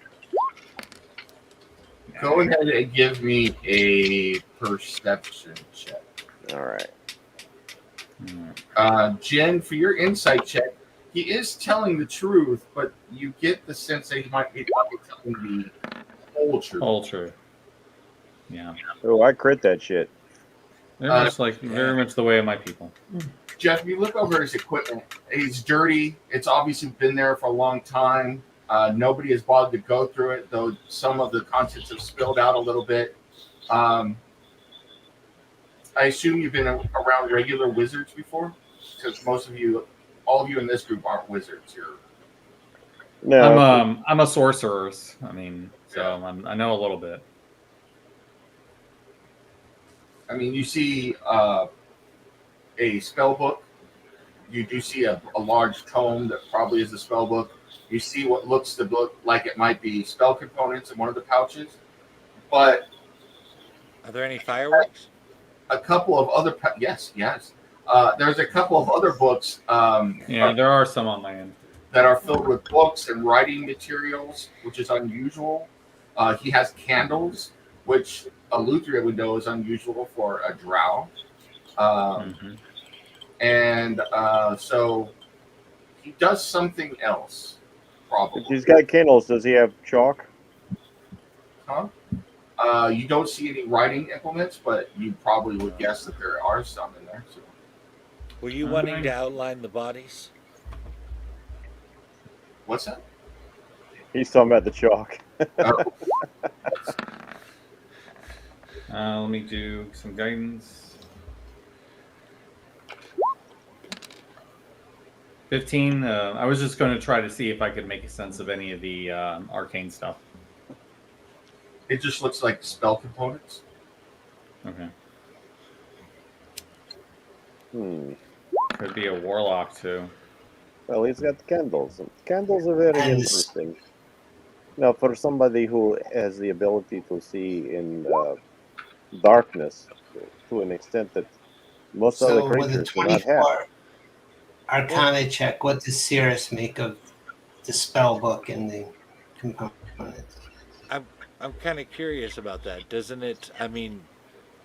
Go ahead and give me a perception check. All right. Jen, for your insight check, he is telling the truth, but you get the sense that he might be telling the whole truth. All true. Yeah. Oh, I crit that shit. They're just like very much the way of my people. Jeff, if you look over his equipment, it's dirty. It's obviously been there for a long time. Nobody has bothered to go through it, though some of the contents have spilled out a little bit. I assume you've been around regular wizards before, because most of you, all of you in this group aren't wizards. You're No, I'm a sorcerer. I mean, so I know a little bit. I mean, you see a spell book. You do see a large tome that probably is a spell book. You see what looks to look like it might be spell components in one of the pouches. But Are there any fireworks? a couple of other yes. There's a couple of other books There are some on my end. that are filled with books and writing materials, which is unusual. He has candles, which a Luthien would know is unusual for a drow. And so he does something else, probably. if he's got candles, does he have chalk? Huh? You don't see any writing implements, but you probably would guess that there are some in there. So. Were you wanting to outline the bodies? What's that? He's talking about the chalk. Let me do some guidance. 15. I was just going to try to see if I could make a sense of any of the arcane stuff. It just looks like spell components. Okay. Could be a warlock too. Well, he's got candles. Candles are very interesting. Now, for somebody who has the ability to see in darkness to an extent that most other So with a creatures do not have. 24 Arcana check, what does Sirius make of the spell book and the components? I'm kind of curious about that. Doesn't it? I mean,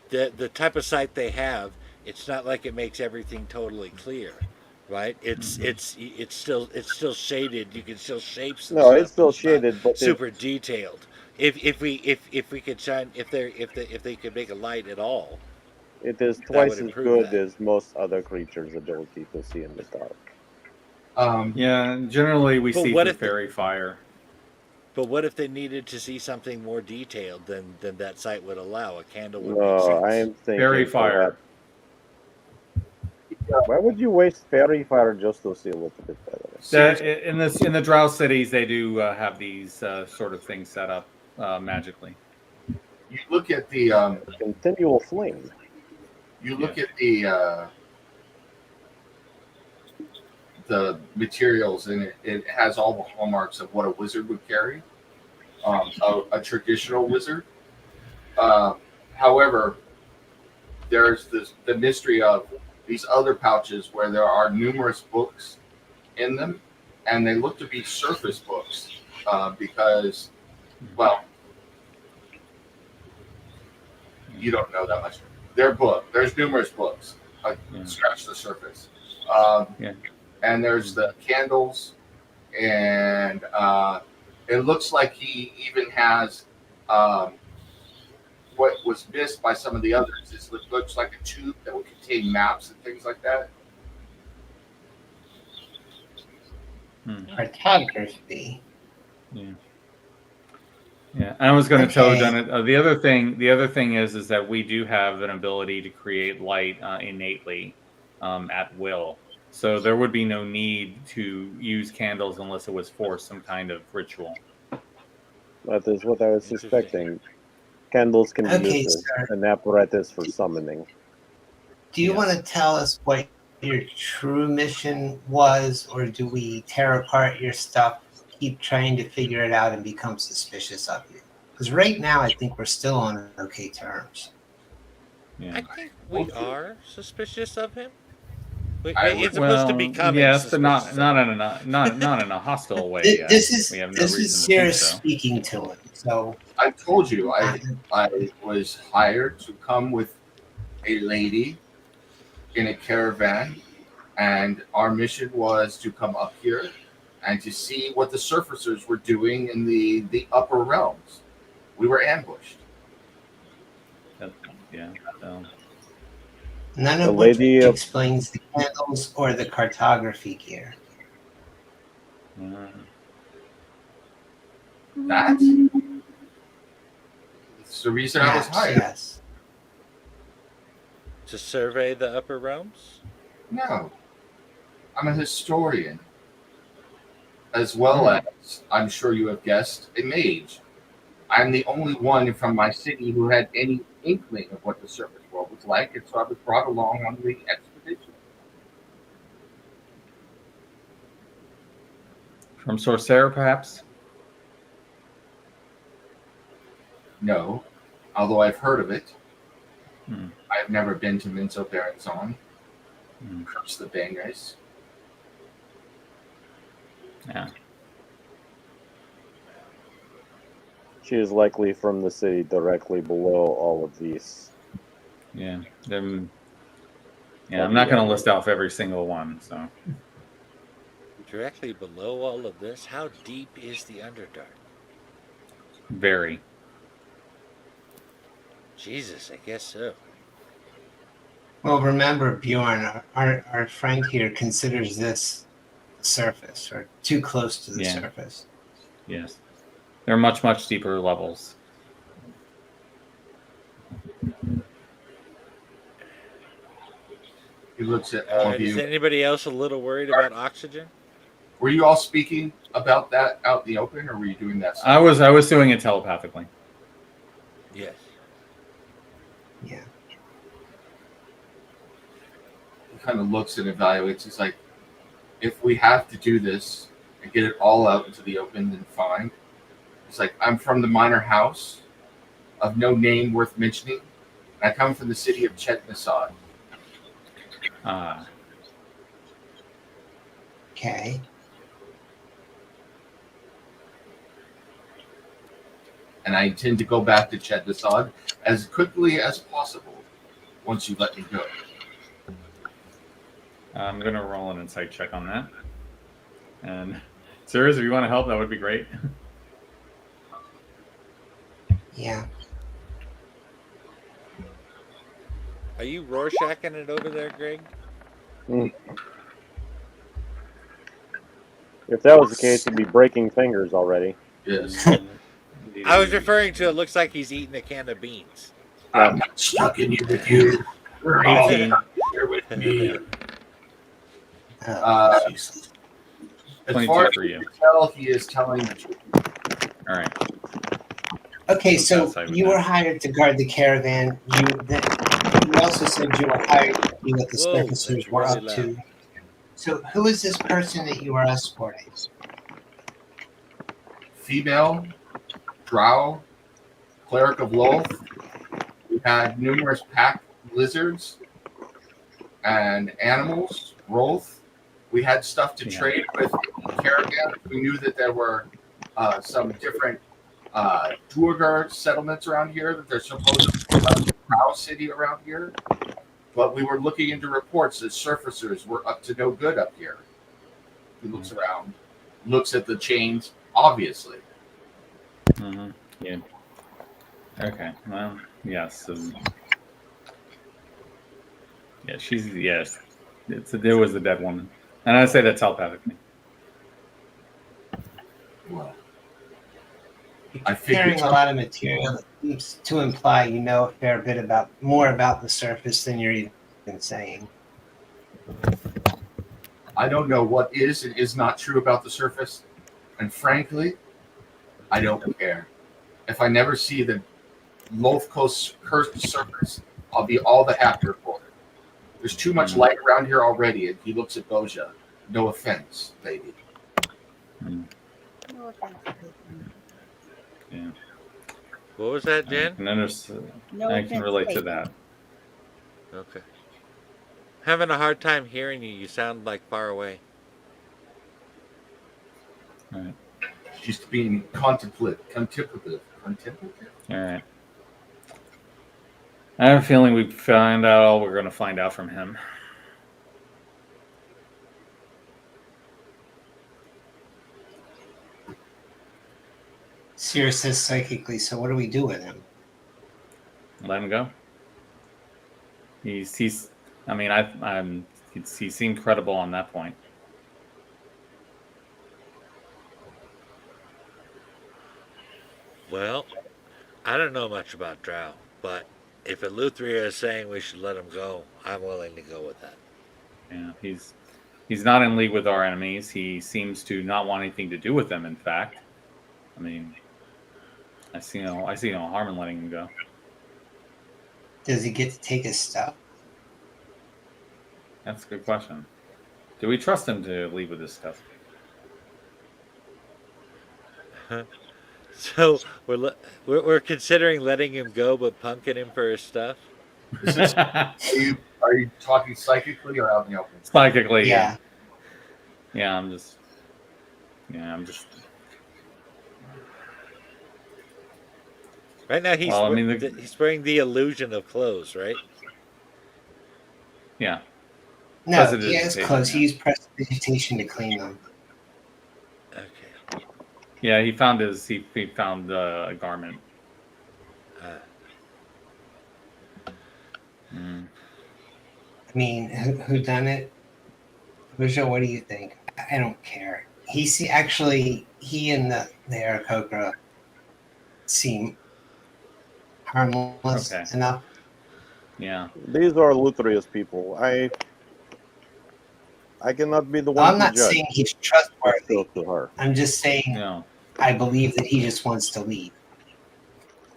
the type of sight they have, it's not like it makes everything totally clear, right? It's still shaded. You can still shapes. And No, stuff, it's still but not shaded, but super detailed. If we could shine, if they could make a light at all, it is that twice would as improve good that. as most other creatures' ability to see in the dark. Yeah, generally we But see what through if fairy fire. But what if they needed to see something more detailed than that sight would allow? A candle would make No, sense. I am thinking Fairy fire. Why would you waste fairy fire just to see a little bit better? In the Drow cities, they do have these sort of things set up magically. You look at the Continual flame. you look at the materials, and it has all the hallmarks of what a wizard would carry, a traditional wizard. However, there's the mystery of these other pouches where there are numerous books in them, and they look to be surface books because, well, you don't know that much. There's numerous books. Scratch the surface. And there's the candles, and it looks like he even has what was missed by some of the others is it looks like a tube that would contain maps and things like that. Cartography. Yeah. Yeah, I was going to tell Janet. The other thing is that we do have an ability to create light innately at will. So there would be no need to use candles unless it was for some kind of ritual. That is what I was suspecting. Candles can be used as an apparatus for summoning. Do you want to tell us what your true mission was, or do we tear apart your stuff, keep trying to figure it out, and become suspicious of you? Because right now, I think we're still on okay terms. Yeah. I think we are suspicious of him. It's supposed to become yes, but not in a hostile way. This is we have no this reason is to think Cirrus so. speaking to him. So I told you I was hired to come with a lady in a caravan, and our mission was to come up here and to see what the surfacers were doing in the upper realms. We were ambushed. Yeah. So. None of which explains the candles or the cartography gear. That's the reason I was hired. Yes. To survey the upper realms? No. I'm a historian. As well as, I'm sure you have guessed, a mage. I'm the only one from my city who had any inkling of what the surface world was like, and so I was brought along on the expedition. From Sorcerer, perhaps? No, although I've heard of it. I've never been to Minso Baranzon. Curse the bangers. Yeah. She is likely from the city directly below all of these. Yeah. I'm not going to list off every single one. So. Directly below all of this, how deep is the Underdark? Very. Jesus, I guess so. Well, remember, Bjorn, our friend here considers this surface, or too close to the surface. Yes. There are much, much deeper levels. He looks at all of you. Is anybody else a little worried about oxygen? Were you all speaking about that out in the open, or were you doing that? I was doing it telepathically. Yes. Yeah. He kind of looks and evaluates. He's like, if we have to do this and get it all out into the open, then fine. He's like, I'm from the minor house of no name worth mentioning, and I come from the city of Chetnasad. Okay. And I intend to go back to Chetnasad as quickly as possible once you let me go. I'm going to roll an insight check on that. And Sirius, if you want to help, that would be great. Yeah. Are you Rorschaching it over there, Greg? If that was the case, he'd be breaking fingers already. Yes. I was referring to it looks like he's eating a can of beans. I'm not stuck in you with you. We're all here with me. As far as you can tell, he is telling the truth. All right. Okay, so you were hired to guard the caravan. You also said you were hired to see what the surfacers were up to. So who is this person that you are escorting? Female, drow, cleric of Lolth. We had numerous pack lizards and animals, Rolth. We had stuff to trade with caravan. We knew that there were some different Duergar settlements around here, that there's supposed to be a Drow city around here. But we were looking into reports that surfacers were up to no good up here. He looks around, looks at the chains, obviously. Yeah. Okay. Well, yes. Yeah, yes. There was a dead woman, and I say that telepathically. Well, You're I carrying figured a lot of material that seems to imply you know a fair bit more about the surface than you're even saying. I don't know what is and is not true about the surface, and frankly, I don't care. If I never see the Lothco's cursed surface, I'll be all the happier for it. There's too much light around here already, and he looks at Boja. No offense, baby. No offense, Jason. Yeah. What was that, I Jen? can understand. No I can offense relate to taken. that. Okay. Having a hard time hearing you. You sound like far away. All right. She's being contemplative. All right. I have a feeling we find out all we're going to find out from him. Seer says psychically, so what do we do with him? Let him go. He's. I mean, he seemed credible on that point. Well, I don't know much about Drow, but if Eleuthria is saying we should let him go, I'm willing to go with that. Yeah, he's not in league with our enemies. He seems to not want anything to do with them. In fact, I mean, I see no harm in letting him go. Does he get to take his stuff? That's a good question. Do we trust him to leave with his stuff? So we're considering letting him go, but punking him for his stuff. Are you talking psychically or out in the open? Psychically, Yeah. Yeah, I'm just. Right now, he's he's wearing the illusion of clothes, right? Yeah. No, he has clothes. He used prestidigitation to clean them. Okay. Yeah, he found a garment. I mean, who done it? Visual, what do you think? I don't care. He and the Aarakocra seem harmless enough. Yeah. These are Luthria's people. I cannot be the one. I'm not saying he's trustworthy. To her. I'm just saying I believe that he just wants to leave.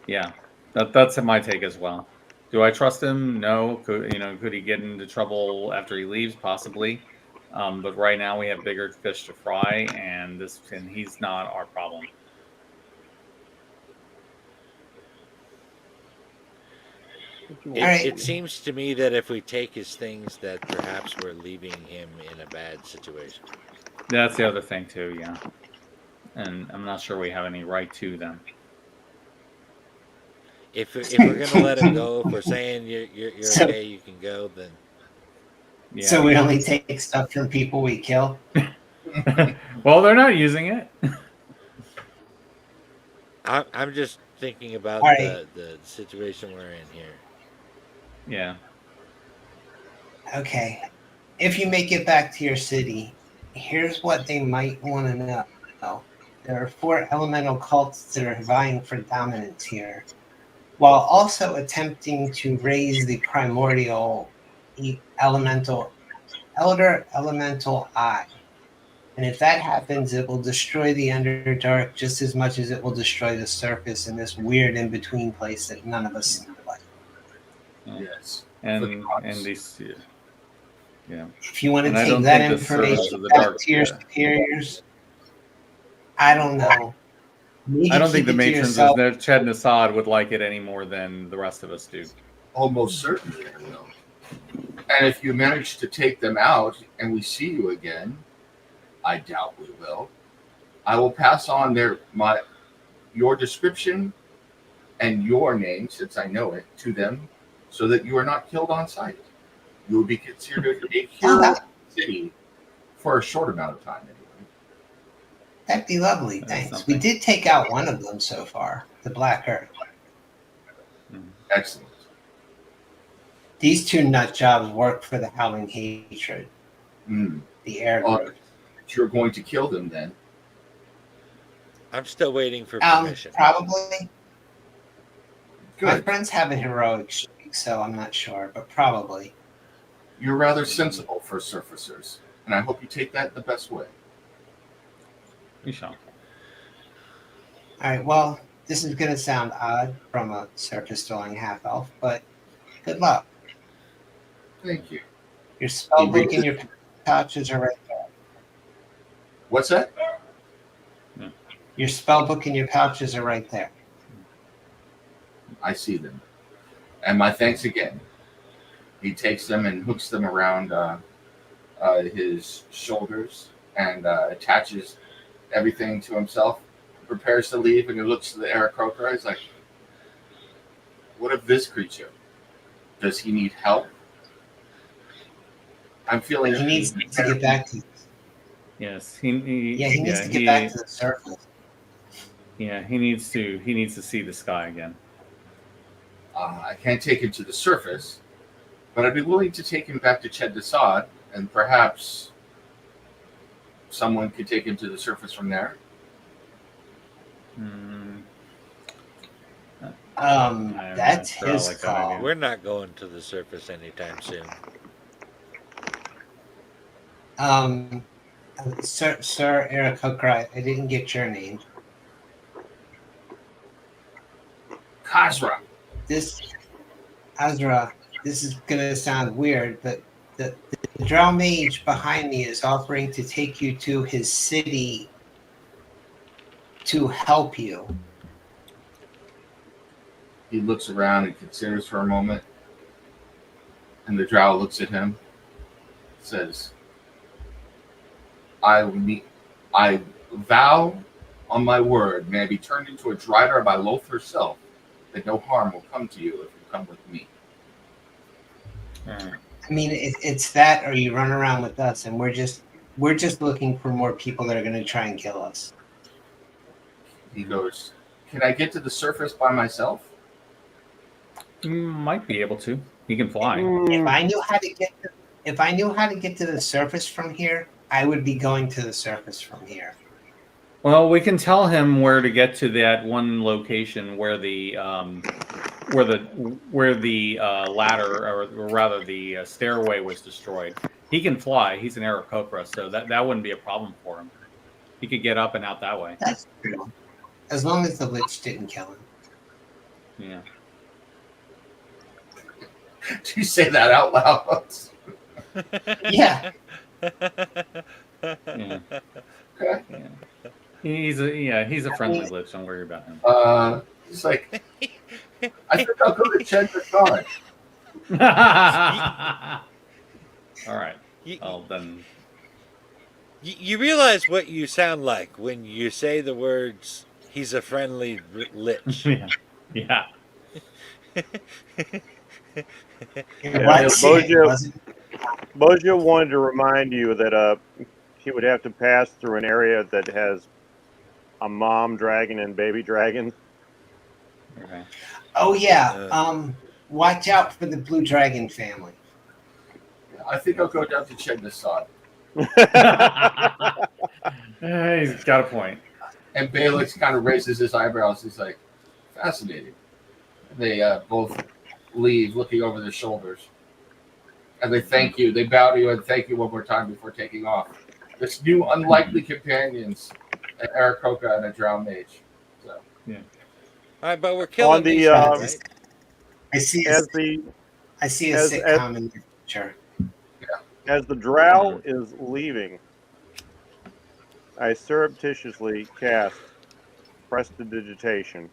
Yeah, that's my take as well. Do I trust him? No. Could he get into trouble after he leaves? Possibly. But right now we have bigger fish to fry, and he's not our problem. It seems to me that if we take his things, that perhaps we're leaving him in a bad situation. That's the other thing too, yeah. And I'm not sure we have any right to them. If we're gonna let him go, if we're saying you're okay, you can go, then. Yeah. So we only take stuff from people we kill. Well, they're not using it. I'm just thinking about the situation we're in here. Yeah. Okay. If you make it back to your city, here's what they might want to know. There are 4 elemental cults that are vying for dominance here, while also attempting to raise the primordial elder elemental eye. And if that happens, it will destroy the Underdark just as much as it will destroy the surface in this weird in-between place that none of us seem to like. Yes. And these, yeah. If you want to take that information back to your superiors, I don't know. I don't think the matrons of Ched Nassad would like it any more than the rest of us do. Almost certainly I will. And if you manage to take them out and we see you again, I doubt we will, I will pass on your description and your name, since I know it, to them, so that you are not killed on sight. You will be considered a hero of the city for a short amount of time, anyway. That'd be lovely, thanks. We did take out one of them so far, the Black Earth. Excellent. These two nut jobs work for the Howling Hatred, the air group. You're going to kill them then. I'm still waiting for permission. Probably. Good. My friends have a heroic streak, so I'm not sure, but probably. You're rather sensible for surfacers, and I hope you take that the best way. We shall. All right, well, this is going to sound odd from a surface-dwelling half-elf, but good luck. Thank you. Your spell book and your pouches are right there. What's that? Your spell book and your pouches are right there. I see them. And my thanks again. He takes them and hooks them around his shoulders and attaches everything to himself, prepares to leave, and he looks to the Aarakocra. He's like, what of this creature? Does he need help? I'm feeling he needs to get back to. Yes, he needs to get back to the surface. Yeah, he needs to see the sky again. I can't take him to the surface, but I'd be willing to take him back to Ched Desad, and perhaps someone could take him to the surface from there. That's his call. We're not going to the surface anytime soon. Sir Aarakocra, I didn't get your name. Khazra. Azra, this is gonna sound weird, but the Drow Mage behind me is offering to take you to his city to help you. He looks around and considers for a moment, and the Drow looks at him, says, I vow on my word, may I be turned into a Dryder by Loth herself, that no harm will come to you if you come with me. I mean, it's that, or you run around with us, and we're just looking for more people that are going to try and kill us. He goes, can I get to the surface by myself? You might be able to. He can fly. If I knew how to get to the surface from here, I would be going to the surface from here. Well, we can tell him where to get to that one location where the ladder, or rather the stairway, was destroyed. He can fly. He's an Aarakocra, so that wouldn't be a problem for him. He could get up and out that way. That's true. As long as the Lich didn't kill him. Yeah. Do you say that out loud? Yeah. Yeah. Okay. Yeah. He's a friendly Lich. Don't worry about him. It's like, I think I'll go to Ched Desad. All right. Well, then. You realize what you sound like when you say the words, he's a friendly Lich. Yeah. Bojo wanted to remind you that he would have to pass through an area that has a mom dragon and baby dragons. Okay. Oh yeah. Watch out for the blue dragon family. I think I'll go down to Ched Desad. He's got a point. And Balix kind of raises his eyebrows. He's like, fascinating. They both leave, looking over their shoulders. And they thank you. They bow to you and thank you one more time before taking off. This new unlikely companions, an Aarakocra and a Drow Mage. So. Yeah. All right, but we're killing these guys, right? I see a sitcom in the future. As the drow is leaving, I surreptitiously cast Prestidigitation.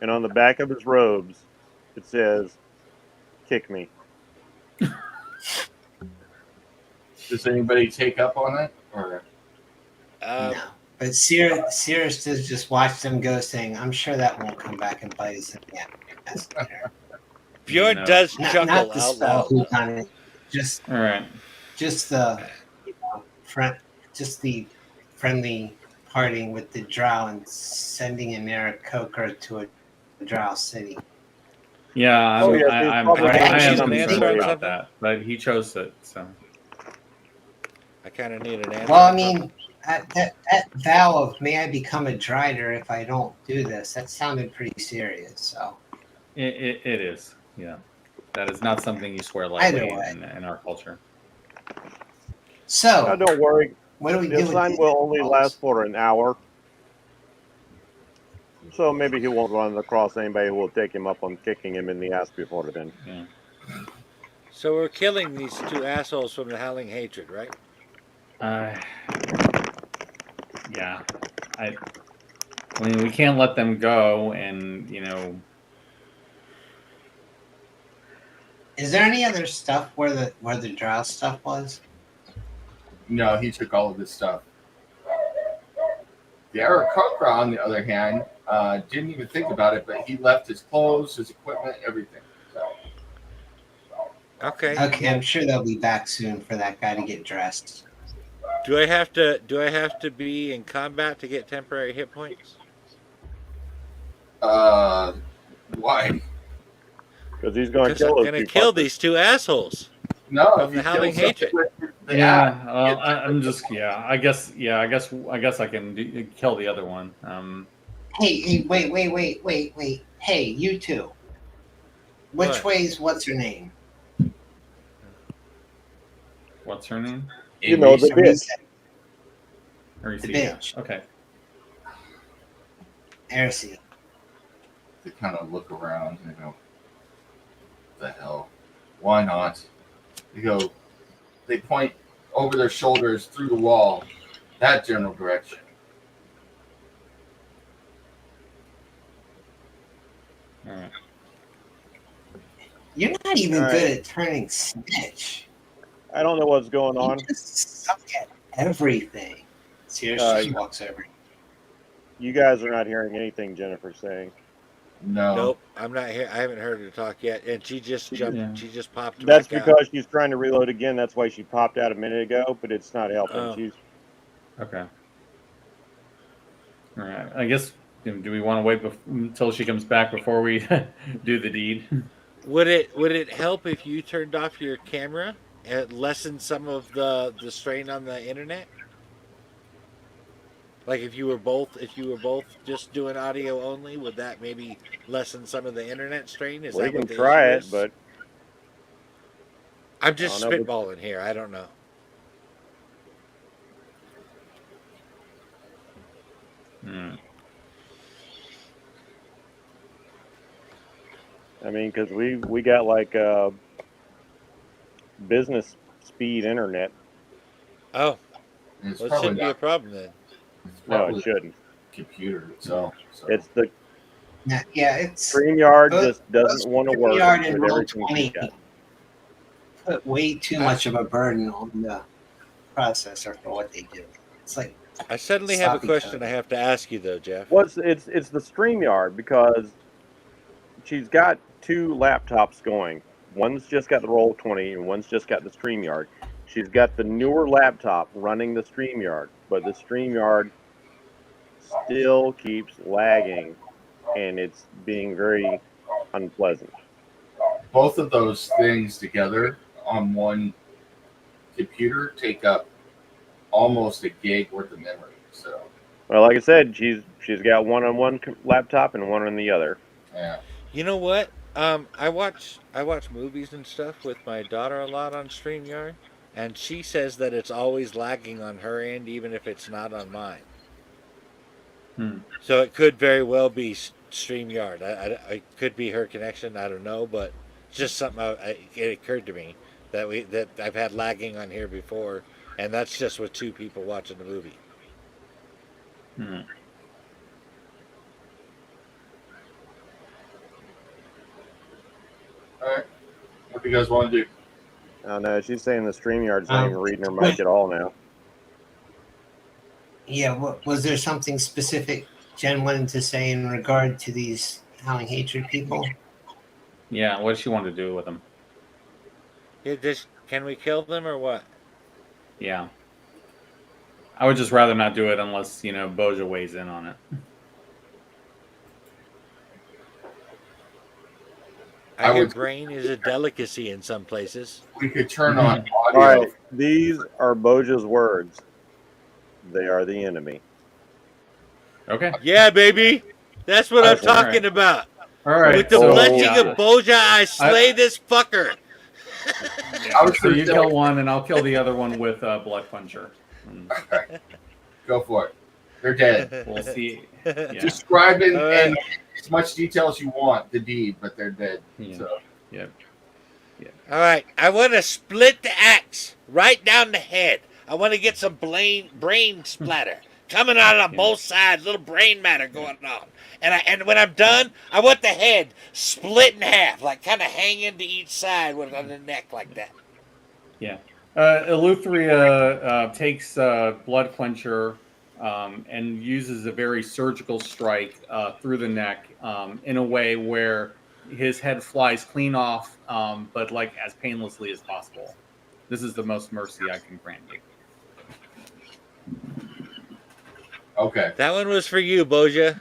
And on the back of his robes, it says, kick me. Does anybody take up on it? Or no. But Cirrus does just watch them go, saying, I'm sure that won't come back and bite us again. Bjorn does chuckle not the out spell loud. Just all right. Just the friendly parting with the drow and sending an Aarakocra to a Drow City. Yeah, Oh, yes, he's I probably am got concerned some answer on about something. that, but he chose it, so. I kind of need an answer. Well, I on mean, something. that vow of may I become a drider if I don't do this, that sounded pretty serious. So It is, yeah. That is not something you swear either lightly way. in our culture. Now, So don't worry. what do we The do with assignment these will only last animals? for an hour. So maybe he won't run across anybody who will take him up on kicking him in the ass before then. Yeah. So we're killing these two assholes from the Howling Hatred, right? Yeah. I mean, we can't let them go, and Is there any other stuff where the drow stuff was? No, he took all of this stuff. The Aarakocra, on the other hand, didn't even think about it, but he left his clothes, his equipment, everything. So, Okay. Okay, I'm sure they'll be back soon for that guy to get dressed. Do I have to be in combat to get temporary hit points? why? Because he's going to Because kill I'm those gonna two kill fuckers. these two assholes No, from if the you Howling kill something Hatred. with the yeah. axe, I'm just I guess I can kill the other one. Hey, wait. Hey, you two. Which What? way's what's her name? What's her name? You know, the bitch. Or The yeah. bitch. Okay. Heresy. they kind of look around and they go, "The hell? Why not?" They go. They point over their shoulders through the wall, that general direction. All right. You're not even All right. good at turning snitch. I don't know what's going on. You just suck at everything. Seriously, she walks over. You guys are not hearing anything Jennifer's saying. No. Nope, I'm not here. I haven't heard her talk yet, and she just jumped. Yeah. She just popped That's back because out. she's trying to reload again. That's why she popped out a minute ago, but it's not helping. Oh. She's Okay. All right. I guess. Do we want to wait until she comes back before we do the deed? Would it help if you turned off your camera and lessened some of the strain on the internet? Like if you were both just doing audio only, would that maybe lessen some of the internet strain? Is we that can what the try issue it, is? but I'm just I don't know, spitballing here. I don't know. Hmm. I mean, because we got like business speed internet. Oh, It's well, it probably shouldn't be a not. problem then. It's No, probably it shouldn't. the computer itself. So. It's the Yeah, it's StreamYard both just doesn't want to work StreamYard and with everything she's Roll20 got. put way too much of a burden on the processor for what they do. It's like I suddenly have a sloppy question code. I have to ask you though, Jeff. Well, it's the StreamYard because she's got two laptops going. One's just got the Roll20 and one's just got the StreamYard. She's got the newer laptop running the StreamYard, but the StreamYard still keeps lagging and it's being very unpleasant. Both of those things together on one computer take up almost a gig worth of memory. So, Well, like I said, she's got one on one laptop and one on the other. yeah. You know what? I watch movies and stuff with my daughter a lot on StreamYard, and she says that it's always lagging on her end, even if it's not on mine. So it could very well be StreamYard. I could be her connection. I don't know, but it's just something it occurred to me that I've had lagging on here before, and that's just with two people watching the movie. Hmm. All right. What do you guys want to do? Oh no, she's saying the StreamYard's not even reading her mic at all now. Yeah, was there something specific Jen wanted to say in regard to these Howling Hatred people? Yeah. What does she want to do with them? Can we kill them or what? Yeah. I would just rather not do it unless Boja weighs in on it. I hear brain is a delicacy in some places. We could turn on All audio. right, these are Boja's words. They are the enemy. Okay. Yeah, baby. That's what I'm Okay. talking about. All right. With the So- blessing yeah. of Boja, I slay this fucker. I was So you gonna say- kill one, and I'll kill the other one with Blood Puncher. And Go for it. They're dead. we'll see. Yeah. Describe in, All right. in as much detail as you want the deed, but they're dead. Yeah. So Yep. All right. I want to split the axe right down the head. I want to get some brain splatter coming out on both sides, little brain matter going on. And when I'm done, I want the head split in half, like kind of hanging to each side with on the neck like that. Yeah. Eleutheria takes Blood Quencher and uses a very surgical strike through the neck in a way where his head flies clean off, but like as painlessly as possible. This is the most mercy I can grant you. okay. That one was for you, Boja.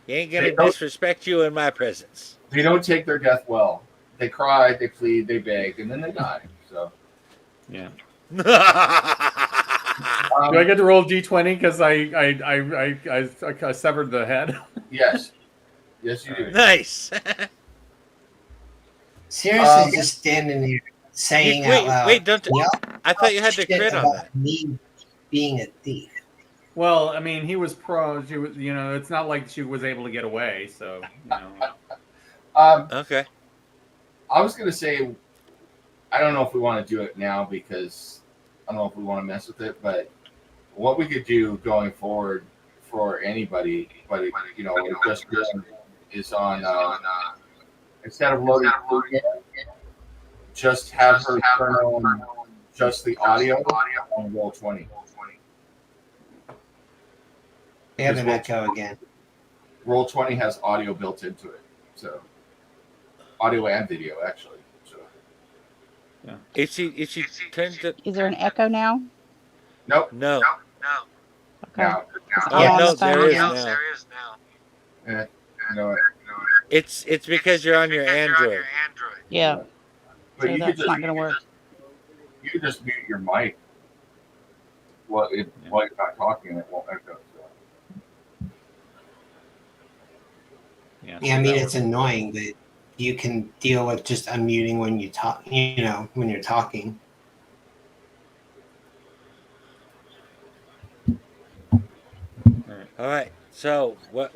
You ain't gonna They don't- disrespect you in my presence. They don't take their death well. They cry, they plead, they beg, and then they die. So Yeah. um, Do I get to roll D20 because I severed the head? yes. Yes you do. Nice. Seriously, just standing here saying out loud. Wait, don't. "Yell I thought you had to shit crit on about that. me being a thief." Well, I mean, he was pro. She was, it's not like she was able to get away. So, Okay. I was gonna say I don't know if we want to do it now because I don't know if we want to mess with it, but what we could do going forward for anybody, but just is on instead of loading just have her turn on just the audio on roll 20. They have an echo again. Roll 20 has audio built into it, so audio and video actually. So If she turns it, Is there an echo now? nope. no. Okay. Now, Oh I'm on no, the phone there is again. now. no, It's because you're on your Android. Yeah. but So you could that's just not going to work. you could just mute your mic. While you're not talking, it won't echo. So. yeah. Yeah, I mean it's annoying that you can deal with just unmuting when you talk. When you're talking. All right. So what?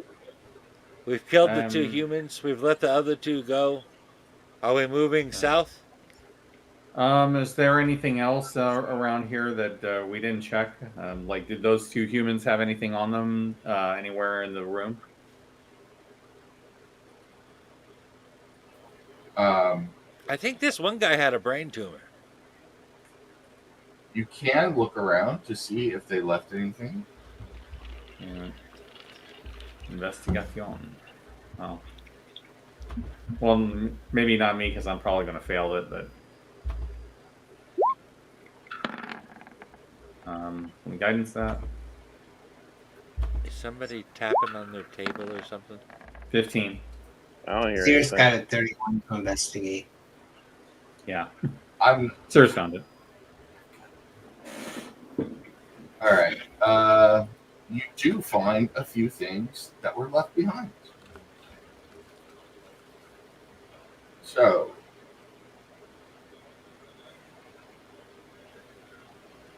We've killed the two Um, humans. We've let the other two go. Are we moving south? Is there anything else around here that we didn't check? Like, did those two humans have anything on them anywhere in the room? I think this one guy had a brain tumor. You can look around to see if they left anything. Yeah. Investigation. Oh. Well, maybe not me because I'm probably going to fail it, but. Can we guidance that? Is somebody tapping on their table or something? 15. I don't hear Sears anything. got a 31 to investigate. Yeah. Sirs found it. All right. You do find a few things that were left behind. So,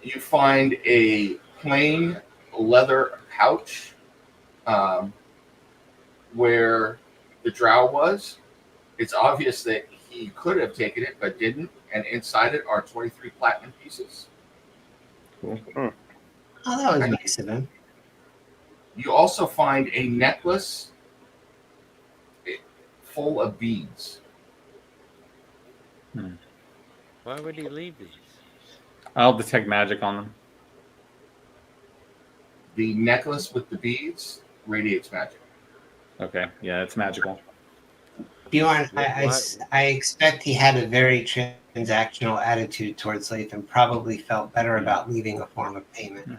you find a plain leather pouch where the drow was. It's obvious that he could have taken it but didn't, and inside it are 23 platinum pieces. Cool. Oh, that was nice of him. You also find a necklace full of beads. Why would he leave these? I'll detect magic on them. The necklace with the beads radiates magic. Okay. Yeah, it's magical. Bjorn, What? I expect he had a very transactional attitude towards Leif and probably felt better about leaving a form of payment.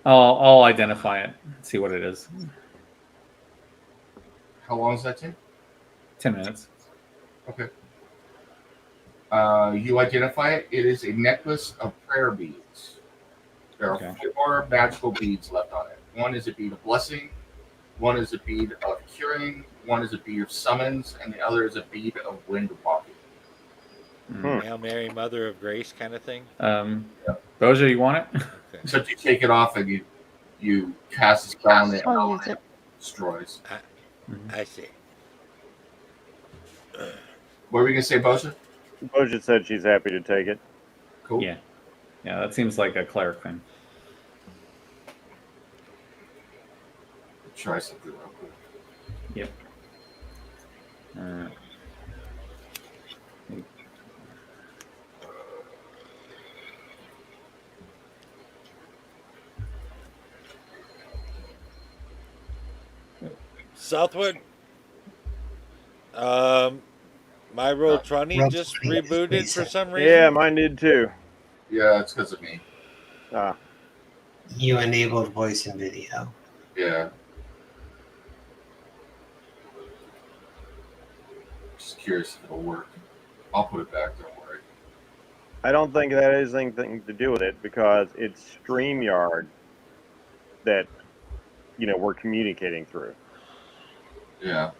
I'll identify it. See what it is. How long does that take? 10 minutes. Okay. You identify it. It is a necklace of prayer beads. There are 4 magical beads left on it. One is a bead of blessing, one is a bead of curing, one is a bead of summons, and the other is a bead of wind walking. Hail Mary, Mother of Grace kind of thing. Boja, you want it? Okay. Except you take it off and you cast a spell on it and it destroys. I see. What were we going to say, Bosa? Boja said she's happy to take it. Cool. Yeah. Yeah, that seems like a cleric thing. Try something real quick. Yep. Southwood. My Roll20 just rebooted for some reason. Yeah, mine did too. Yeah, it's because of me. You enabled voice and video. Yeah. Just curious if it'll work. I'll put it back, don't worry. I don't think that has anything to do with it because it's StreamYard that, we're communicating through. Yeah.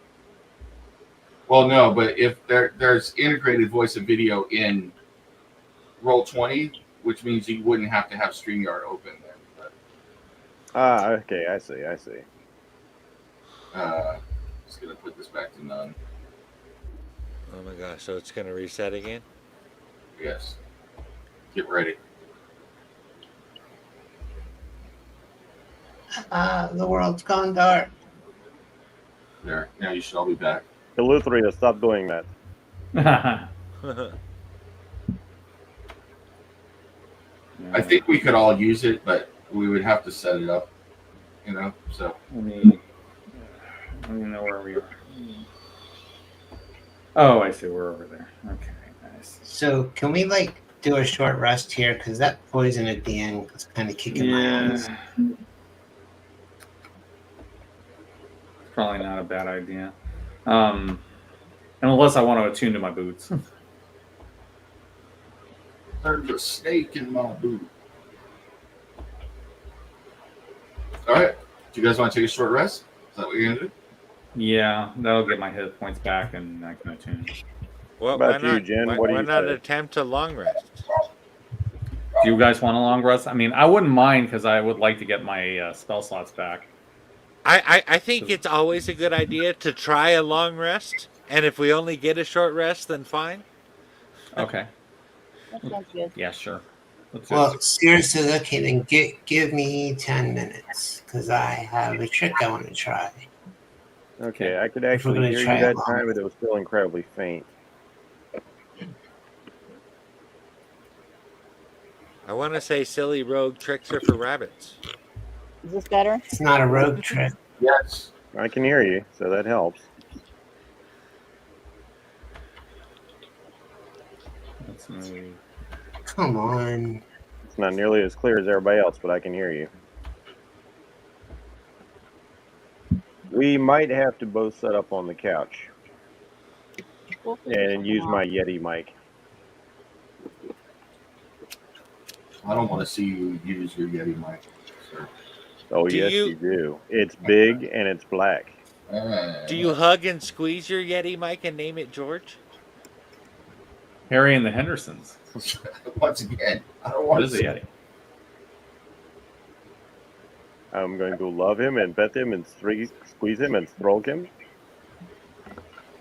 Well, no, but if there's integrated voice and video in Roll20, which means you wouldn't have to have StreamYard open then. But, okay, I see. just going to put this back to none. Oh my gosh, so it's going to reset again? Yes. Get ready. The world's gone dark. There. Now you should all be back. Eleutheria, stop doing that. I think we could all use it, but we would have to set it up, so. I don't even know where we are. Oh, I see. We're over there. Okay, nice. So can we do a short rest here? Because that poison at the end was kind of kicking my ass. Probably not a bad idea. Unless I want to attune to my boots. There's a snake in my boot. All right. Do you guys want to take a short rest? Is that what you're going to do? Yeah, that'll get my hit points back and I can attune. Well, What about you, Jen? What do why you not say? attempt a long rest? Do you guys want a long rest? I mean, I wouldn't mind because I would like to get my spell slots back. I think it's always a good idea to try a long rest, and if we only get a short rest, then fine. Okay. That sounds good. Yeah, sure. Let's do Well, it. Sears says, okay, then give me 10 minutes because I have a trick I want to try. Okay, I could If we're actually gonna hear you try it that long. time, but it was still incredibly faint. I want to say silly rogue tricks are for rabbits. Is this better? It's not a rogue trick. Yes. I can hear you, so that helps. Let's move. Come on. It's not nearly as clear as everybody else, but I can hear you. We might have to both set up on the couch and use my Yeti mic. I don't want to see you use your Yeti mic, sir. Oh, Do yes, you- you do. It's big and it's black. Do you hug and squeeze your Yeti mic and name it George? Harry and the Hendersons. Once again, I don't What want is to a see Yeti? I'm going to love him and pet him and squeeze him and stroke him.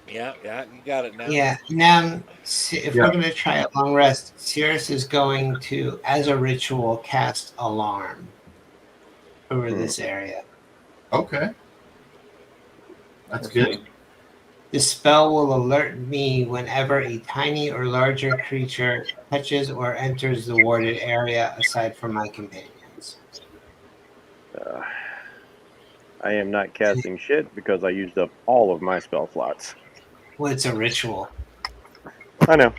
Yeah, you got it now. Yeah. Now, if we're going to try a long rest, Cirrus is going to, as a ritual, cast alarm over this area. Okay. That's good. The spell will alert me whenever a tiny or larger creature touches or enters the warded area aside from my companions. I am not casting shit because I used up all of my spell slots. Well, it's a ritual. I know.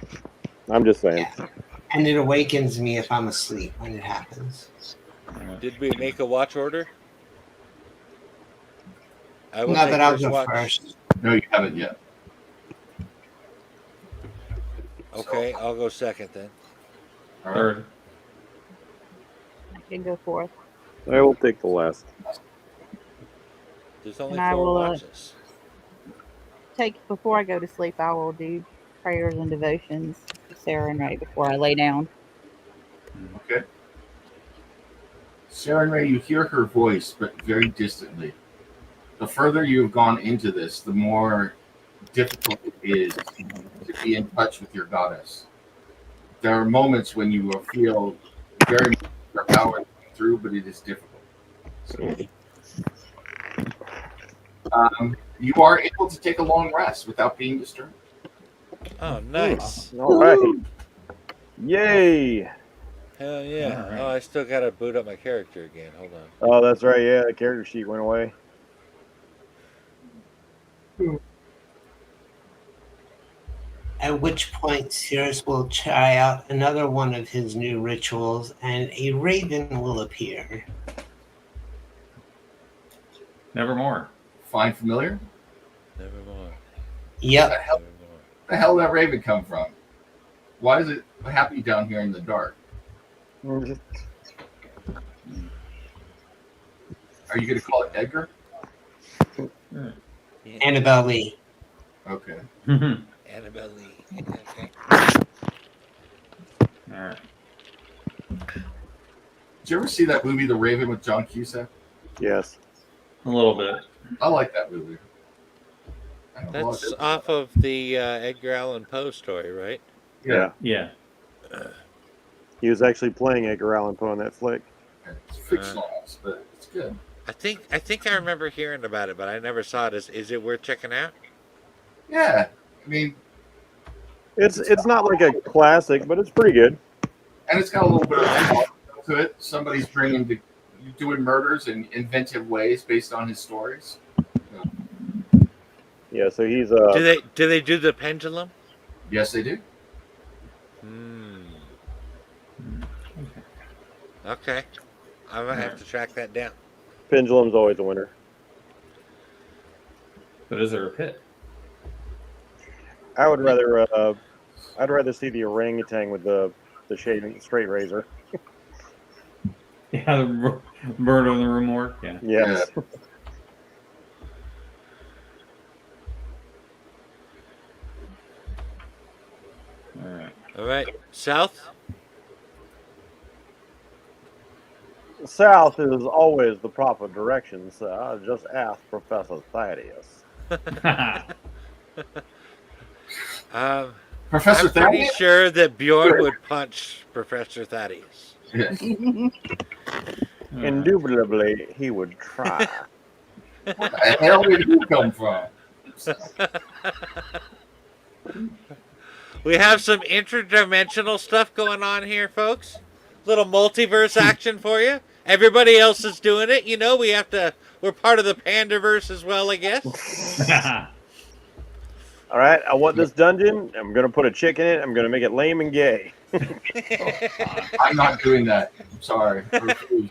I'm just saying. Yeah. And it awakens me if I'm asleep when it happens. Did we make a watch order? I No, will take but I'll first go watch. first. No, you haven't yet. Okay, I'll go second then. All right. Third. I can go fourth. I will take the last. There's only And I 4 will watches. before I go to sleep, I will do prayers and devotions to Sarah and Ray before I lay down. Okay. Sarah and Ray, you hear her voice, but very distantly. The further you have gone into this, the more difficult it is to be in touch with your goddess. There are moments when you will feel very much your power through, but it is difficult. So, you are able to take a long rest without being disturbed. Oh, nice. All right. Yay. Hell yeah. All right. Oh, I still gotta boot up my character again. Hold on. Oh, that's right. Yeah, the character sheet went away. At which point, Cirrus will try out another one of his new rituals, and a raven will appear. Nevermore. Find familiar? Nevermore. Yep. Where Nevermore. the hell did that raven come from? Why is it happy down here in the dark? Are you going to call it Edgar? Annabelle Lee. Okay. Annabelle Lee. Okay. All right. Did you ever see that movie, The Raven, with John Cusack? Yes. A little bit. I like that movie. I don't know That's what it is. off of the Edgar Allan Poe story, right? Yeah. Yeah. He was actually playing Edgar Allan Poe in that flick. It's fictionalized, but it's good. I think I remember hearing about it, but I never saw it. Is it worth checking out? Yeah. I mean, It's not like a classic, but it's pretty good. and it's got a little bit of to it. Somebody's doing murders in inventive ways based on his stories. Yeah, so he's Do they do the pendulum? Yes, they do. Okay. I'm gonna have to track that down. Pendulum's always a winner. But is there a pit? I'd rather see the orangutan with the shaving straight razor. Yeah, the bird on the room work. Yeah. Yes. Yeah. All right. All right. South? South is always the proper direction, so just ask Professor Thaddeus. Professor I'm pretty Thaddeus? sure that Bjorn would punch Professor Thaddeus. Yes. Indubitably, he would try. Where the hell did you come from? We have some interdimensional stuff going on here, folks. Little multiverse action for you. Everybody else is doing it. You know, we're part of the Pandaverse as well, I guess. All right, I want this dungeon. I'm going to put a chick in it. I'm going to make it lame and gay. I'm not doing that. I'm sorry. I refuse.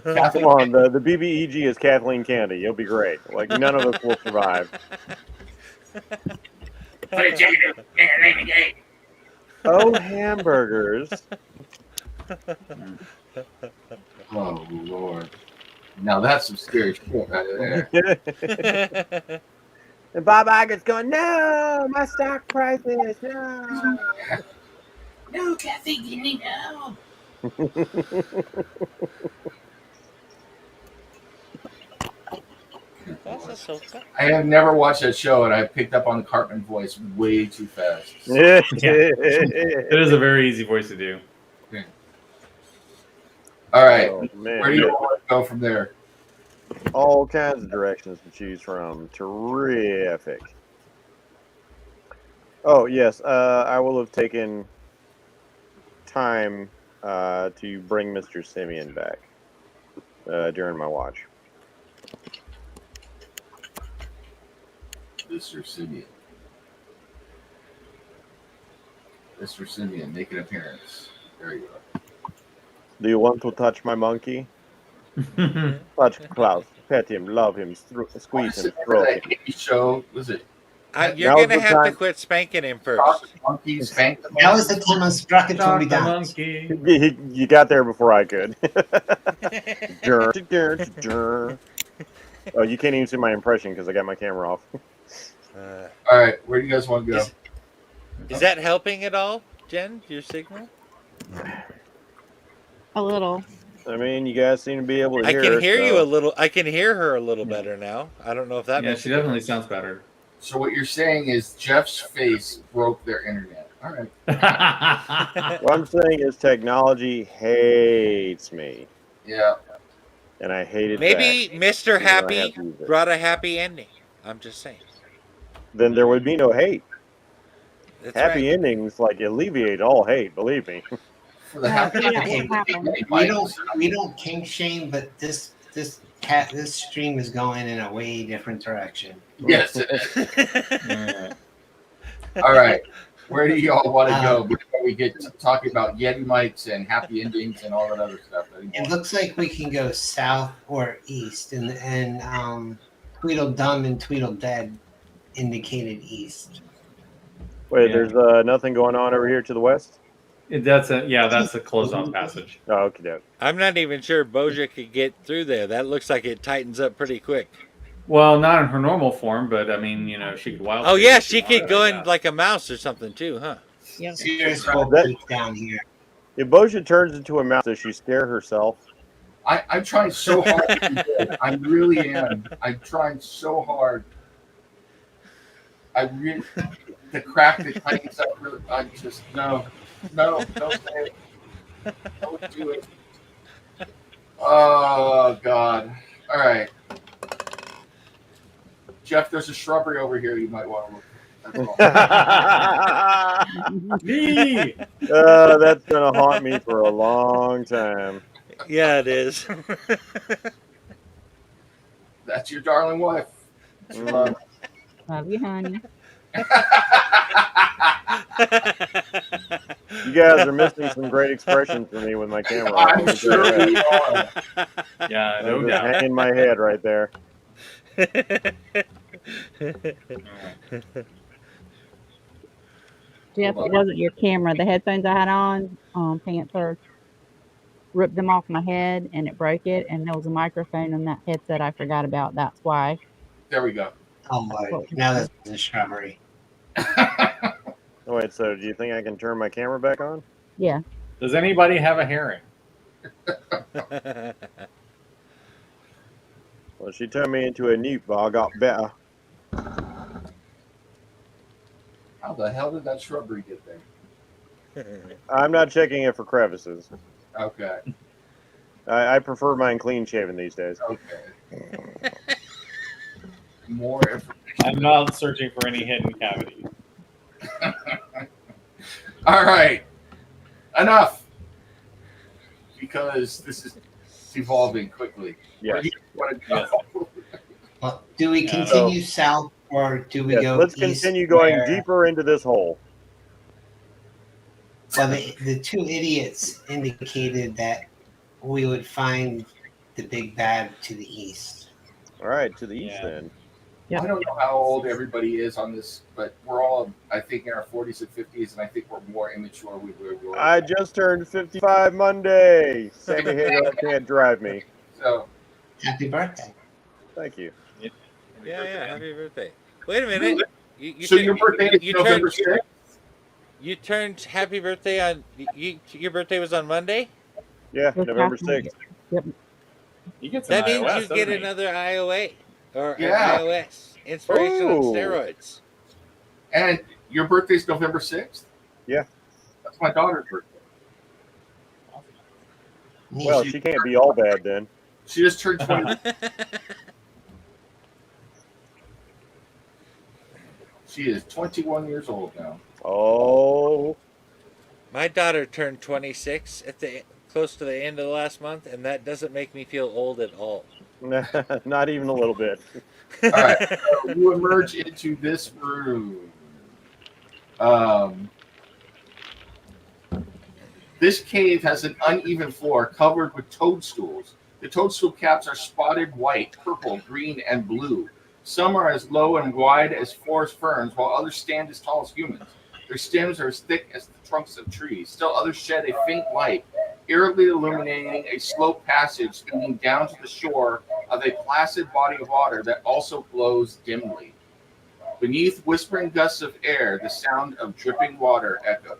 Come on, the BBEG is Kathleen Kennedy. You'll be great. Like, none of us will survive. Oh, hamburgers. Oh, Lord. Now that's some scary shit right there. And Bob Iger's going, no, my stock prices, no. No, Kathy, you need help. I have never watched that show, and I picked up on the Cartman voice way too fast. It is a very easy voice to do. All right. Oh, man. Where do you want to go from there? All kinds of directions to choose from. Terrific. Oh, yes. I will have taken time to bring Mr. Simeon back during my watch. Mr. Simeon. Mr. Simeon, make an appearance. There you go. Do you want to touch my monkey? Touch Klaus. Pet him, love him, squeeze him, stroke him. That show, was it You're Now going is to the have to time. quit spanking him first. Talk the monkey, spank the monkey. That was the time I struck it till Shock we the danced. monkey. You got there before I could. Oh, you can't even see my impression because I got my camera off. All right, where do you guys want to go? Is that helping at all, Jen? Your signal? A little. I mean, you guys seem to be able to I hear can her, hear so- you a little. I can hear her a little Yeah. better now. I don't know if that Yeah, makes she a definitely difference. sounds better. So what you're saying is Jeff's face broke their internet. All right. What I'm saying is technology hates me, Yeah. and I hate it Maybe back. Mr. Even though I have Happy to use it. brought a happy ending. I'm just saying. Then there would be no hate. That's Happy right. endings like alleviate all hate. Believe me. For the No, happy see, that Okay, won't happen. we don't kink shame, but this stream is going in a way different direction. Yes, it is. Yeah. All right. Where do y'all want to go before we get to talking about Yeti mics and happy endings and all that other stuff anymore? It looks like we can go south or east, and Tweedledum and Tweedledead indicated east. Wait, Yeah. there's nothing going on over here to the west? That's a closed off passage. Oh, okay, doke. I'm not even sure Boja could get through there. That looks like it tightens up pretty quick. Well, not in her normal form, but I mean, she could wild. Oh shape yeah, if she wanted, could go I in guess. like a mouse or something too, huh? Yep. Serious whole That- peak down here. If Boja turns into a mouse, does she scare herself? I'm trying so hard to be good. I really am. I'm trying so hard. I really the crack that tightens up really. I'm just no, don't say it. Don't do it. Oh God! All right, Jeff. There's a shrubbery over here. You might want to look. That's all. Me. That's gonna haunt me for a long time. Yeah, it is. That's your darling wife. Mm. Love you, honey. You guys are missing some great expressions for me with my camera. on. I'm sure we are. Yeah, no I'm just doubt. hanging my head right there. Jeff, it wasn't your camera. The headphones I had on, Panther ripped them off my head and it broke it. And there was a microphone on that headset I forgot about. That's why. There we go. Oh my! Now that's a shrubbery. Oh, wait, so do you think I can turn my camera back on? Yeah. Does anybody have a herring? Well, she turned me into a newt, but I got better. How the hell did that shrubbery get there? I'm not checking it for crevices. Okay. I prefer mine clean shaven these days. Okay. More information. I'm not searching for any hidden cavities. All right. Enough. Because this is evolving quickly. Yes. Where do you want to go? Well, do we Yeah. continue south or do we Yes, go let's east? continue going where- deeper into this hole. Well, the two idiots indicated that we would find the big bad to the east. All right, to the east Yeah. then. Yep. I don't know how old everybody is on this, but we're all, I think, in our 40s and 50s, and I think we're more immature. We were. I just turned 55 Monday. San Diego can't drive me. So, Happy birthday. Thank you. Yeah, happy birthday. Wait a minute. so your birthday is November 6th? You turned happy birthday on your birthday was on Monday? Yeah, Yes, November happy. 6th. You get some That means iOS, you doesn't get he? another IOA or Yeah. an iOS. Inspiration on Ooh. steroids. And your birthday's November 6th? Yeah. That's my daughter's birthday. Well, she can't be all bad then. She just turned 20. She is 21 years old now. Oh, My daughter turned 26 at the close to the end of the last month, and that doesn't make me feel old at all. not even a little bit. All right, so you emerge into this room. This cave has an uneven floor covered with toadstools. The toadstool caps are spotted white, purple, green, and blue. Some are as low and wide as forest ferns, while others stand as tall as humans. Their stems are as thick as the trunks of trees. Still others shed a faint light, eerily illuminating a slow passage leading down to the shore of a placid body of water that also glows dimly. Beneath whispering gusts of air, the sound of dripping water echoes.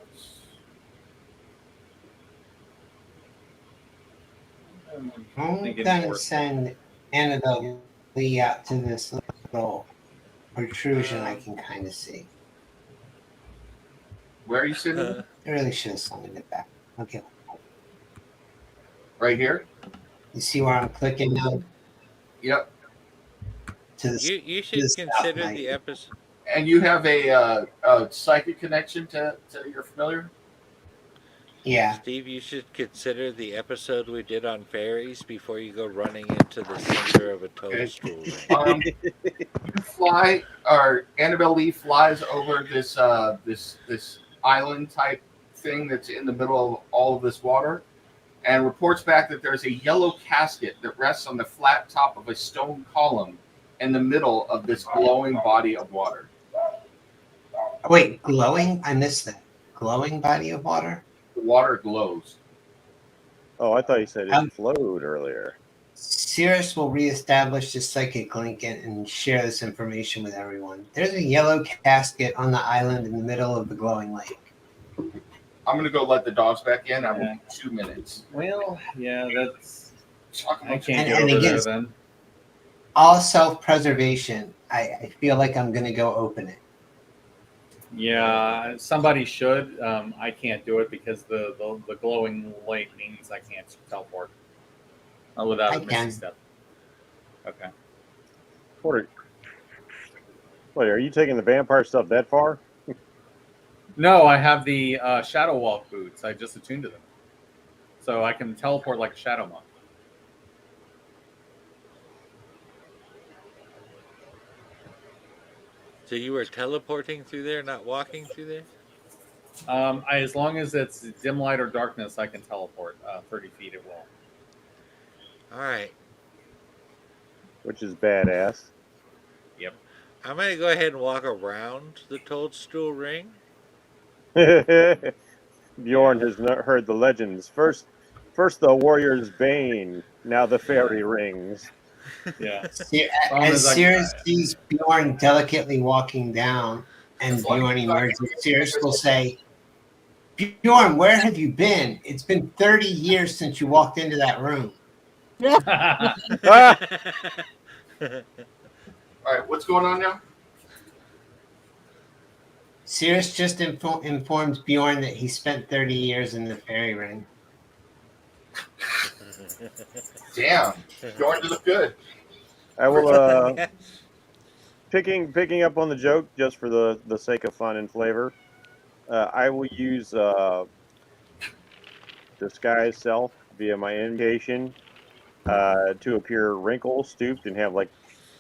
I'm gonna send Annabelle Lee out to this little protrusion I can kind of see. Where are you sitting? I really should have summoned it back. Okay. Right here? You see where I'm clicking now? Yep. You should consider the episode. And you have a psychic connection to your familiar? Yeah. Steve, you should consider the episode we did on fairies before you go running into the center of a toadstool ring. You fly, or Annabelle Lee flies over this this island type thing that's in the middle of all of this water, and reports back that there's a yellow casket that rests on the flat top of a stone column in the middle of this glowing body of water. Wait, glowing? I missed that. Glowing body of water? The water glows. Oh, I thought you said it flowed earlier. Cirrus will reestablish the psychic link and share this information with everyone. There's a yellow casket on the island in the middle of the glowing lake. I'm going to go let the dogs back in. I will be 2 minutes. Well, yeah, that's... I can't And get over again, there then. all self-preservation. I feel like I'm going to go open it. Yeah, somebody should. I can't do it because the glowing light means I can't teleport without a missing step. Okay. Wait, are you taking the vampire stuff that far? No, I have the Shadow Walk boots. I just attuned to them, so I can teleport like a shadow monk. So you were teleporting through there, not walking through there? As long as it's dim light or darkness, I can teleport 30 feet. It will. All right. Which is badass. Yep. I'm going to go ahead and walk around the toadstool ring. Bjorn has not heard the legends. First the warrior's bane, now the fairy rings. Yeah. As Cirrus sees Bjorn delicately walking down and Bjorn emerges, Cirrus will say, Bjorn, where have you been? It's been 30 years since you walked into that room. All right, what's going on now? Cirrus just informs Bjorn that he spent 30 years in the fairy ring. Damn, Bjorn, you look good. I will picking up on the joke just for the sake of fun and flavor. I will use disguise self via my invocation to appear wrinkled, stooped, and have like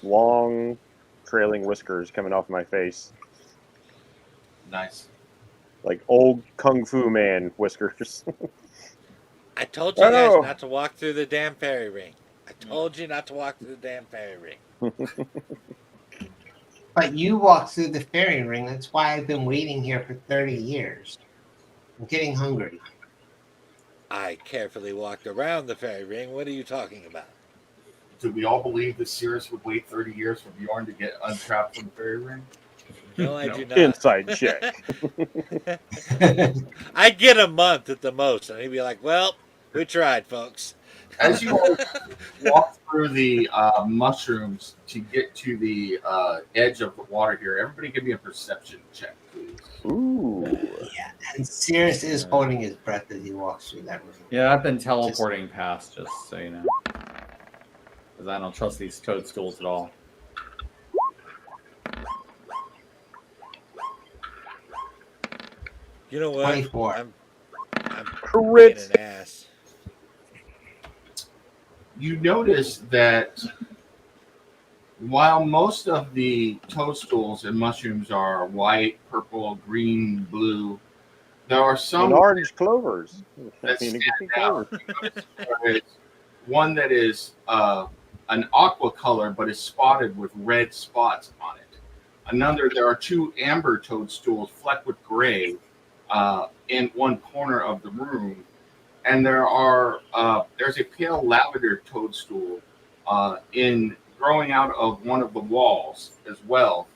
long trailing whiskers coming off my face. Nice. Like old Kung Fu man whiskers. I told you guys not to walk through the damn fairy ring. I told you not to walk through the damn fairy ring. But you walked through the fairy ring. That's why I've been waiting here for 30 years. I'm getting hungry. I carefully walked around the fairy ring. What are you talking about? Do we all believe that Cirrus would wait 30 years for Bjorn to get untrapped from the fairy ring? No, I do not. Inside check. I'd get a month at the most, and he'd be like, well, we tried, folks. As you all walk through the mushrooms to get to the edge of the water here, everybody give me a perception check, please. Ooh. Yeah, and Cirrus is holding his breath as he walks through that room. Yeah, I've been teleporting past, just so you know. Because I don't trust these toadstools at all. You know what? 24. I'm Crit. being an ass. You notice that while most of the toadstools and mushrooms are white, purple, green, blue, there are some and orange clovers. that stand out. There is one that is an aqua color, but is spotted with red spots on it. Another, there are 2 amber toadstools flecked with gray in one corner of the room, and there's a pale lavender toadstool in growing out of one of the walls as well.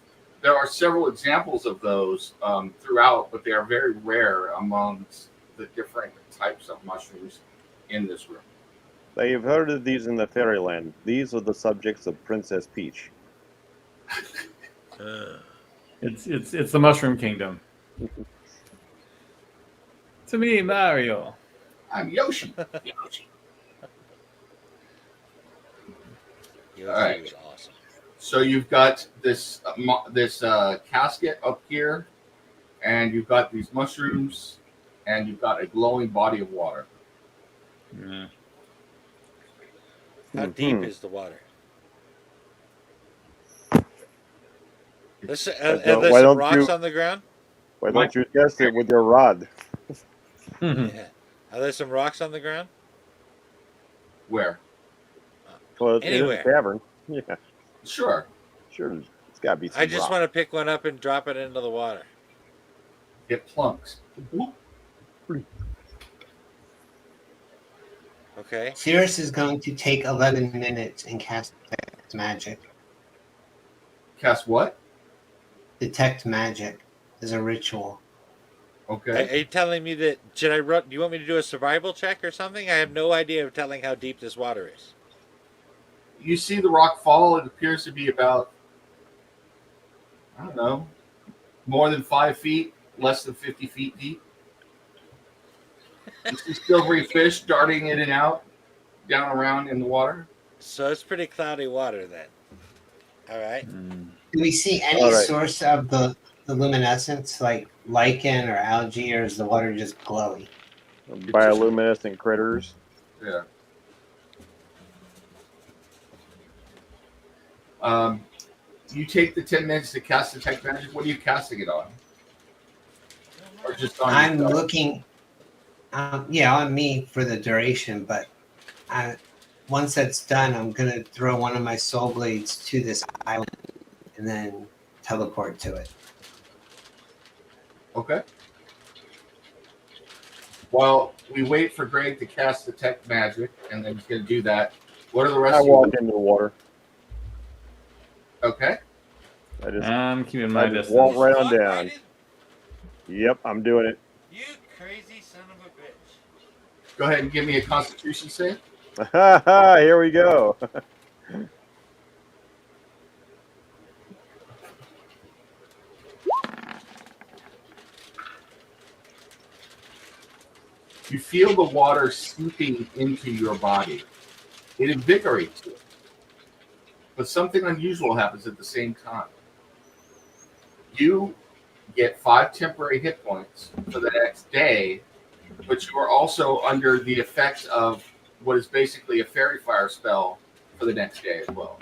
There are several examples of those throughout, but they are very rare amongst the different types of mushrooms in this room. Now, you've heard of these in the fairyland. These are the subjects of Princess Peach. It's the Mushroom Kingdom. To me, Mario. I'm Yoshi. Yoshi. Yoshi All right. was awesome. So you've got this casket up here, and you've got these mushrooms, and you've got a glowing body of water. Yeah. How deep is the water? Are there why some don't rocks you- on the ground? Why don't you test it with your rod? Yeah. Are there some rocks on the ground? Where? Well, it is Anywhere. a cavern. Yeah, Sure. sure. It's got to be some I just rock. want to pick one up and drop it into the water. It plunks. Okay. Cirrus is going to take 11 minutes and cast Detect Magic. Cast what? Detect Magic is a ritual. Okay. Are you telling me that do you want me to do a survival check or something? I have no idea of telling how deep this water is. You see the rock fall. It appears to be about, I don't know, more than 5 feet, less than 50 feet deep. You see silvery fish darting in and out, down around in the water. So it's pretty cloudy water then. All right. Do we see any All right. source of the luminescence, like lichen or algae, or is the water just glowy? Bioluminescent critters. Yeah. You take the 10 minutes to cast Detect Magic. What are you casting it on? Or just on I'm yourself? looking, on me for the duration, but once that's done, I'm going to throw one of my soul blades to this island and then teleport to it. Okay. While we wait for Greg to cast Detect Magic, and then he's going to do that, what are the rest I of you? walk into the water. Okay. I just, I'm keeping my I just distance. walk right on down. Yep, I'm doing it. You crazy son of a bitch. Go ahead and give me a Constitution save. Here we go. You feel the water seeping into your body. It invigorates you. But something unusual happens at the same time. You get 5 temporary hit points for the next day, but you are also under the effects of what is basically a fairy fire spell for the next day as well.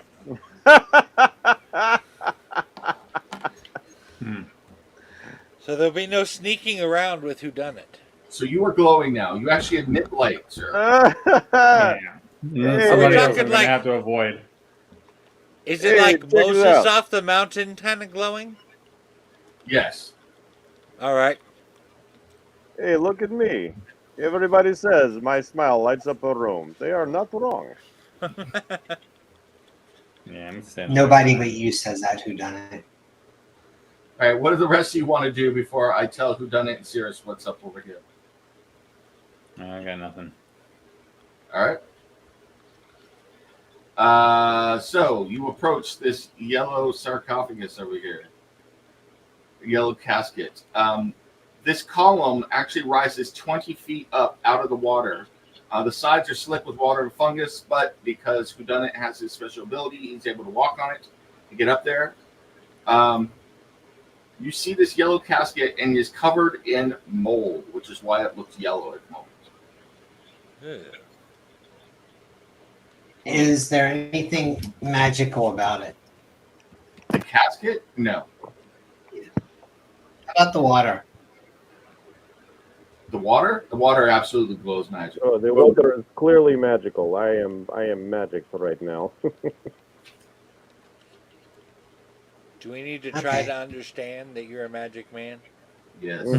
So there'll be no sneaking around with whodunit. So you are glowing now. You actually emit light, sir. Yeah. Hey, Somebody we're else talking I'm gonna like- have to avoid. Is it Hey, like check this Moses out. off the mountain kind of glowing? Yes. All right. Hey, look at me. Everybody says my smile lights up a room. They are not wrong. Yeah, I'm saying Nobody but you says that who done it. All right. What do the rest of you want to do before I tell Whodunit and Cirrus what's up over here? I got nothing. All right. So you approach this yellow sarcophagus over here, yellow casket. This column actually rises 20 feet up out of the water. The sides are slick with water and fungus, but because Whodunit has his special ability, he's able to walk on it and get up there. You see this yellow casket and is covered in mold, which is why it looks yellow at the moment. Ugh. Is there anything magical about it? The casket? No. How about the water? The water? The water absolutely glows magic. Oh, the water is clearly magical. I am magic right now. Do we need to try Okay. to understand that you're a magic man? Yes. I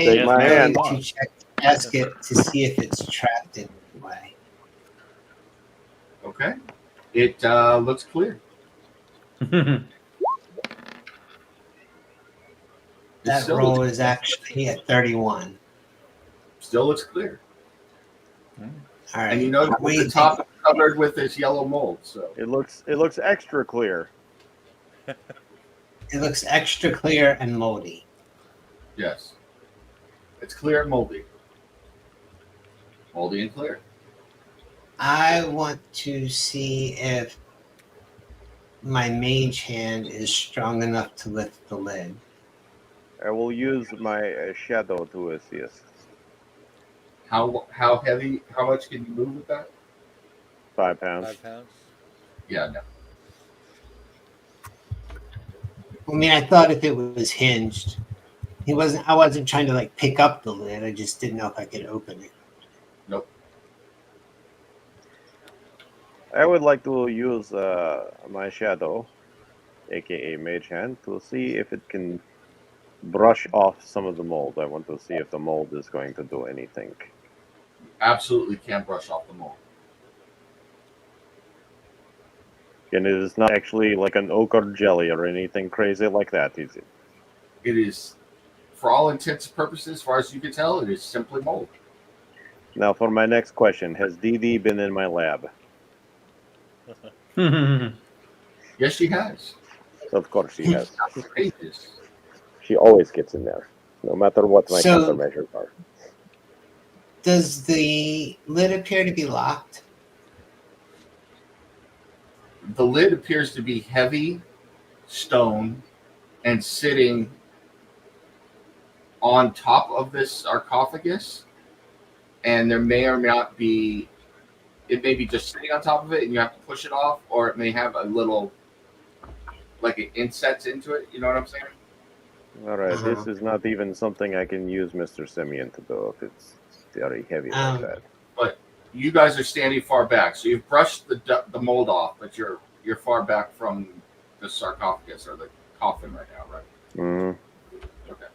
Take am my going hand. to check the basket to see if it's trapped in any way. Okay. It looks clear. It That still roll looks, is actually at 31. still looks clear. All And you right. notice What do the you top think? is covered with this yellow mold. So It looks extra clear. It looks extra clear and moldy. yes, it's clear and moldy. Moldy and clear. I want to see if my mage hand is strong enough to lift the lid. I will use my shadow to assist. How heavy? How much can you move with that? 5 pounds. 5 pounds? Yeah, no. I mean, I thought if it was hinged, I wasn't trying to like pick up the lid. I just didn't know if I could open it. Nope. I would like to use my shadow, aka mage hand, to see if it can brush off some of the mold. I want to see if the mold is going to do anything. Absolutely can't brush off the mold. And it is not actually like an ochre jelly or anything crazy like that, is it? It is, for all intents and purposes, as far as you can tell, it is simply mold. Now, for my next question, has DD been in my lab? Yes, she has. Of course she has. Pages. She always gets in there, no matter what my So- countermeasures are. Does the lid appear to be locked? The lid appears to be heavy stone and sitting on top of this sarcophagus, and there may or may not be. It may be just sitting on top of it, and you have to push it off, or it may have a little, like it insets into it. You know what I'm saying? All right, Uh-huh. this is not even something I can use Mr. Simeon to do if it's very heavy like that. But you guys are standing far back, so you've brushed the mold off, but you're far back from the sarcophagus or the coffin right now, right? Mm-hmm. Okay.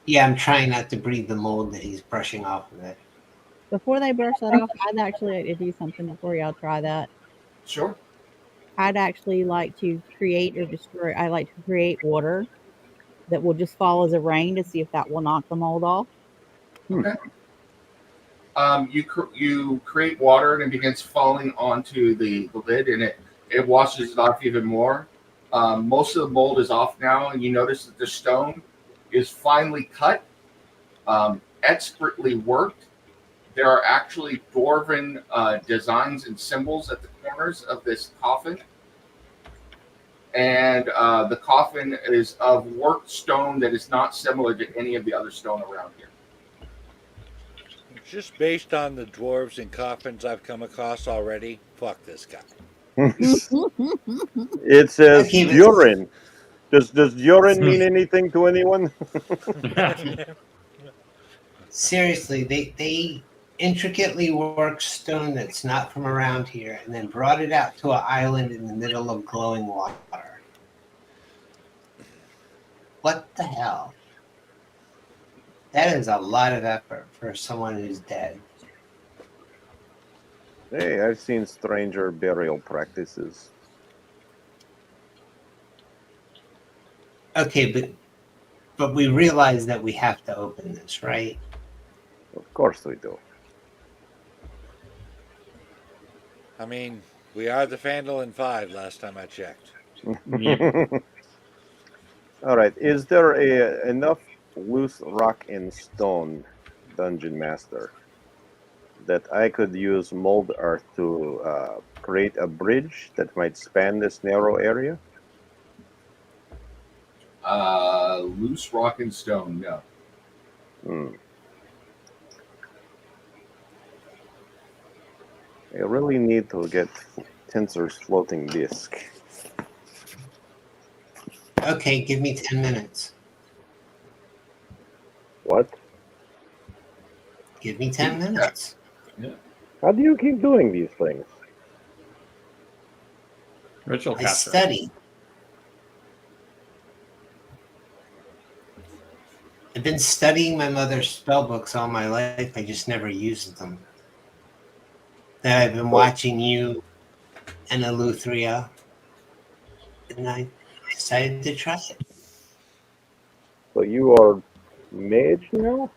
Yeah, I'm trying not to breathe the mold that he's brushing off of it. Before they brush that off, I'd actually like to do something before y'all try that. Sure. I'd actually like to create or destroy. I like to create water that will just fall as a rain to see if that will knock the mold off. Okay. You create water and it begins falling onto the lid, and it washes it off even more. Most of the mold is off now, and you notice that the stone is finely cut, expertly worked. There are actually dwarven designs and symbols at the corners of this coffin. And the coffin is of worked stone that is not similar to any of the other stone around here. Just based on the dwarves and coffins I've come across already, fuck this guy. It says Okay, but- urine. Does urine mean anything to anyone? Seriously, they intricately worked stone that's not from around here and then brought it out to an island in the middle of glowing water. What the hell? That is a lot of effort for someone who's dead. Hey, I've seen stranger burial practices. Okay, but we realize that we have to open this, right? Of course we do. I mean, we are the Phandalin Five last time I checked. All right. Is there enough loose rock and stone, Dungeon Master, that I could use mold earth to create a bridge that might span this narrow area? Loose rock and stone, no. I really need to get Tensor's floating disk. Okay, give me 10 minutes. What? Give me 10 minutes. How do you keep doing these things? Ritual I capture. study. I've been studying my mother's spell books all my life. I just never used them. Then I've been watching you and Eleutheria, and I decided to try it. So you are mage now?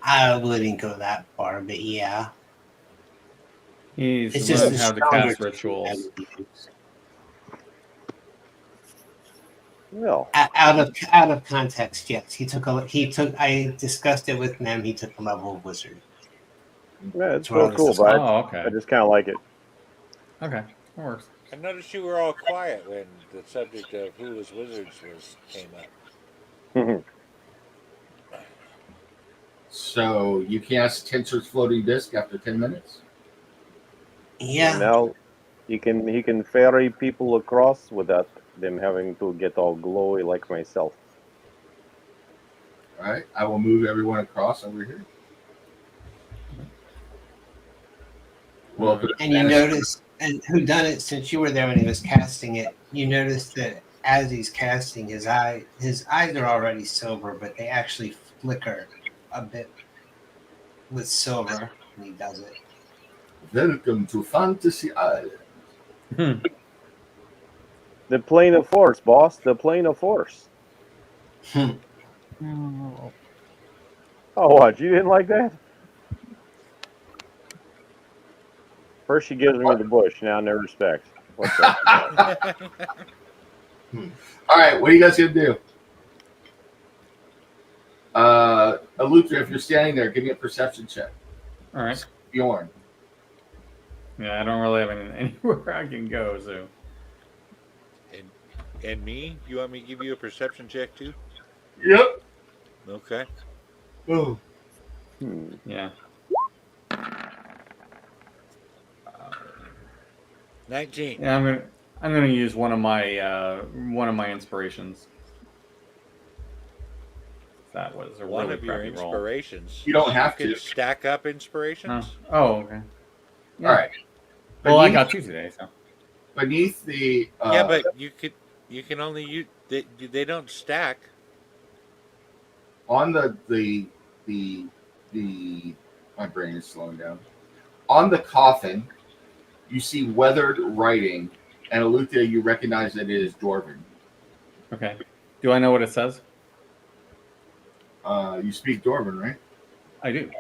I wouldn't go that far, but yeah. He's It's just learned a how to stronger cast technique I rituals. would use. Well, Out of context, yes. I discussed it with them. He took a level of wizard. yeah, it's That's where all so this cool, is. but Oh, okay. I just kind of like it. Okay, that works. I noticed you were all quiet when the subject of who was wizards came up. So you cast Tensor's floating disc after 10 minutes? And Yeah. now he can ferry people across without them having to get all glowy like myself. All right. I will move everyone across over here. Well, And you notice, and who done it since you were there when he was casting it, you notice that as he's casting, his eyes are already silver, but they actually flicker a bit with silver when he does it. welcome to Fantasy Island. The plane of force, boss. The plane of force. Oh. Oh, what? You didn't like that? First she gives me the bush, now no respect. What's up? All right. What are you guys going to do? Eleuthera, if you're standing there, give me a perception check. All right. Bjorn. Yeah, I don't really have anywhere I can go, so. And me? You want me to give you a perception check too? Yep. Okay. Oh. Yeah. 19. Yeah, I'm gonna use one of my inspirations. That was a One really of your crappy roll. inspirations. You don't have You to. can stack up inspirations. Oh, okay. Yeah. All right. Well, I got 2 today, so. Beneath the Yeah, but you can only use they don't stack. on the my brain is slowing down. On the coffin, you see weathered writing, and Eleuthera, you recognize that it is Dwarven. Okay. Do I know what it says? You speak Dwarven, right? I do.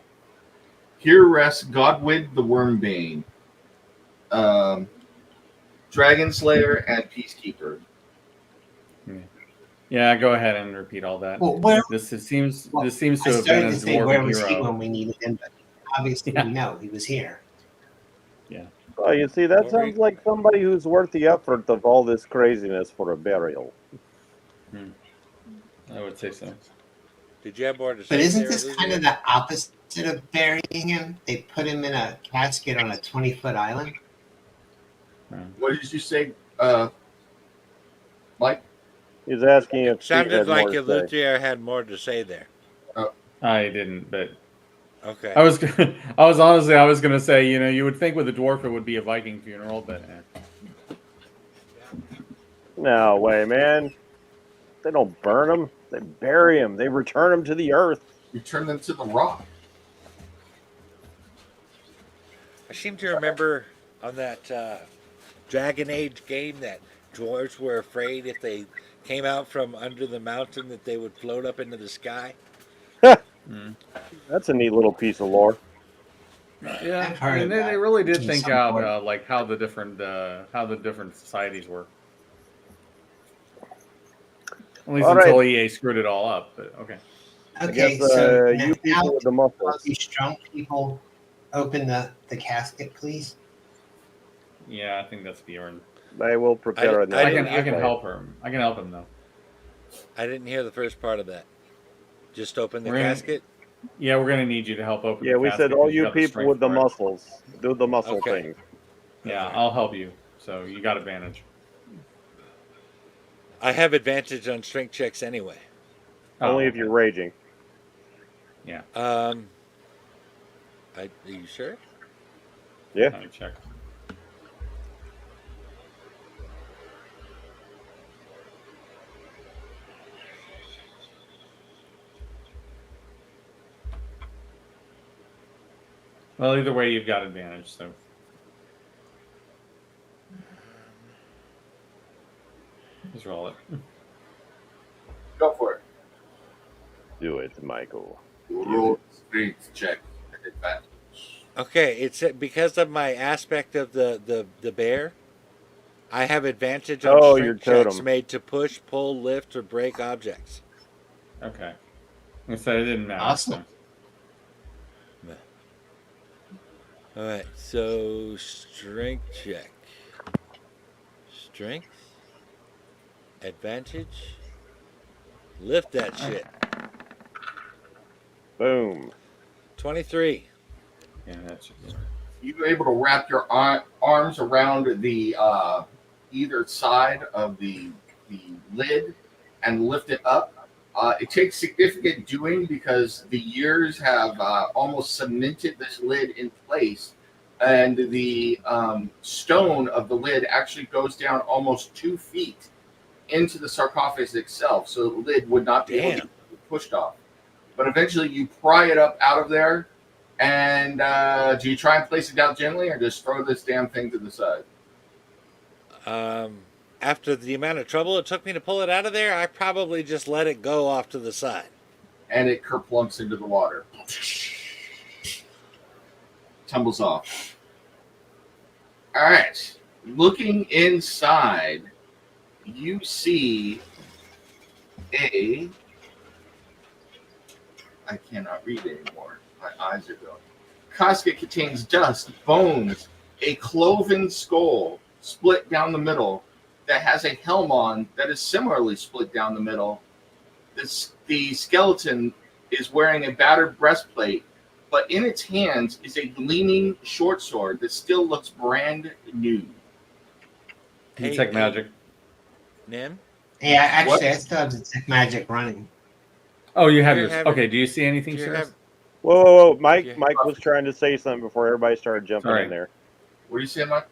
Here rests Godwyd the Wormbane, Dragon Slayer, and Peacekeeper. Yeah, go ahead and repeat all that. Well, This seems to I have been started a to say, where dwarven was he when hero. we needed him? But obviously, Yeah. no, he was here. Yeah. Well, you see, that What were sounds like somebody who's worth the effort of all this craziness for a burial. I would say so. Did you have more to say? But isn't there, this Eleuthera? kind of the opposite of burying him? They put him in a casket on a 20-foot island. What did you say, Mike? He's asking if It Steve sounded had like more to say. Eleuthera had more to say there. I didn't, but Okay. I was gonna say, you would think with a dwarf it would be a Viking funeral, but No way, man. They don't burn them. They bury them. They return them to the earth. Return them to the rock. I seem to remember on that Dragon Age game that dwarves were afraid if they came out from under the mountain that they would float up into the sky. That's a neat little piece of lore. yeah, I've heard I mean, of they that. really did In think some out point. like how the different societies work. At least All until right. EA screwed it all up. But okay. Okay, guess, so you now people with the all muscles. these drunk people open the casket, please. Yeah, I think that's Bjorn. They will prepare I an I didn't can hear- help her. I can help him though. I didn't hear the first part of that. Just open the We're gonna- casket. Yeah, we're gonna need you to help open. Yeah, the we casket said all 'cause you have the people strength with the for it. muscles. Do the muscle Okay. thing. Yeah, I'll help you. So you got advantage. I have advantage on strength checks anyway. Only if you're raging. Yeah. Are you sure? Yeah. Let me check. Well, either way, you've got advantage. So. Just roll it. Go for it. Do it, Michael. Roll strength check at advantage. Okay, it's because of my aspect of the bear. I have advantage on Oh, your strength checks totem. made to push, pull, lift, or break objects. Okay. I said it didn't matter. Awesome. All right, so strength check. Strength. Advantage. Lift that shit. Boom. 23. Yeah, that's just. You were able to wrap your arms around the either side of the lid and lift it up. It takes significant doing because the years have almost cemented this lid in place, and the stone of the lid actually goes down almost 2 feet into the sarcophagus itself, so the lid would not be able to be pushed off. But eventually you pry it up out of there, and do you try and place it down gently or just throw this damn thing to the side? After the amount of trouble it took me to pull it out of there, I probably just let it go off to the side. And it kerplunks into the water. Tumbles off. All right. Looking inside, you see I cannot read anymore. My eyes are going. Casket contains dust, bones, a cloven skull split down the middle that has a helm on that is similarly split down the middle. The skeleton is wearing a battered breastplate, but in its hands is a gleaming short sword that still looks brand new. Detect magic. Nim? Yeah, actually, What? I still have detect magic running. Oh, you have You're yours. having- Okay, do you see anything, Do you Cirrus? have- Whoa. Mike Yeah. was trying to say something before everybody started jumping Sorry. in there. What are you saying, Mike?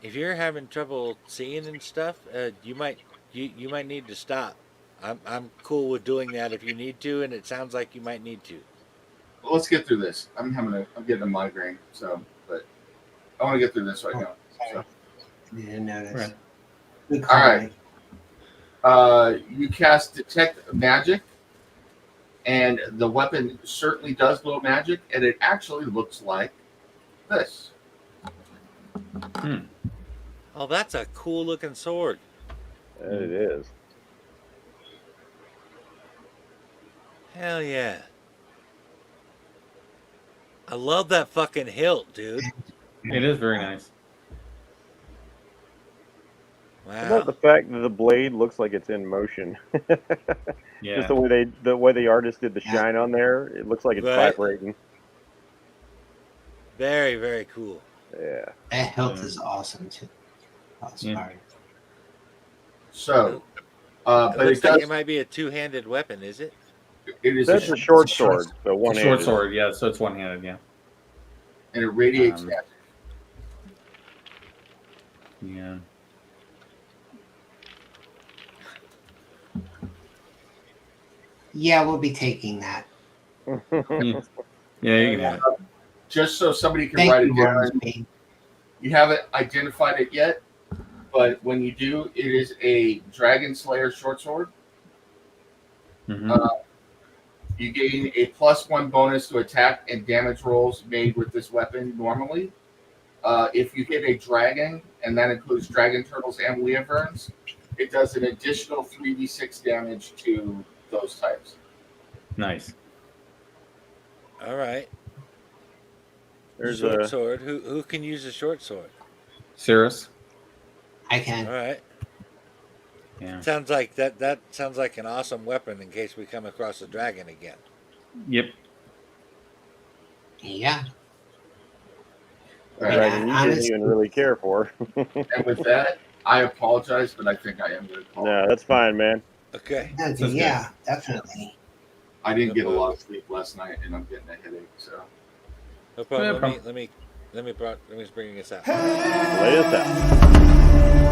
If you're having trouble seeing and stuff, you might need to stop. I'm cool with doing that if you need to, and it sounds like you might need to. Well, let's get through this. I'm getting a migraine, but I want to get through this right now. So. Didn't notice. Right. Good call, All right. Mike. You cast detect magic, and the weapon certainly does glow magic, and it actually looks like this. Oh, that's a cool looking sword. It is. Hell yeah. I love that fucking hilt, dude. It is very nice. How about the Wow. fact that the blade looks like it's in motion? Yeah. Just the way the artist did the shine on there, it looks like it's Right. vibrating. Very, very cool. Yeah. That hilt Yeah. is awesome too. Awesome. Yeah. So, It but looks it like does. it might be a two-handed weapon, is it? It is That's a a short sword, so It's a one-handed. short sword, yeah, so it's one-handed, yeah. and it radiates Um, magic. Yeah. Yeah, we'll be taking that. Yeah, you can have it. Just so somebody can Thank write you, it down. Wormsby. You haven't identified it yet, but when you do, it is a Dragon Slayer short sword. Mhm. You gain a +1 bonus to attack and damage rolls made with this weapon normally. If you hit a dragon, and that includes dragon turtles and wyverns, it does an additional 3d6 damage to those types. Nice. All right. There's Short a sword. Who can use a short sword? Cirrus? I All can. right. Yeah. Sounds like that sounds like an awesome weapon in case we come across a dragon again. Yep. Yeah. a Right. dragon you didn't honestly- even really care for. And with that, I apologize, but I think I am going to call. No, that's fine, man. Okay. Yeah, definitely. I didn't No get a problem. lot of sleep last night, and I'm getting a headache. So No problem. No problem. Let me bring this out. Lay this out.